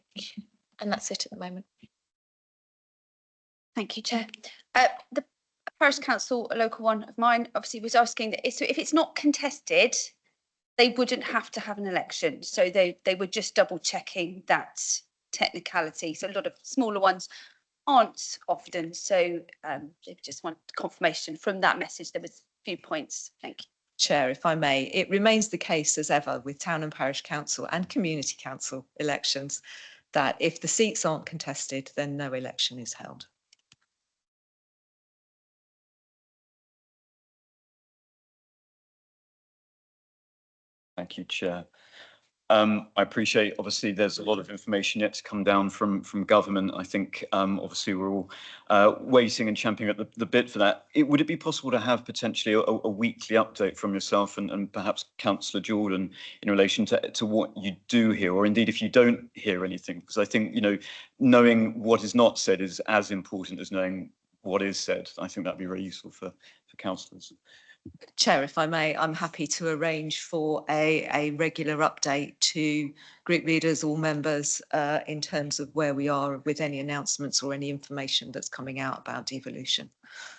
and that's it at the moment. Thank you, Chair. The Parish Council, a local one of mine, obviously was asking that so if it's not contested, they wouldn't have to have an election. So they were just double checking that technicality. So a lot of smaller ones aren't often. So they just want confirmation from that message. There was a few points. Thank you. Chair, if I may, it remains the case as ever with town and parish council and community council elections that if the seats aren't contested, then no election is held. Thank you, Chair. I appreciate, obviously, there's a lot of information yet to come down from government. I think, obviously, we're all waiting and champing at the bit for that. Would it be possible to have potentially a weekly update from yourself and perhaps Councillor Jordan in relation to what you do hear, or indeed if you don't hear anything? Because I think, knowing what is not said is as important as knowing what is said. I think that'd be very useful for councillors. Chair, if I may, I'm happy to arrange for a regular update to group leaders, all members, in terms of where we are with any announcements or any information that's coming out about devolution.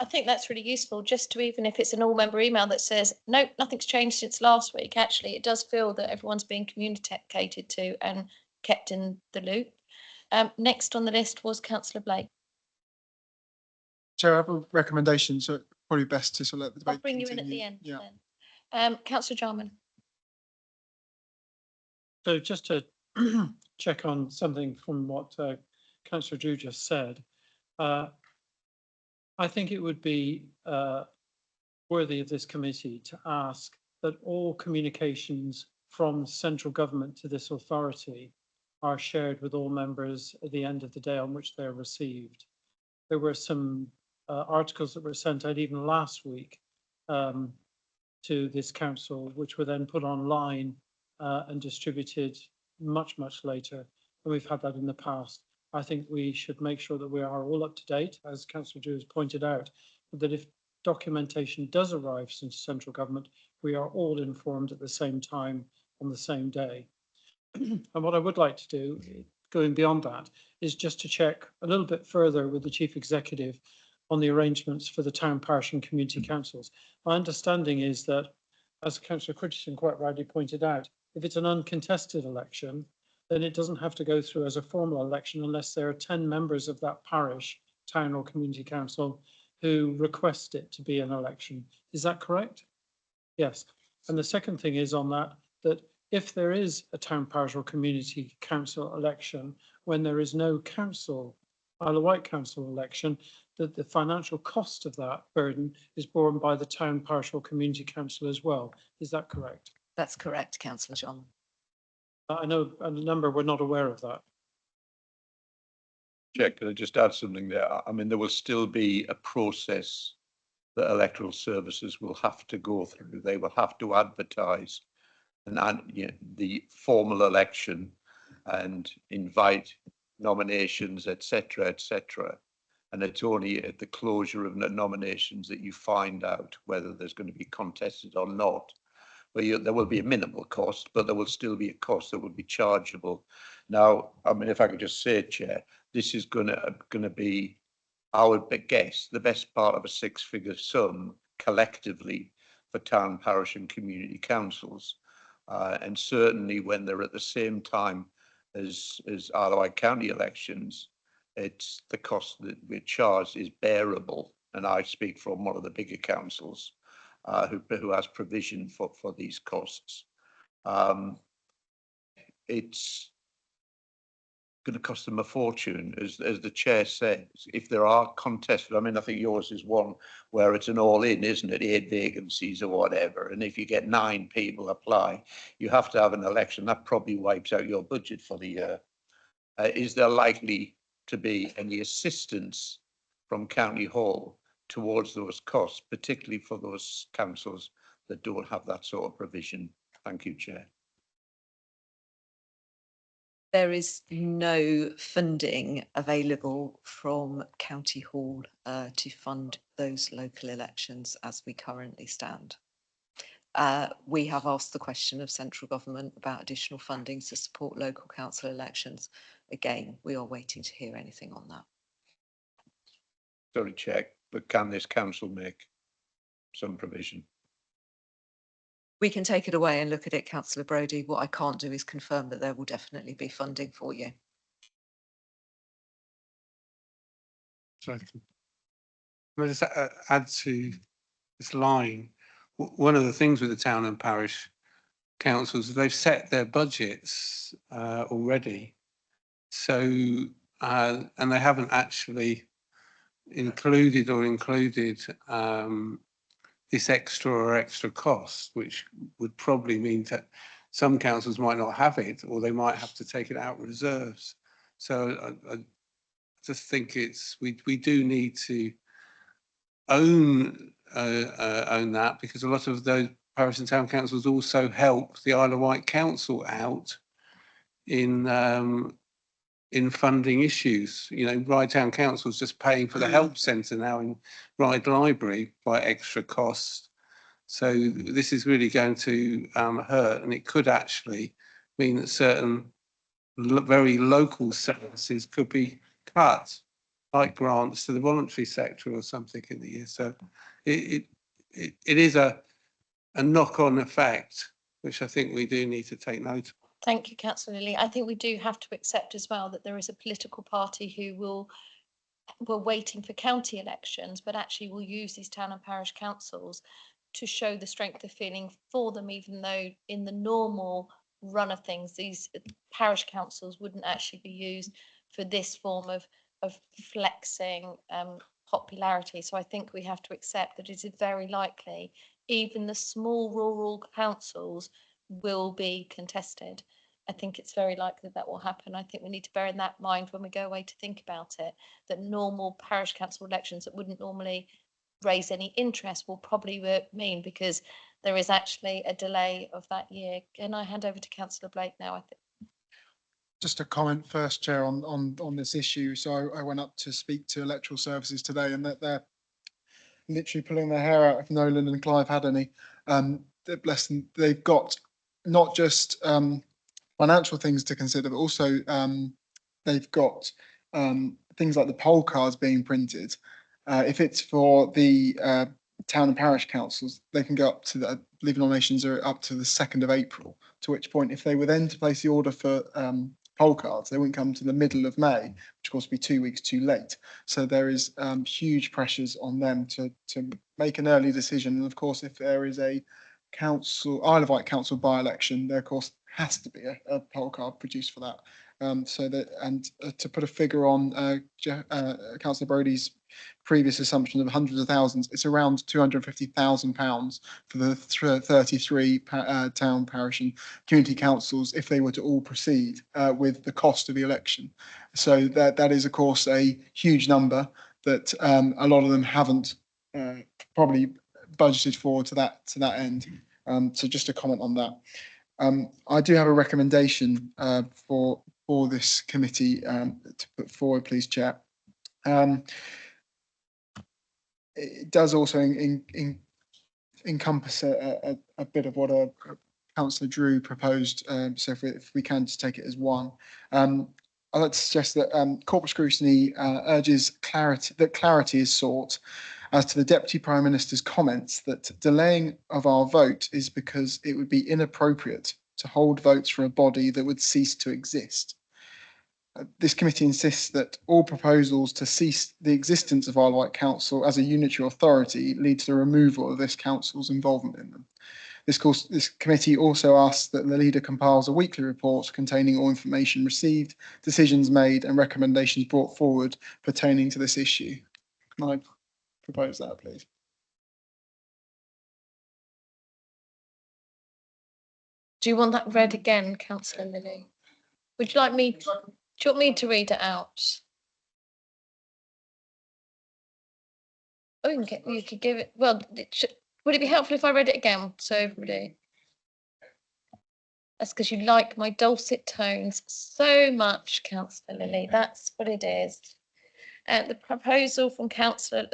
I think that's really useful, just to, even if it's an all-member email that says, nope, nothing's changed since last week. Actually, it does feel that everyone's being communicated to and kept in the loop. Next on the list was Councillor Blake. Chair, I have a recommendation, so probably best to sort of let the debate I'll bring you in at continue. the end Yeah. then. Councillor Jarman. So just to check on something from what Councillor Drew just said, I think it would be worthy of this committee to ask that all communications from central government to this authority are shared with all members at the end of the day on which they're received. There were some articles that were sent out even last week to this council, which were then put online and distributed much later. And we've had that in the past. I think we should make sure that we are all up to date, as Councillor Drew has pointed out, that if documentation does arrive from central government, we are all informed at the same time on the same day. And what I would like to do, going beyond that, is just to check a little bit further with the Chief Executive on the arrangements for the town, parish and community councils. My understanding is that, as Councillor Critchison quite rightly pointed out, if it's an uncontested election, then it doesn't have to go through as a formal election unless there are 10 members of that parish, town or community council who request it to be an election. Is that correct? Yes. And the second thing is on that if there is a town, parish or community council election, when there is no council, Isle of Wight council election, that the financial cost of that burden is borne by the town, parish or community council as well. Is that correct? That's correct, Councillor John. I know a number were not aware of that. Chair, could I just add something there? I mean, there will still be a process that electoral services will have to go through. They will have to advertise the formal election and invite nominations, etc., etc. And it's only at the closure of the nominations that you find out whether there's going to be contested or not. where there will be a minimal cost, but there will still be a cost that will be chargeable. Now, I mean, if I could just say, Chair, this is gonna be, I would guess, the best part of a six-figure sum collectively for town, parish and community councils. And certainly when they're at the same time as Isle of Wight county elections, it's the cost that we're charged is bearable. And I speak from one of the bigger councils who has provision for these costs. It's going to cost them a fortune, as the chair says. If there are contested, I mean, I think yours is one where it's an all-in, isn't it? 8 vacancies or whatever. And if you get 9 people apply, you have to have an election. That probably wipes out your budget for the year. Is there likely to be any assistance from County Hall towards those costs, particularly for those councils that don't have that sort of provision? Thank you, Chair. There is no funding available from County Hall to fund those local elections as we currently stand. We have asked the question of central government about additional funding to support local council elections. Again, we are waiting to hear anything on that. Sorry, Chair, but can this council make some provision? We can take it away and look at it, Councillor Brodie. What I can't do is confirm that there will definitely be funding for you. So can I just add to this line? One of the things with the town and parish councils, they've set their budgets already. So, and they haven't actually included this extra cost, which would probably mean that some councils might not have it, or they might have to take it out of reserves. So I just think we do need to own that, because a lot of those parish and town councils also help the Isle of Wight Council out in funding issues. You know, Ryde Town Council is just paying for the help centre now in Ryde Library by extra cost. So this is really going to hurt, and it could actually mean that certain very local services could be cut, like grants to the voluntary sector or something in the year. So it is a knock-on effect, which I think we do need to take note of. Thank you, Councillor Lilly. I think we do have to accept as well that there is a political party who were waiting for county elections, but actually will use these town and parish councils to show the strength of feeling for them, even though in the normal run of things, these parish councils wouldn't actually be used for this form of flexing popularity. So I think we have to accept that it is very likely even the small rural councils will be contested. I think it's very likely that will happen. I think we need to bear in that mind when we go away to think about it, that normal parish council elections that wouldn't normally raise any interest will probably mean, because there is actually a delay of that year. Can I hand over to Councillor Blake now? I think. Just a comment first, Chair, on this issue. So I went up to speak to electoral services today, and that they're literally pulling their hair out if Nolan and Clive had any. Bless them, they've got not just financial things to consider, but also they've got things like the poll cards being printed. If it's for the town and parish councils, they can go up to I believe nominations are up to the 2nd of April, to which point if they were then to place the order for poll cards, they wouldn't come to the middle of May, which of course would be 2 weeks too late. So there is huge pressures on them to make an early decision. And of course, if there is a Isle of Wight council by-election, there of course has to be a poll card produced for that. To put a figure on Councillor Brodie's previous assumption of hundreds of thousands, it's around £250,000 for the 33 town, parish and community councils if they were to all proceed with the cost of the election. So that is of course a huge number that a lot of them haven't probably budgeted for to that end. So just a comment on that. I do have a recommendation for this committee to put forward, please, Chair. It does also encompass a bit of what Councillor Drew proposed. So if we can just take it as one. I'd like to suggest that corporate scrutiny urges clarity is sought as to the Deputy Prime Minister's comments that delaying of our vote is because it would be inappropriate to hold votes for a body that would cease to exist. This committee insists that all proposals to cease the existence of Isle of Wight Council as a unitary authority lead to the removal of this council's involvement in them. This committee also asks that the leader compiles a weekly report containing all information received, decisions made and recommendations brought forward pertaining to this issue. Can I propose that, please? Do you want that read again, Councillor Lilly? Would you like me, do you want me to read it out? Oh, you could give it, well, would it be helpful if I read it again, so everybody? That's because you like my dulcet tones so much, Councillor Lilly, that's what it is. The proposal from Councillor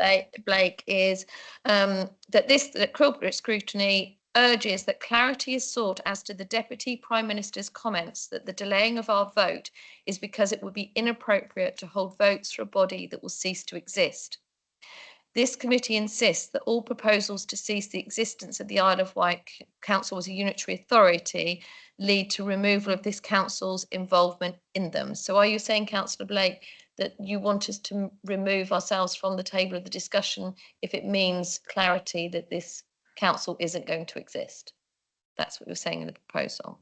Blake is that corporate scrutiny urges that clarity is sought as to the Deputy Prime Minister's comments that the delaying of our vote is because it would be inappropriate to hold votes for a body that will cease to exist. This committee insists that all proposals to cease the existence of the Isle of Wight Council as a unitary authority lead to removal of this council's involvement in them. So are you saying, Councillor Blake, that you want us to remove ourselves from the table of the discussion if it means clarity that this council isn't going to exist? That's what you're saying in the proposal.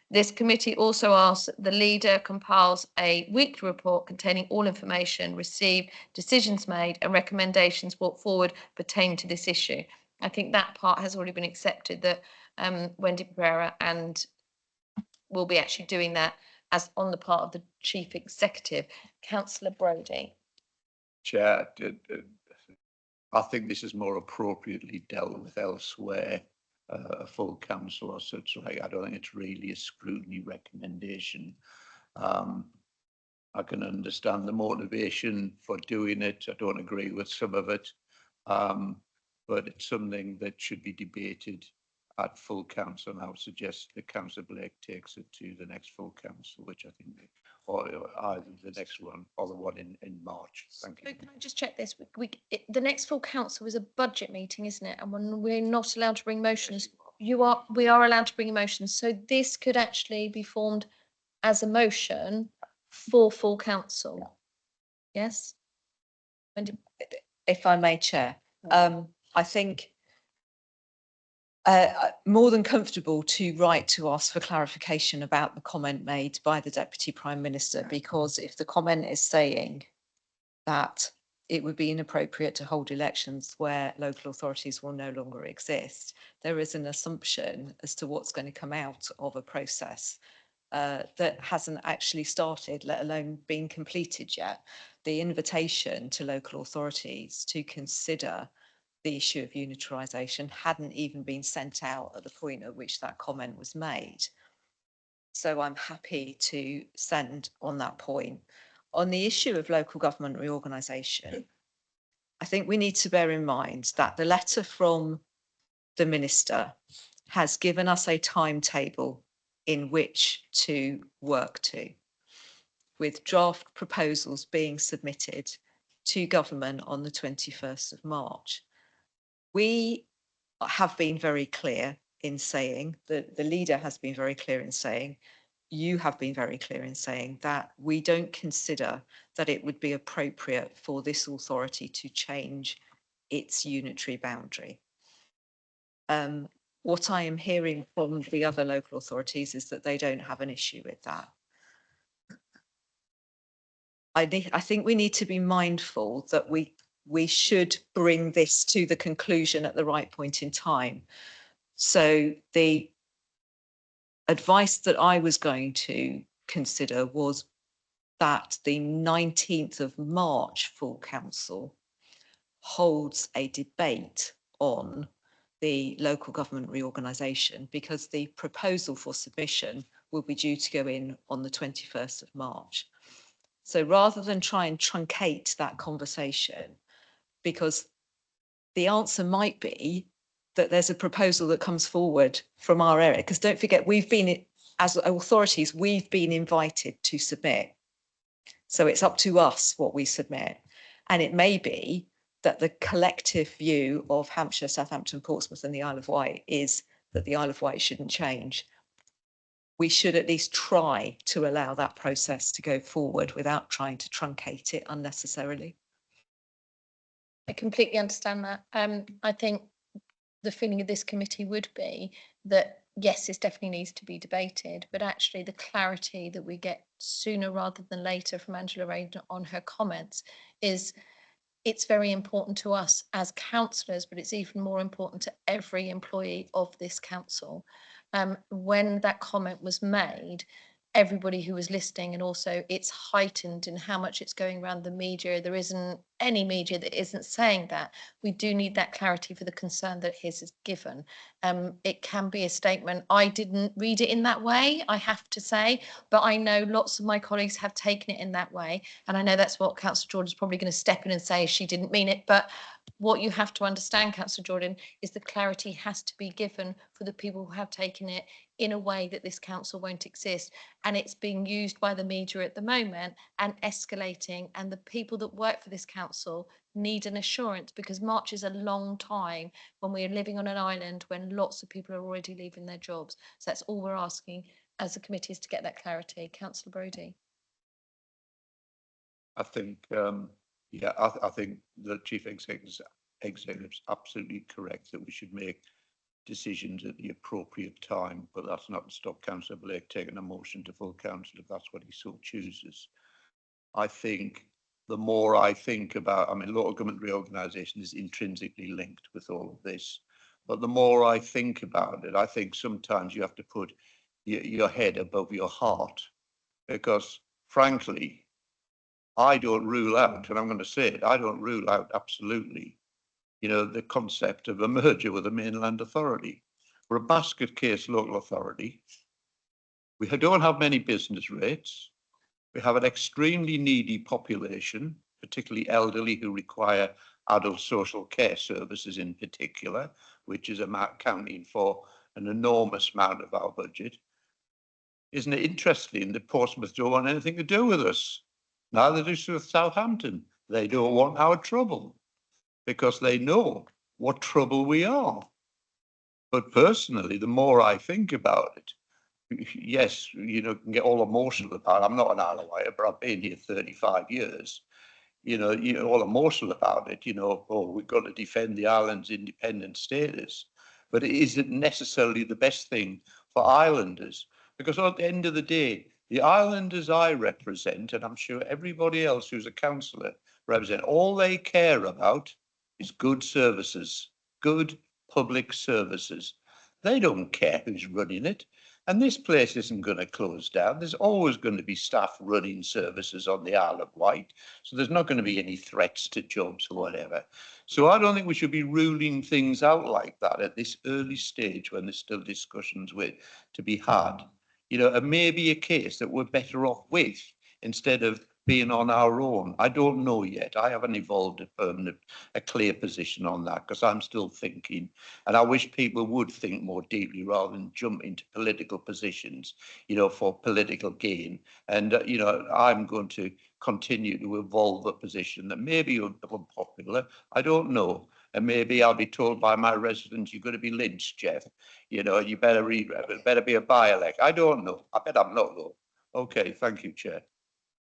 This committee also asks that the leader compiles a weekly report containing all information received, decisions made and recommendations brought forward pertaining to this issue. I think that part has already been accepted, that Wendy Pereira and will be actually doing that as on the part of the Chief Executive. Councillor Brodie. Chair, I think this is more appropriately dealt with elsewhere. A full council or such like. I don't think it's really a scrutiny recommendation. I can understand the motivation for doing it. I don't agree with some of it, but it's something that should be debated at full council. And I would suggest that Councillor Blake takes it to the next full council, which I think, or either the next one or the one in March. Thank you. So can I just check this? The next full council is a budget meeting, isn't it? And when we're not allowed to bring motions, we are allowed to bring motions. So this could actually be formed as a motion for full council. Yes? If I may, Chair, I think more than comfortable to write to ask for clarification about the comment made by the Deputy Prime Minister, because if the comment is saying that it would be inappropriate to hold elections where local authorities will no longer exist, there is an assumption as to what's going to come out of a process that hasn't actually started, let alone been completed yet. The invitation to local authorities to consider the issue of unitarisation hadn't even been sent out at the point at which that comment was made. So I'm happy to send on that point. On the issue of local government reorganisation, I think we need to bear in mind that the letter from the Minister has given us a timetable in which to work to, with draft proposals being submitted to government on the 21st of March. We have been very clear in saying, that the leader has been very clear in saying, you have been very clear in saying that we don't consider that it would be appropriate for this authority to change its unitary boundary. What I am hearing from the other local authorities is that they don't have an issue with that. I think we need to be mindful that we should bring this to the conclusion at the right point in time. So the advice that I was going to consider was that the 19th of March full council holds a debate on the local government reorganisation, because the proposal for submission will be due to go in on the 21st of March. So rather than try and truncate that conversation, because the answer might be that there's a proposal that comes forward from our area, because don't forget, we've been, as authorities, we've been invited to submit. So it's up to us what we submit. And it may be that the collective view of Hampshire, Southampton, Portsmouth and the Isle of Wight is that the Isle of Wight shouldn't change. We should at least try to allow that process to go forward without trying to truncate it unnecessarily. I completely understand that. I think the feeling of this committee would be that, yes, this definitely needs to be debated, but actually the clarity that we get sooner rather than later from Angela Rae on her comments is it's very important to us as councillors, but it's even more important to every employee of this council. When that comment was made, everybody who was listening, and also it's heightened in how much it's going around the media. There isn't any media that isn't saying that. We do need that clarity for the concern that his is given. It can be a statement. I didn't read it in that way, I have to say, but I know lots of my colleagues have taken it in that way. And I know that's what Councillor Jordan's probably going to step in and say she didn't mean it. But what you have to understand, Councillor Jordan, is the clarity has to be given for the people who have taken it in a way that this council won't exist. And it's being used by the media at the moment and escalating, and the people that work for this council need an assurance, because March is a long time when we are living on an island when lots of people are already leaving their jobs. So that's all we're asking as a committee, is to get that clarity. Councillor Brodie. I think, I think the chief executive's absolutely correct that we should make decisions at the appropriate time, but that's not to stop Councillor Blake taking a motion to full council if that's what he so chooses. I think the more I think about, I mean, local government reorganisation is intrinsically linked with all of this, but the more I think about it, I think sometimes you have to put your head above your heart, because frankly, I don't rule out, and I'm going to say it, I don't rule out absolutely, you know, the concept of a merger with a mainland authority. We're a basket case local authority. We don't have many business rates. We have an extremely needy population, particularly elderly who require adult social care services in particular, which is accounting for an enormous amount of our budget. Isn't it interesting that Portsmouth don't want anything to do with us? Neither do Southampton. They don't want our trouble because they know what trouble we are. But personally, the more I think about it, yes, you know, can get all emotional about it. I'm not an Isle of Wight, but I've been here 35 years. You know, you're all emotional about it, you know, oh, we've got to defend the island's independent status. But it isn't necessarily the best thing for islanders, because at the end of the day, the islanders I represent, and I'm sure everybody else who's a councillor represent, all they care about is good services, good public services. They don't care who's running it. And this place isn't going to close down. There's always going to be staff running services on the Isle of Wight. So there's not going to be any threats to jobs or whatever. So I don't think we should be ruling things out like that at this early stage when there's still discussions to be had. You know, it may be a case that we're better off with instead of being on our own. I don't know yet. I haven't evolved a clear position on that because I'm still thinking, and I wish people would think more deeply rather than jump into political positions, you know, for political gain. And, you know, I'm going to continue to evolve a position that may be unpopular. I don't know. And maybe I'll be told by my residents, you're going to be lynched, Jeff. You know, you better read, it better be a by-elect. I don't know. I bet I'm not, though. Okay, thank you, Chair.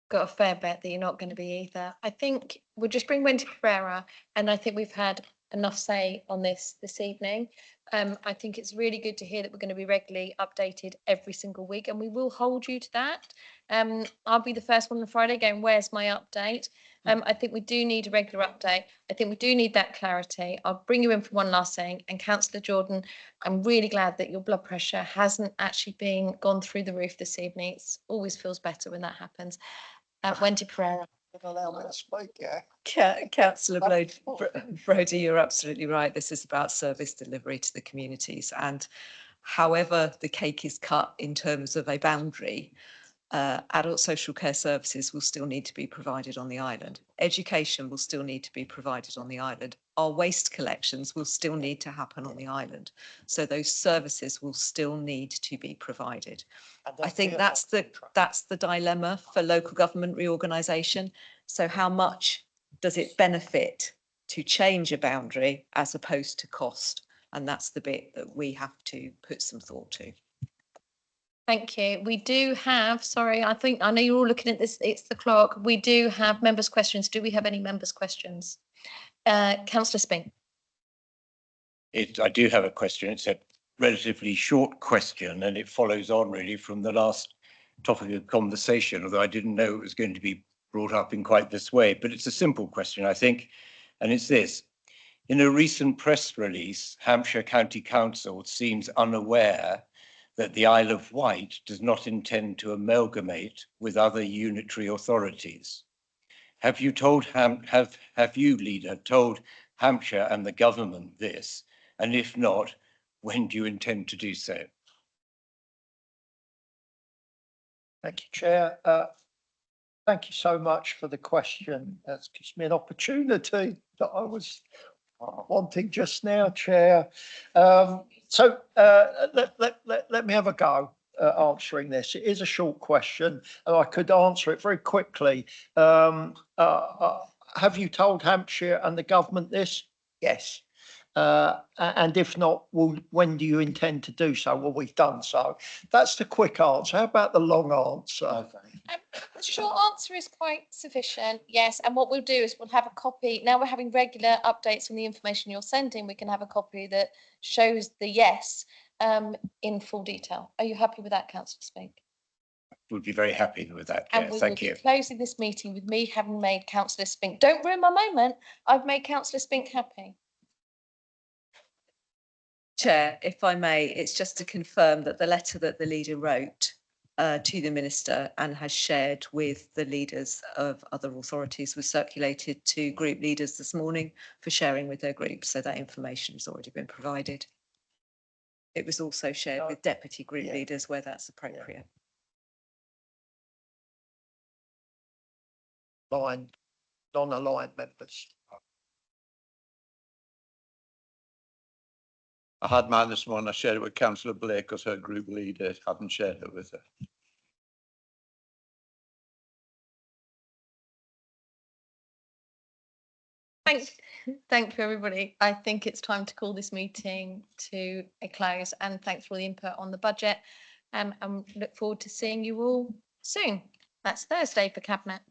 Got a fair bet that you're not going to be either. I think we'll just bring Wendy Pereira, and I think we've had enough say on this evening. I think it's really good to hear that we're going to be regularly updated every single week, and we will hold you to that. I'll be the first one on Friday going, where's my update? I think we do need a regular update. I think we do need that clarity. I'll bring you in for one last thing. And Councillor Jordan, I'm really glad that your blood pressure hasn't actually gone through the roof this evening. It always feels better when that happens. Wendy Pereira. Councillor Brodie, you're absolutely right. This is about service delivery to the communities, and however the cake is cut in terms of a boundary, Adult social care services will still need to be provided on the island. Education will still need to be provided on the island. Our waste collections will still need to happen on the island. So those services will still need to be provided. I think that's the dilemma for local government reorganisation. So how much does it benefit to change a boundary as opposed to cost? And that's the bit that we have to put some thought to. Thank you. We do have, sorry, I know you're all looking at this, it's the clock. We do have members' questions. Do we have any members' questions? Councillor Spink. I do have a question. It's a relatively short question and it follows on really from the last topic of conversation, although I didn't know it was going to be brought up in quite this way, but it's a simple question, I think, and it's this. In a recent press release, Hampshire County Council seems unaware that the Isle of Wight does not intend to amalgamate with other unitary authorities. Have you told have you, leader, told Hampshire and the government this? And if not, when do you intend to do so? Thank you, Chair. Thank you so much for the question. That gives me an opportunity that I was wanting just now, Chair. Let me have a go answering this. It is a short question and I could answer it very quickly. Have you told Hampshire and the government this? Yes. And if not, when do you intend to do so? Well, we've done so. That's the quick answer. How about the long answer? The short answer is quite sufficient, yes. And what we'll do is we'll have a copy. Now we're having regular updates on the information you're sending. We can have a copy that shows the yes in full detail. Are you happy with that, Councillor Spink? Would be very happy with that, Chair. And we Thank will you. be closing this meeting with me having made Councillor Spink. Don't ruin my moment. I've made Councillor Spink happy. Chair, if I may, it's just to confirm that the letter that the leader wrote to the Minister and has shared with the leaders of other authorities was circulated to group leaders this morning for sharing with their groups. So that information has already been provided. It was also shared with deputy group leaders where that's appropriate. Non-aligned members. I had mine this morning. I shared it with Councillor Blake because her group leader hadn't shared it with her. Thank you, everybody. I think it's time to call this meeting to a close, and thanks for all the input on the budget. And look forward to seeing you all soon. That's Thursday for Cabinet.